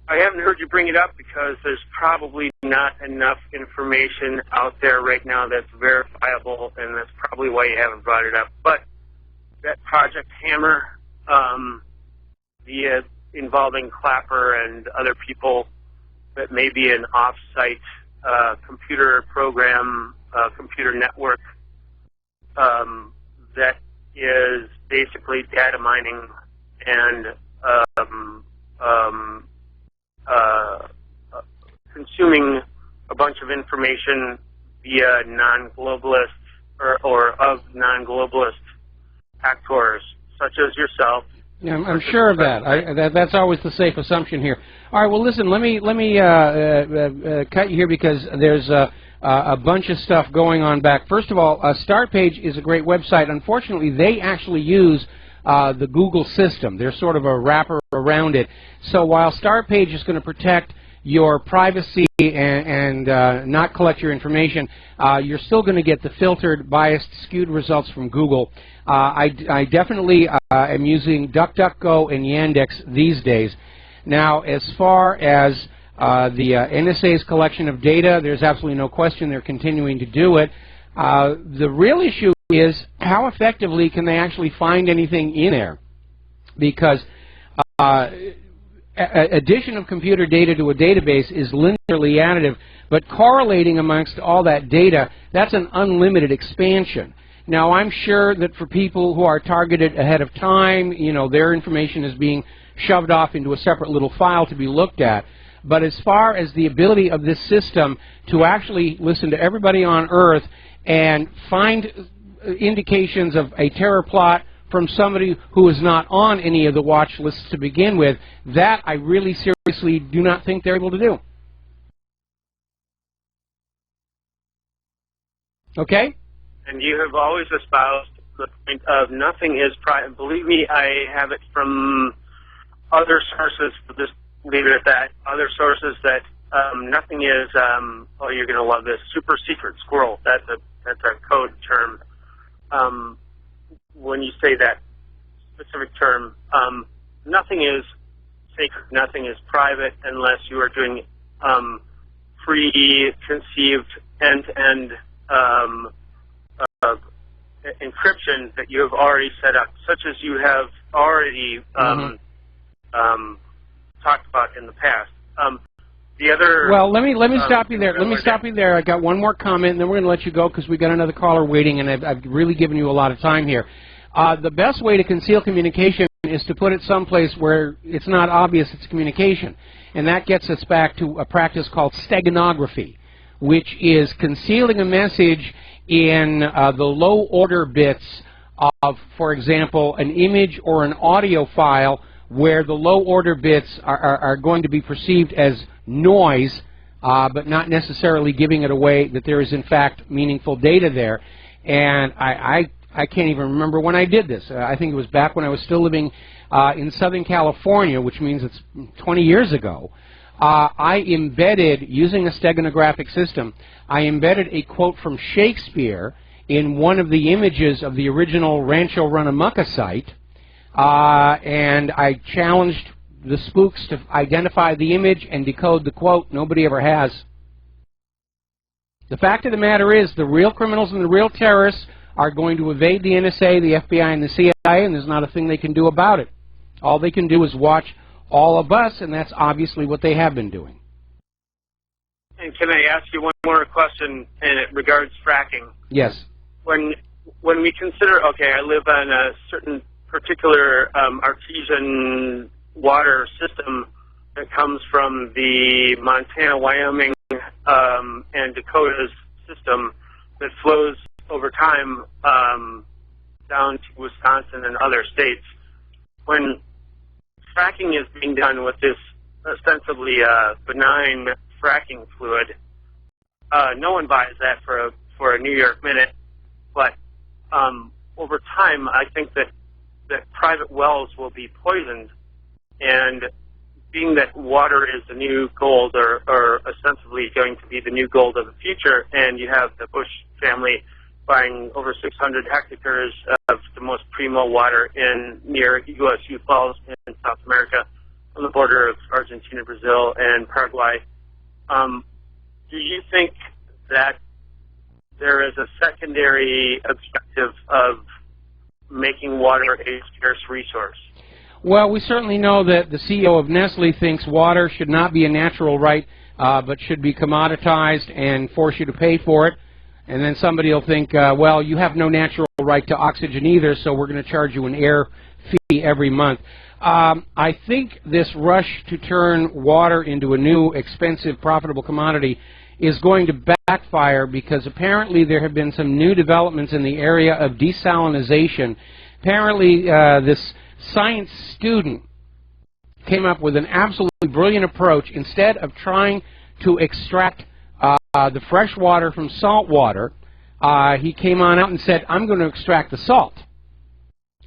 I haven't heard you bring it up because there's probably not enough information out there right now that's verifiable, and that's probably why you haven't brought it up. But that Project Hammer, involving Clapper and other people, that may be an off-site computer program, computer network, that is basically data mining and consuming a bunch of information via non-globalist or of non-globalist actors, such as yourself. Yeah, I'm sure of that. That's always the safe assumption here. All right. Well, listen. Let me cut you here because there's a bunch of stuff going on back. First of all, Startpage is a great website. Unfortunately, they actually use the Google system. They're sort of a wrapper around it. So while Startpage is going to protect your privacy and not collect your information, you're still going to get the filtered, biased, skewed results from Google. I definitely am using DuckDuckGo and Yandex these days. Now, as far as the NSA's collection of data, there's absolutely no question they're continuing to do it. The real issue is how effectively can they actually find anything in there? Because addition of computer data to a database is linearly additive, but correlating amongst all that data, that's an unlimited expansion. Now, I'm sure that for people who are targeted ahead of time, you know, their information is being shoved off into a separate little file to be looked at. But as far as the ability of this system to actually listen to everybody on Earth and find indications of a terror plot from somebody who is not on any of the watch lists to begin with, that I really seriously do not think they're able to do. Okay? And you have always espoused the point of nothing is private. Believe me, I have it from other sources, just leave it at that, other sources that nothing is, oh, you're going to love this, super secret squirrel. That's a code term. When you say that specific term, nothing is sacred, nothing is private unless you are doing pre-conceived end-to-end encryption that you have already set up, such as you have already talked about in the past. The other. Well, let me stop you there. Let me stop you there. I got one more comment, and then we're going to let you go because we got another caller waiting, and I've really given you a lot of time here. The best way to conceal communication is to put it someplace where it's not obvious it's communication, and that gets us back to a practice called steganography, which is concealing a message in the low order bits of, for example, an image or an audio file where the low order bits are going to be perceived as noise, but not necessarily giving it away that there is in fact meaningful data there. And I can't even remember when I did this. I think it was back when I was still living in Southern California, which means it's 20 years ago. I embedded, using a steganographic system, I embedded a quote from Shakespeare in one of the images of the original Rancho Runamukka site, and I challenged the spooks to identify the image and decode the quote. Nobody ever has. The fact of the matter is the real criminals and the real terrorists are going to evade the NSA, the FBI, and the CIA, and there's not a thing they can do about it. All they can do is watch all of us, and that's obviously what they have been doing. And can I ask you one more question, and it regards fracking? Yes. When we consider, okay, I live on a certain particular artesian water system that comes from the Montana, Wyoming, and Dakota's system that flows over time down to Wisconsin and other states. When fracking is being done with this ostensibly benign fracking fluid, no one buys that for a New York minute, but over time I think that private wells will be poisoned, and being that water is the new gold, or ostensibly going to be the new gold of the future, and you have the Bush family buying over 600 hectares of the most primo water near USU Falls in South America, on the border of Argentina, Brazil, and Paraguay. Do you think that there is a secondary objective of making water a scarce resource? Well, we certainly know that the CEO of Nestle thinks water should not be a natural right, but should be commoditized and force you to pay for it. And then somebody will think, well, you have no natural right to oxygen either, so we're going to charge you an air fee every month. I think this rush to turn water into a new, expensive, profitable commodity is going to backfire, because apparently there have been some new developments in the area of desalinization. Apparently this science student came up with an absolutely brilliant approach. Instead of trying to extract the fresh water from salt water, he came on out and said, I'm going to extract the salt.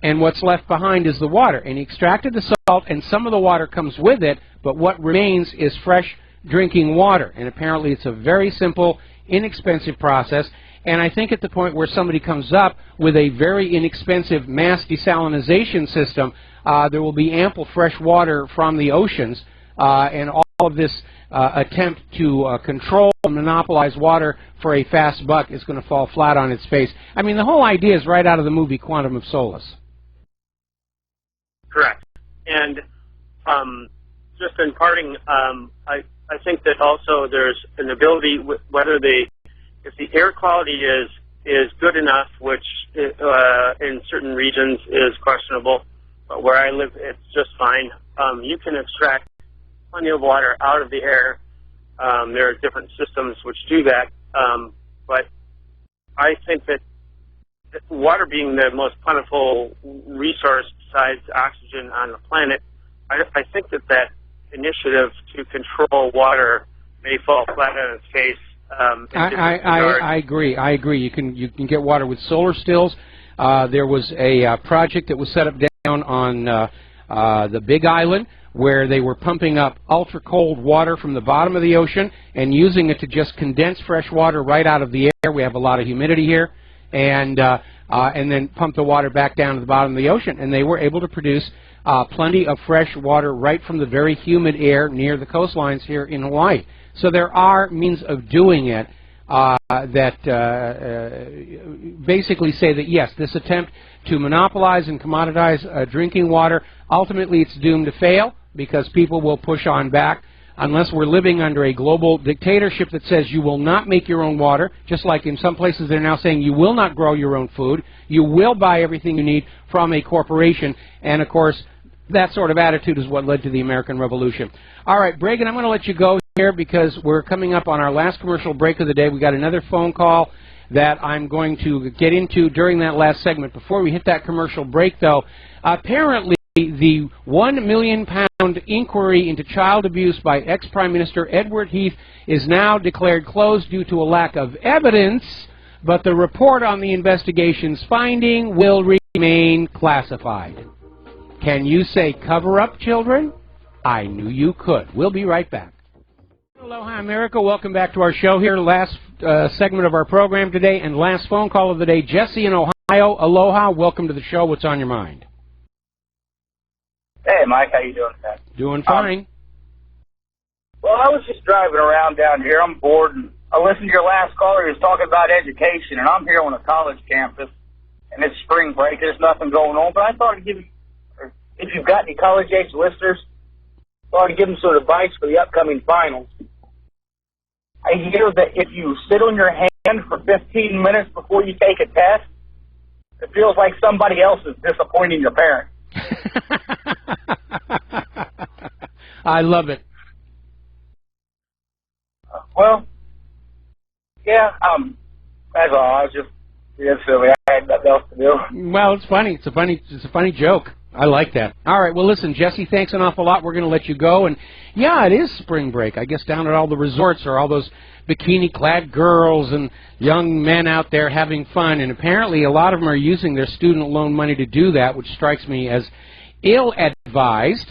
And what's left behind is the water. And he extracted the salt, and some of the water comes with it, but what remains is fresh drinking water. And apparently it's a very simple, inexpensive process. And I think at the point where somebody comes up with a very inexpensive mass desalinization system, there will be ample fresh water from the oceans, and all of this attempt to control and monopolize water for a fast buck is going to fall flat on its face. I mean, the whole idea is right out of the movie Quantum of Solace. Correct. And just in parting, I think that also there's an ability, whether if the air quality is good enough, which in certain regions is questionable, but where I live it's just fine. You can extract plenty of water out of the air. There are different systems which do that, but I think that water being the most plentiful resource besides oxygen on the planet, I think that initiative to control water may fall flat on its face. I agree. You can get water with solar stills. There was a project that was set up down on the Big Island where they were pumping up ultra-cold water from the bottom of the ocean and using it to just condense fresh water right out of the air. We have a lot of humidity here, and then pump the water back down to the bottom of the ocean. And they were able to produce plenty of fresh water right from the very humid air near the coastlines here in Hawaii. So there are means of doing it that basically say that, yes, this attempt to monopolize and commoditize drinking water, ultimately it's doomed to fail because people will push on back unless we're living under a global dictatorship that says you will not make your own water, just like in some places they're now saying you will not grow your own food, you will buy everything you need from a corporation, and of course that sort of attitude is what led to the American Revolution. All right, Bregan, I'm going to let you go here because we're coming up on our last commercial break of the day. We got another phone call that I'm going to get into during that last segment. Before we hit that commercial break, though, apparently the £1 million inquiry into child abuse by ex-Prime Minister Edward Heath is now declared closed due to a lack of evidence, but the report on the investigation's finding will remain classified. Can you say cover-up, children? I knew you could. We'll be right back. Aloha, America. Welcome back to our show here. Last segment of our program today and last phone call of the day. Jesse in Ohio. Aloha. Welcome to the show. What's on your mind? Hey, Mike. How you doing today? Doing fine. Well, I was just driving around down here. I'm bored, and I listened to your last caller. He was talking about education, and I'm here on a college campus, and it's spring break. There's nothing going on, but I thought I'd give you, if you've got any college-age listeners, I thought I'd give them some advice for the upcoming finals. I hear that if you sit on your hand for 15 minutes before you take a test, it feels like somebody else is disappointing your parent. I love it. Well, yeah, that's all. I was just being silly. I had nothing else to do. Well, it's funny. It's a funny joke. I like that. All right, well, listen, Jesse, thanks an awful lot. We're going to let you go. And, yeah, it is spring break. I guess down at all the resorts are all those bikini-clad girls and young men out there having fun. And apparently a lot of them are using their student loan money to do that, which strikes me as ill-advised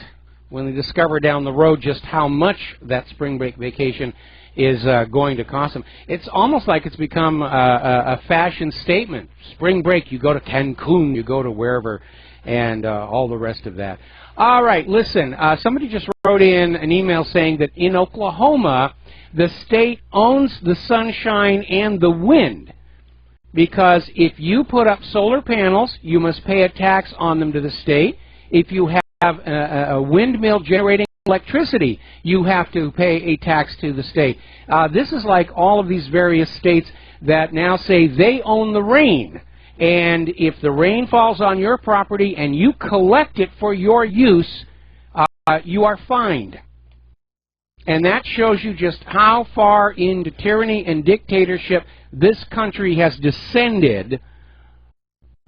when they discover down the road just how much that spring break vacation is going to cost them. It's almost like it's become a fashion statement. Spring break, you go to Cancun, you go to wherever, and all the rest of that. All right, listen, somebody just wrote in an email saying that in Oklahoma, the state owns the sunshine and the wind, because if you put up solar panels, you must pay a tax on them to the state. If you have a windmill generating electricity, you have to pay a tax to the state. This is like all of these various states that now say they own the rain. And if the rain falls on your property and you collect it for your use, you are fined. And that shows you just how far into tyranny and dictatorship this country has descended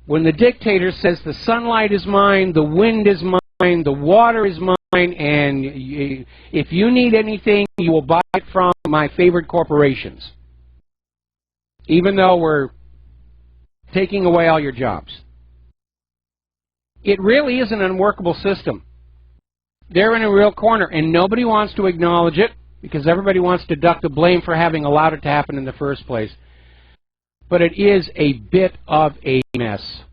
when the dictator says the sunlight is mine, the wind is mine, the water is mine, and if you need anything, you will buy it from my favorite corporations, even though we're taking away all your jobs. It really is an unworkable system. They're in a real corner, and nobody wants to acknowledge it because everybody wants to duck the blame for having allowed it to happen in the first place. But it is a bit of a mess.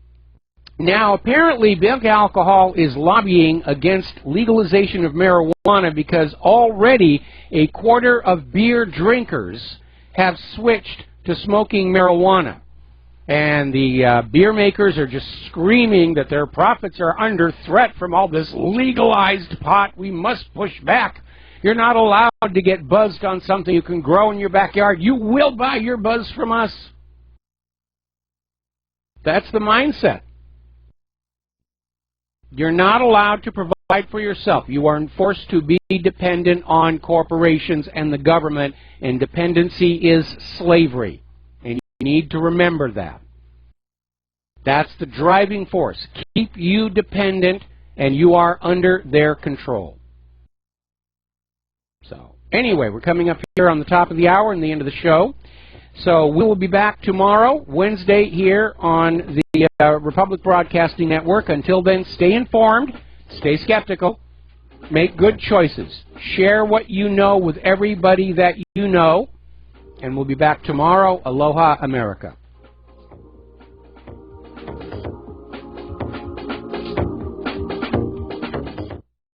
Now, apparently, big alcohol is lobbying against legalization of marijuana because already a quarter of beer drinkers have switched to smoking marijuana. And the beer makers are just screaming that their profits are under threat from all this legalized pot. We must push back. You're not allowed to get buzzed on something you can grow in your backyard. You will buy your buzz from us. That's the mindset. You're not allowed to provide for yourself. You are forced to be dependent on corporations and the government, and dependency is slavery. And you need to remember that. That's the driving force. Keep you dependent, and you are under their control. So, anyway, we're coming up here on the top of the hour and the end of the show. So we will be back tomorrow, Wednesday, here on the Republic Broadcasting Network. Until then, stay informed, stay skeptical, make good choices. Share what you know with everybody that you know. And we'll be back tomorrow. Aloha, America.